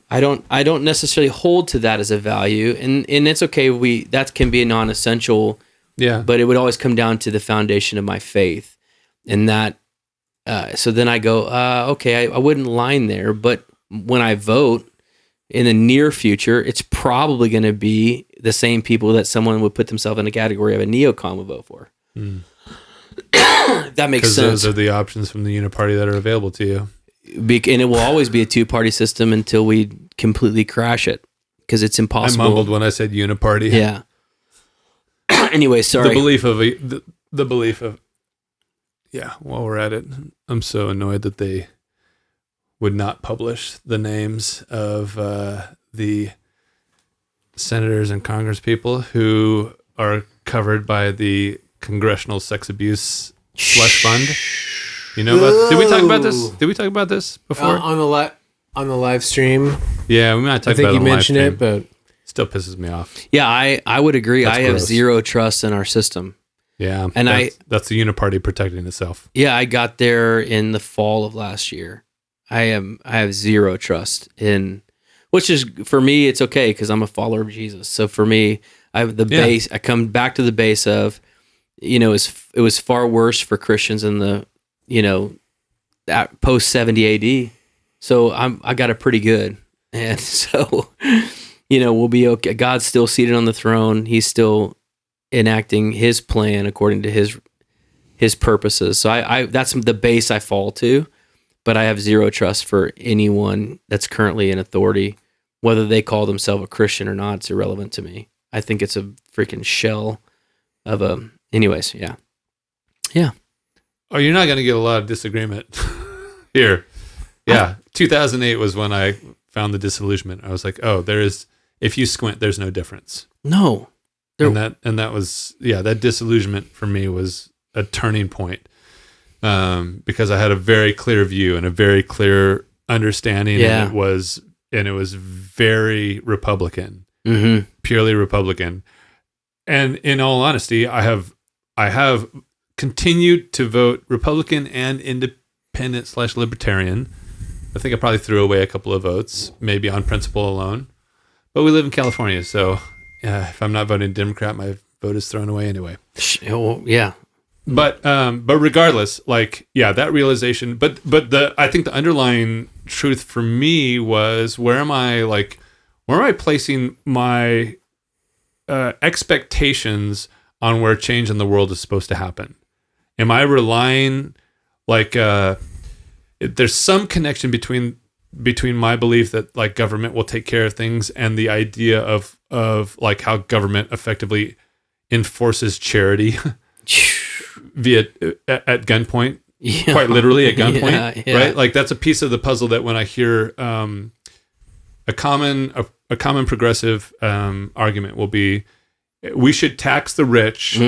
I don't necessarily hold to that as a value, and it's okay. That can be a non-essential, but it would always come down to the foundation of my faith, and that. So then I go, okay, I wouldn't line there, but when I vote in the near future, it's probably going to be the same people that someone would put themselves in a category of a neocon would vote for. That makes sense. Those are the options from the Uniparty that are available to you. And it will always be a two-party system until we completely crash it, because it's impossible. I mumbled when I said Uniparty. Yeah. Anyway, sorry. The belief of while we're at it, I'm so annoyed that they would not publish the names of the senators and congresspeople who are covered by the Congressional Sex Abuse Slush Fund. You know about? Did we talk about this? Did we talk about this before on the live stream? Yeah, we might talk about it. I think you on the mentioned live it, but still pisses me off. Yeah, I would agree. That's I have gross. zero trust in our system. Yeah, and that's the Uniparty protecting itself. Yeah, I got there in the fall of last year. I have zero trust in, which is for me it's okay because I'm a follower of Jesus. So for me, base. I come back to the base of, it was far worse for Christians in the post 70 AD. So I got it pretty good, and so we'll be okay. God's still seated on the throne. He's still enacting His plan according to His purposes. So I that's the base I fall to, but I have zero trust for anyone that's currently in authority, whether they call themselves a Christian or not. It's irrelevant to me. I think it's a freaking shell of a. Anyways, yeah. Oh, you're not going to get a lot of disagreement Here. Yeah. 2008 was when I found the disillusionment. I was like, oh, if you squint, there's no difference. No. And that was, that disillusionment for me was a turning point. Because I had a very clear view and a very clear understanding. Yeah. And it was very Republican, purely Republican. And in all honesty, I have continued to vote Republican and independent/libertarian. I think I probably threw away a couple of votes, maybe on principle alone. But we live in California, so if I'm not voting Democrat, my vote is thrown away anyway. Well, yeah. But regardless, that realization. But I think the underlying truth for me was where am I placing my expectations on where change in the world is supposed to happen? Am I relying there's some connection between my belief that government will take care of things and the idea of how government effectively enforces charity at gunpoint, quite literally at gunpoint, right? That's a piece of the puzzle that when I hear a common progressive argument will be, we should tax the rich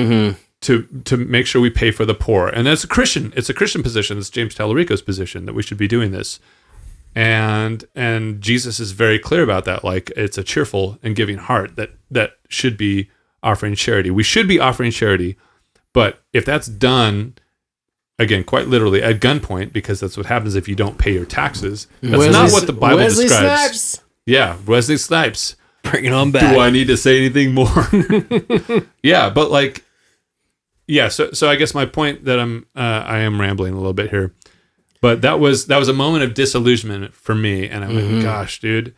to make sure we pay for the poor, and it's a Christian position. It's James Tallarico's position that we should be doing this, and Jesus is very clear about that. It's a cheerful and giving heart that should be offering charity. We should be offering charity. But if that's done, again, quite literally at gunpoint, because that's what happens if you don't pay your taxes, that's not what the Bible describes. Snipes. Yeah, Wesley Snipes. Bring it on back. Do I need to say anything more? Yeah, but so I guess my point that I am rambling a little bit here, but that was a moment of disillusionment for me, and I went, gosh, dude,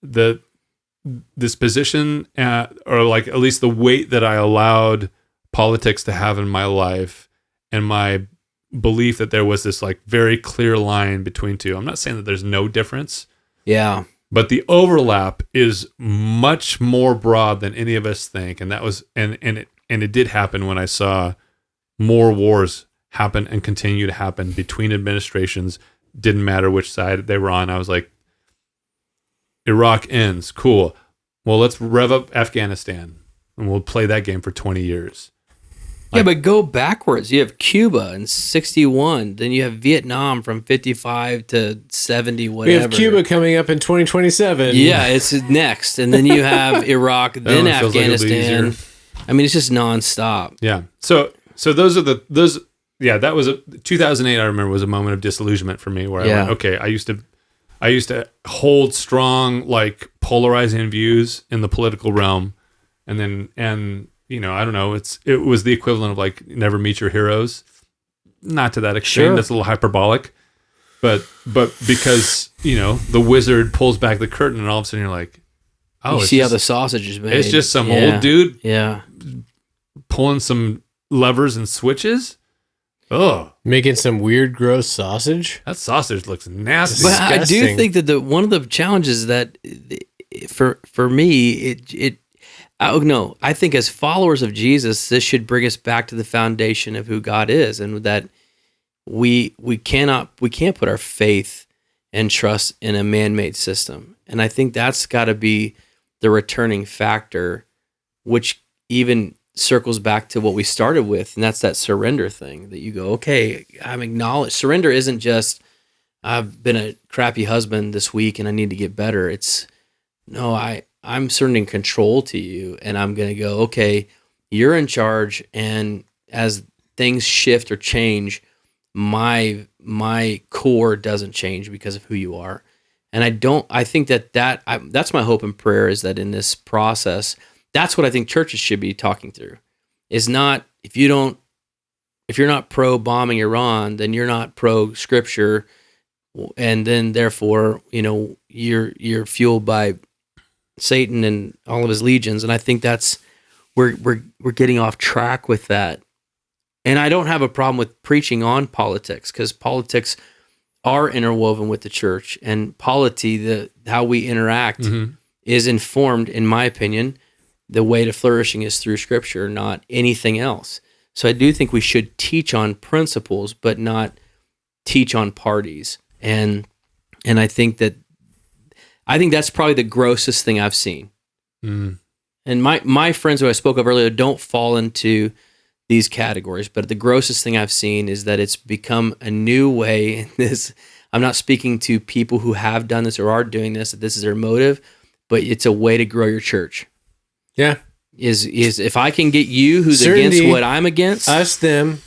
this position, or at least the weight that I allowed politics to have in my life, and my belief that there was this very clear line between two. I'm not saying that there's no difference. Yeah. But the overlap is much more broad than any of us think. And that was and it did happen when I saw more wars happen and continue to happen between administrations. Didn't matter which side they were on. I was like, Iraq ends, cool. Well, let's rev up Afghanistan and we'll play that game for 20 years. Yeah, but go backwards. You have Cuba in 61. Then you have Vietnam from 55 to 70, whatever. We have Cuba coming up in 2027. Yeah, it's next. And then you have Iraq, then Afghanistan. I mean, it's just nonstop. Yeah. So those are that was 2008, I remember, was a moment of disillusionment for me where I went, okay, I used to hold strong, polarizing views in the political realm. And I don't know, it was the equivalent of never meet your heroes. Not to that extent, Sure. That's a little hyperbolic. But because, the wizard pulls back the curtain and all of a sudden you're like, oh, you see how the sausage is made. It's just some old dude pulling some levers and switches. Oh, Making some weird, gross sausage. that sausage looks nasty. But I do Disgusting. think that one of the challenges that for me, I think as followers of Jesus, this should bring us back to the foundation of who God is, and that we can't put our faith and trust in a man-made system. And I think that's got to be the returning factor, which even circles back to what we started with, and that's that surrender thing that you go, okay, I'm acknowledged. Surrender isn't just, I've been a crappy husband this week and I need to get better. It's, no, I'm surrendering control to you, and I'm going to go, okay, you're in charge, and as things shift or change, my core doesn't change because of who you are. And I think that's my hope and prayer, is that in this process, that's what I think churches should be talking through. Is not, if you're not pro bombing Iran, then you're not pro scripture, and then therefore, you're fueled by Satan and all of his legions. And I think that's we're getting off track with that. And I don't have a problem with preaching on politics, because politics are interwoven with the church, and polity, how we interact, is informed, in my opinion. The way to flourishing is through scripture, not anything else. So I do think we should teach on principles, but not teach on parties. And I think that's probably the grossest thing I've seen. Mm. And my friends who I spoke of earlier don't fall into these categories, but the grossest thing I've seen is that it's become a new way. I'm not speaking to people who have done this or are doing this, that this is their motive, but it's a way to grow your church. Yeah. Is if I can get you who's Certainty. against what I'm against. Us, them.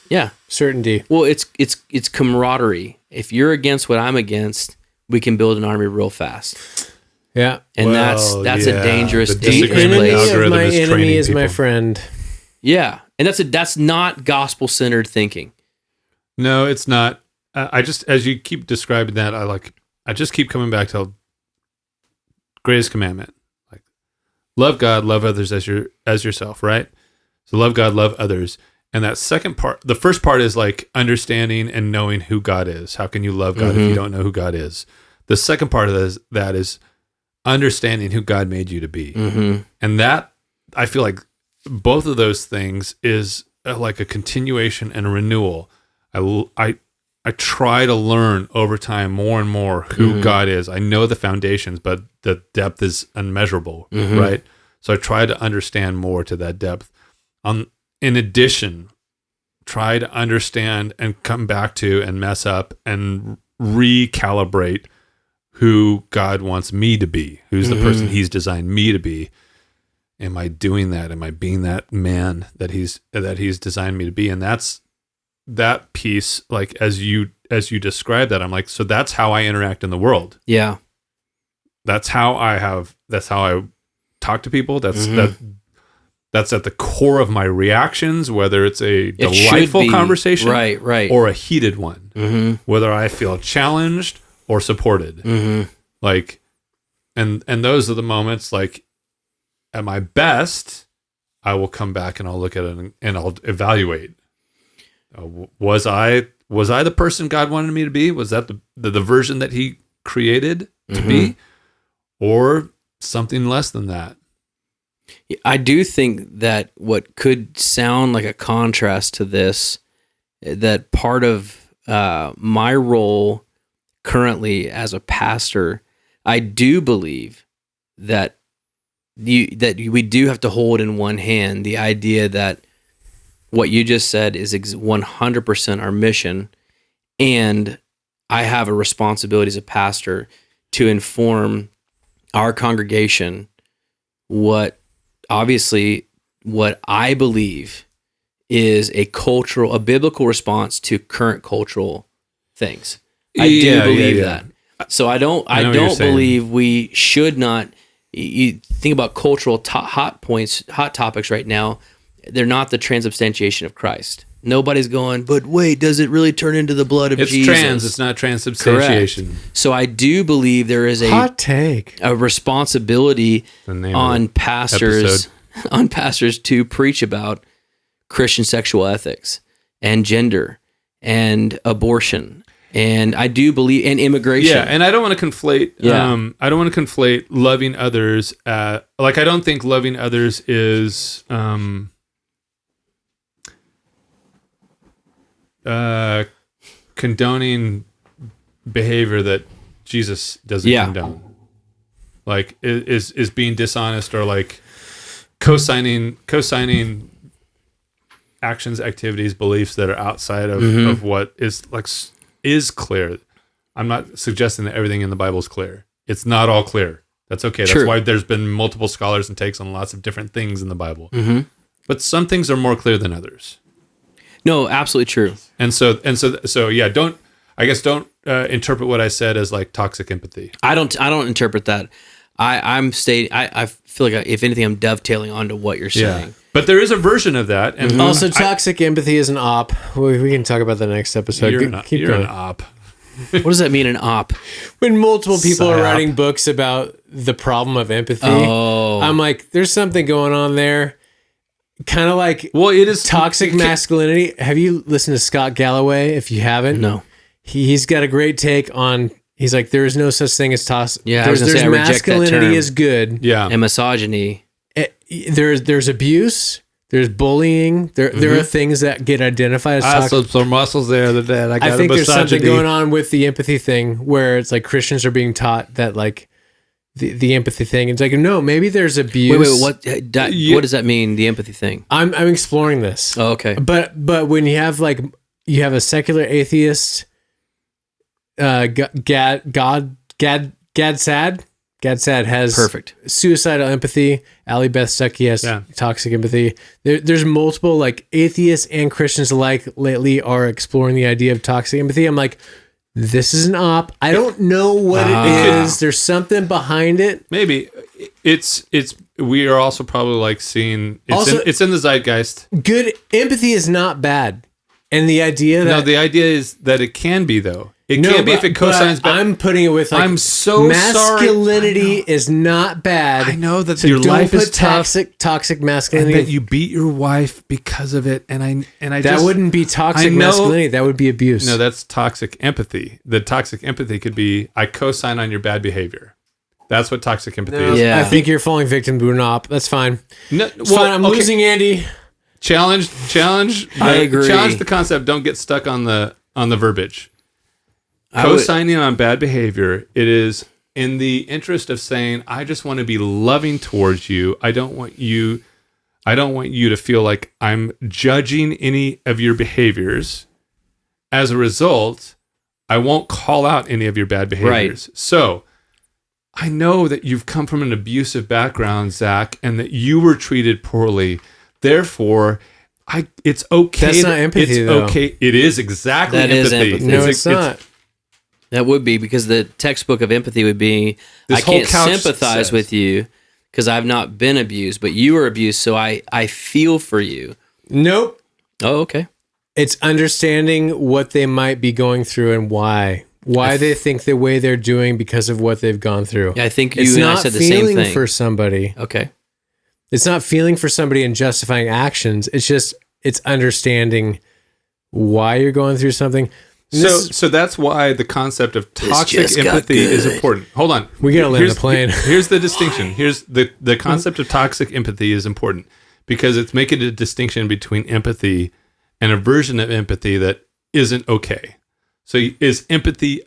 Yeah. Certainty. Well, it's camaraderie. If you're against what I'm against, we can build an army real fast. Yeah. And Well, that's yeah. a dangerous, The The dangerous disagreement enemy place. of algorithm my is enemy training is my people. friend. Yeah. And that's not gospel-centered thinking. No, it's not. I just, as you keep describing that, I just keep coming back to greatest commandment. Like, love God, love others as yourself, right? So love God, love others. And that second part, the first part is like understanding and knowing who God is. How can you love God if you don't know who God is? The second part of that is understanding who God made you to be. Mm-hmm. And that, I feel like both of those things is like a continuation and a renewal. I try to learn over time more and more who God is. I know the foundations, but the depth is unmeasurable, right? So I try to understand more to that depth. In addition, try to understand and come back to and mess up and recalibrate who God wants me to be, who's the person he's designed me to be. Am I doing that? Am I being that man that he's designed me to be? And that's that piece, like as you describe that, I'm like, so that's how I interact in the world. Yeah. That's how I talk to people. That's at the core of my reactions, whether it's a It should delightful be. conversation Right. or a heated one, whether I feel challenged or supported. Like, and those are the moments, like, at my best, I will come back and I'll look at it and I'll evaluate. Was I the person God wanted me to be? Was that the version that he created to be? Or something less than that? I do think that what could sound like a contrast to this, that part of my role currently as a pastor, I do believe that we do have to hold in one hand the idea that what you just said is 100% our mission, and I have a responsibility as a pastor to inform our congregation what I believe is a biblical response to current cultural things. I do believe that. So I don't believe we should not. You think about cultural hot topics right now. They're not the transubstantiation of Christ. Nobody's going, but wait, does it really turn into the blood of Jesus? It's not transubstantiation. Correct. So I do believe there is Hot take. a responsibility The name on of the pastors to preach about Christian sexual ethics and gender and abortion. And I do believe in immigration. Yeah, and I don't want to conflate. Yeah. I don't want to conflate loving others. I don't think loving others is condoning behavior that Jesus doesn't condone. Like is being dishonest or like co-signing actions, activities, beliefs that are outside of what is clear. I'm not suggesting that everything in the Bible is clear. It's not all clear. That's okay. That's True. why there's been multiple scholars and takes on lots of different things in the Bible. But some things are more clear than others. No, absolutely true. And so yeah, don't interpret what I said as like toxic empathy. I don't interpret that. I feel like if anything, I'm dovetailing onto what you're saying. Yeah. But there is a version of that. And Also, toxic empathy is an op. We can talk about the next episode. You're an op. What does that mean, an op? When multiple people are Psyop. writing books about the problem of empathy, Oh. I'm like, there's something going on there. Kind of like Well, it is toxic masculinity. Have you listened to Scott Galloway? If you haven't, No. He's got a great take on. He's like, there is no such thing as toxic. Yeah, I was gonna say, I reject that masculinity term. is good. Yeah. And misogyny. There's abuse. There's bullying. There are things that get identified as I toxic. slipped some muscles the other day. I think there's something going on with the empathy thing where it's like Christians are being taught that like the empathy thing. It's like, no, maybe there's abuse. Wait, what does that mean? The empathy thing. I'm exploring this. Oh, okay. But when you have a secular atheist, Gadsad has perfect suicidal empathy. Allie Beth Stuckey has toxic empathy. There's multiple like atheists and Christians alike lately are exploring the idea of toxic empathy. I'm like, this is an op. I don't know what it is. There's something behind it. Maybe it's. We are also probably like seeing. It's in the zeitgeist. Good empathy is not bad, and the idea that the idea is that it can be though. It can be if it cosigns back. I'm putting it with like, I'm so masculinity is not bad. I know that so your life is toxic masculinity. And that you beat your wife because of it. And I that wouldn't be toxic masculinity. That would be abuse. No, that's toxic empathy. The toxic empathy could be I co-sign on your bad behavior. That's what toxic empathy is. Yeah. I think you're falling victim to an op. That's fine. No, fine. I'm losing Andy. Challenge. I agree. Challenge the concept. Don't get stuck on the verbiage. Co-signing on bad behavior, it is in the interest of saying, I just want to be loving towards you. I don't want you to feel like I'm judging any of your behaviors. As a result, I won't call out any of your bad behaviors. Right. So I know that you've come from an abusive background, Zach, and that you were treated poorly. Therefore, it's okay. That's not empathy, it's though. Okay. It is exactly that empathy. Is empathy. No, it's not. That would be because the textbook of empathy would be, I can't sympathize with you because I've not been abused, but you were abused, so I feel for you. Nope. Oh, okay. It's understanding what they might be going through and why they think the way they're doing because of what they've gone through. Yeah, I think you and I said the same thing. It's not feeling for somebody. Okay. It's not feeling for somebody and justifying actions. It's understanding why you're going through something. So that's why the concept of toxic empathy is important. Hold on. We got to land the plane. Here's the distinction. Here's the concept of toxic empathy is important because it's making a distinction between empathy and a version of empathy that isn't okay. So is empathy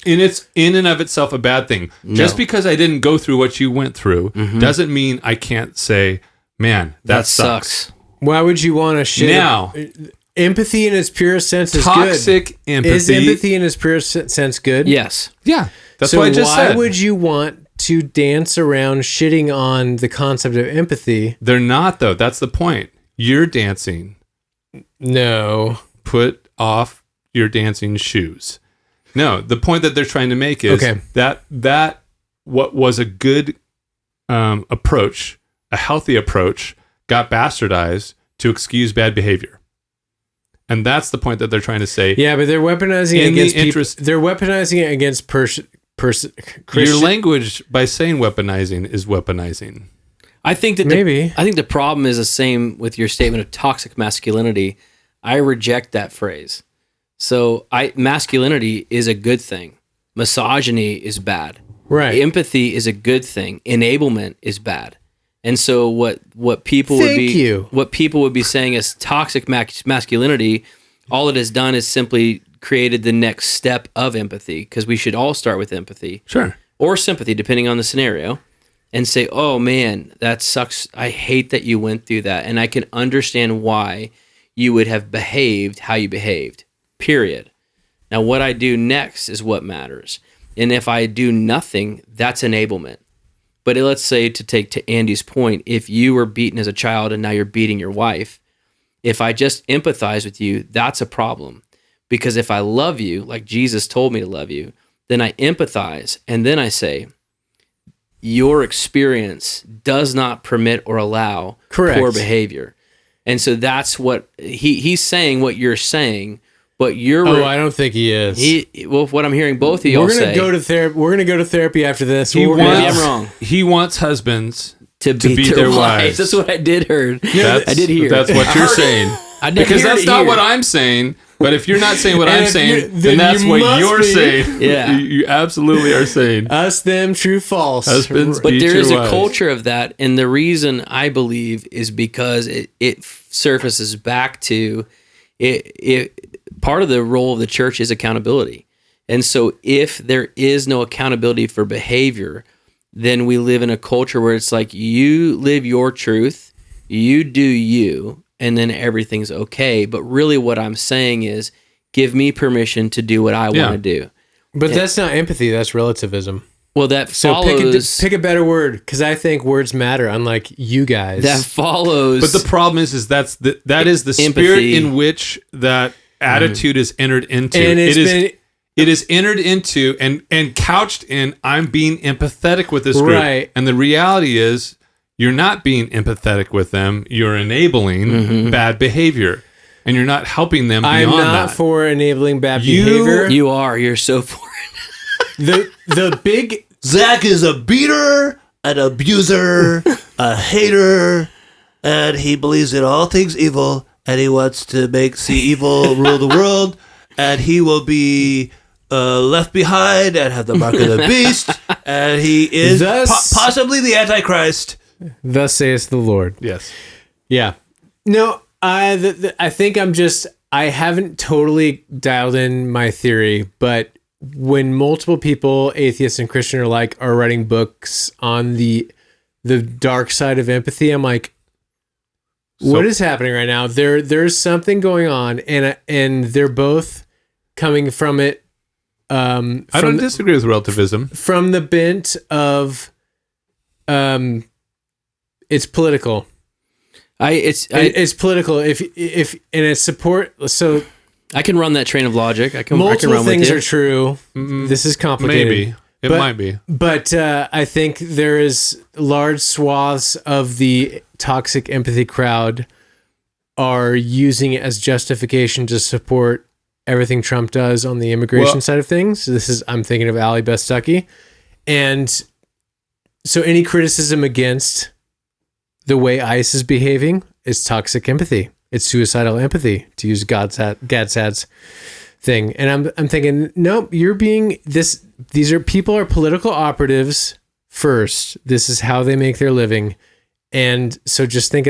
in and of itself a bad thing? No. Just because I didn't go through what you went through doesn't mean I can't say, man, that sucks. Why would you want to shit? Now, empathy in its purest sense is toxic good. Empathy. Is empathy in its purest sense good? Yes. Yeah. That's what I just said. So why would you want to dance around shitting on the concept of empathy? They're not, though. That's the point. You're dancing. No. Put off your dancing shoes. No, the point that they're trying to make is that what was a good approach, a healthy approach, got bastardized to excuse bad behavior. And that's the point that they're trying to say. Yeah, but they're weaponizing it against people. They're weaponizing it against Christian. Your language, by saying weaponizing, is weaponizing. I think that I think the problem is the same with your statement of toxic masculinity. I reject that phrase. So masculinity is a good thing. Misogyny is bad. Right. Empathy is a good thing. Enablement is bad. And so what people would be saying is toxic masculinity, all it has done is simply created the next step of empathy, because we should all start with empathy. Sure. Or sympathy, depending on the scenario, and say, oh man, that sucks. I hate that you went through that. And I can understand why you would have behaved how you behaved, period. Now, what I do next is what matters. And if I do nothing, that's enablement. But let's say, to take to Andy's point, if you were beaten as a child and now you're beating your wife, if I just empathize with you, that's a problem. Because if I love you, like Jesus told me to love you, then I empathize, and then I say, your experience does not permit or allow poor behavior. And so that's what he's saying, what you're saying, but you're... Oh, I don't think he is. Well, what I'm hearing both of y'all say... We're going to go to therapy after this. Maybe I'm wrong. He wants husbands to beat their wives. That's what I did hear. I did hear. That's what you're saying. Because that's not what I'm saying. But if you're not saying what I'm saying, then then that's you what must you're be. saying. Yeah. You absolutely are saying. Us, them, true, false. Husbands, But be there true is a wives. culture of that, and the reason I believe is because it surfaces back to it. Part of the role of the church is accountability, and so if there is no accountability for behavior, then we live in a culture where it's like you live your truth, you do you, and then everything's okay. But really, what I'm saying is, give me permission to do what I want to do. But that's not empathy. That's relativism. Well, that So follows. pick a better word, because I think words matter, unlike you guys. that follows. But the problem is that is the spirit Empathy. in which that attitude is entered into. And It is entered into and couched in I'm being empathetic with this group. Right. And the reality is you're not being empathetic with them. You're enabling bad behavior. And you're not helping them beyond I'm not that. for enabling bad You- behavior. you're so for it. The big Zack is a beater, an abuser, a hater, and he believes in all things evil, and he wants to see evil rule the world, and he will be left behind and have the mark of the beast, and he is Thus- possibly the Antichrist. thus saith the Lord. Yes. Yeah. No, I think I haven't totally dialed in my theory, but when multiple people, atheists and Christian alike, are writing books on the dark side of empathy, I'm like, what is happening right now? There's something going on, and they're both coming from it. I don't disagree with relativism. From the bent of, it's political. It's political. If and it's support. So I can run that train of logic. I can multiple run things with you. are true. This is complicated. Maybe. It might be. But I think there is large swaths of the toxic empathy crowd are using it as justification to support everything Trump does on the immigration side of things. So I'm thinking of Ali Bestucky. And so any criticism against the way ICE is behaving is toxic empathy. It's suicidal empathy, to use Gadsad's thing. And I'm thinking, nope, you're being this. People are political operatives first. This is how they make their living. And so just have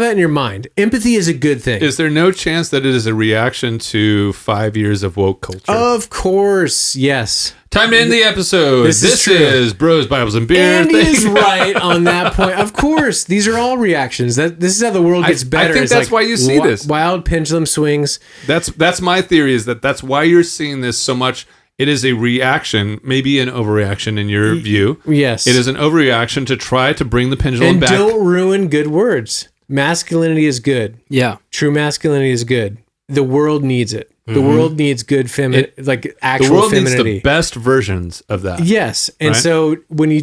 that in your mind. Empathy is a good thing. Is there no chance that it is a reaction to 5 years of woke culture? Of course, yes. Time to end the episode. This is true. is Bros, Bibles, and Beer. Andy is right on that point. Of course, these are all reactions. This is how the world gets better. I think It's that's why you see this. Wild pendulum swings. That's my theory, is that's why you're seeing this so much. It is a reaction, maybe an overreaction in your view. Yes. It is an overreaction to try to bring the pendulum And back. don't ruin good words. Masculinity is good. Yeah. True masculinity is good. The world needs it. The world needs good like the actual world femininity. needs the best versions of that. Yes, and Right? so when you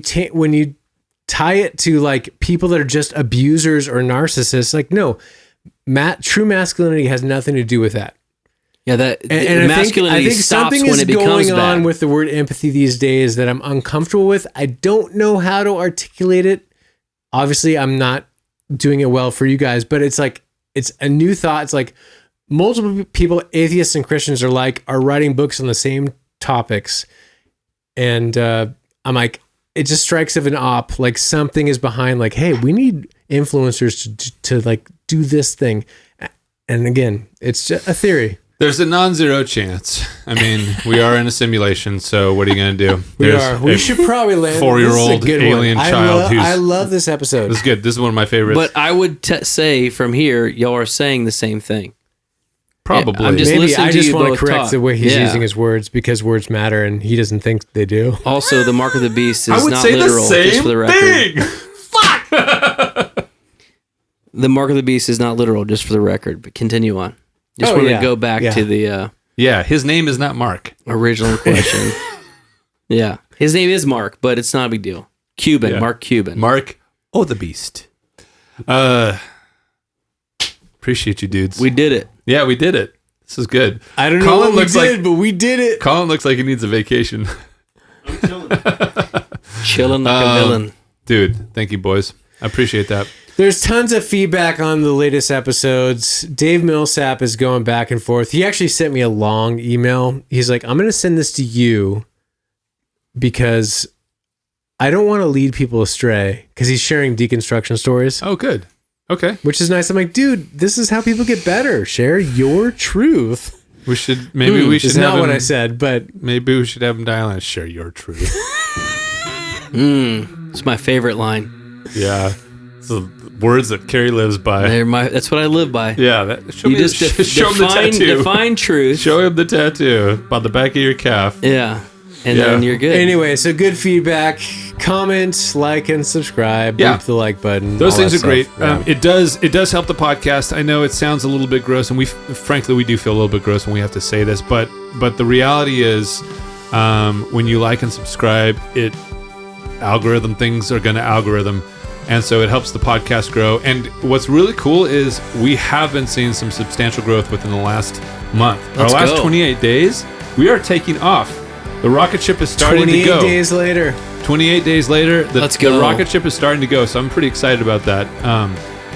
tie it to like people that are just abusers or narcissists, like no, true masculinity has nothing to do with that. Yeah, that And masculinity I think stops something when is it becomes going bad. on with the word empathy these days that I'm uncomfortable with. I don't know how to articulate it. Obviously, I'm not doing it well for you guys, but it's like it's a new thought. It's like multiple people, atheists and Christians, are writing books on the same topics, and I'm like, it just strikes of an op. Like something is behind. Like, hey, we need influencers to like do this thing. And again, it's just a theory. There's a non-zero chance. I mean, we are in a simulation, so what are you going to do? We are. We should probably land. 4-year-old This is a good alien one. child I love this episode. This is good. This is one of my favorites. But I would say from here, y'all are saying the same thing. Probably. I'm just Maybe listening I to just you want to both correct talk. the way he's Yeah. using his words because words matter, and he doesn't think they do. Also, the mark of the beast I is would not say literal. the Just same for the record, thing. the mark of the beast is not literal. Just for the record, but continue on. Just Oh, want yeah. to go back Yeah. to the Yeah, his name is not Mark. original question. Yeah, his name is Mark, but it's not a big deal. Cuban, Yeah. Mark Cuban. Mark, the beast. Appreciate you, dudes. We did it. Yeah, we did it. This is good. I don't know Colin what we looks did, like- but we did it. Colin looks like he needs a vacation. Chilling like a villain. Dude, thank you, boys. I appreciate that. There's tons of feedback on the latest episodes. Dave Millsap is going back and forth. He actually sent me a long email. He's like, I'm going to send this to you because I don't want to lead people astray, because he's sharing deconstruction stories. Oh, good. Okay. Which is nice. I'm like, dude, this is how people get better. Share your truth. We should It's not what I said, but maybe we should have him dial in and share your truth. It's my favorite line. Yeah. It's the words that Carey lives by. That's what I live by. Yeah. Show You him just the tattoo. define truth. Show him the tattoo on the back of your calf. Yeah. And then you're good. anyway, so good feedback. Comment, like, and subscribe. Yeah. Hit the like button. Those all things that are great. stuff. Yeah. It does help the podcast. I know it sounds a little bit gross, and frankly we do feel a little bit gross when we have to say this, but the reality is, when you like and subscribe, things are going to algorithm, and so it helps the podcast grow. And what's really cool is we have been seeing some substantial growth within the last month. Let's Our last go. 28 days, we are taking off. The rocket ship is starting to go. 28 days later. 28 days later, Let's the go. rocket ship is starting to go, so I'm pretty excited about that.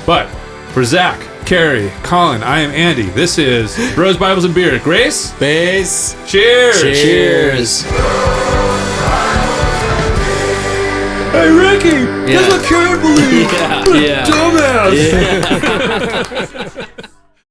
But for Zach, Carey, Colin, I am Andy. This is Bros, Bibles, and Beer. Grace? Base. Cheers! Cheers. Hey, Ricky! Yeah. Guess what Carey believes? Yeah. Dumbass! Yeah.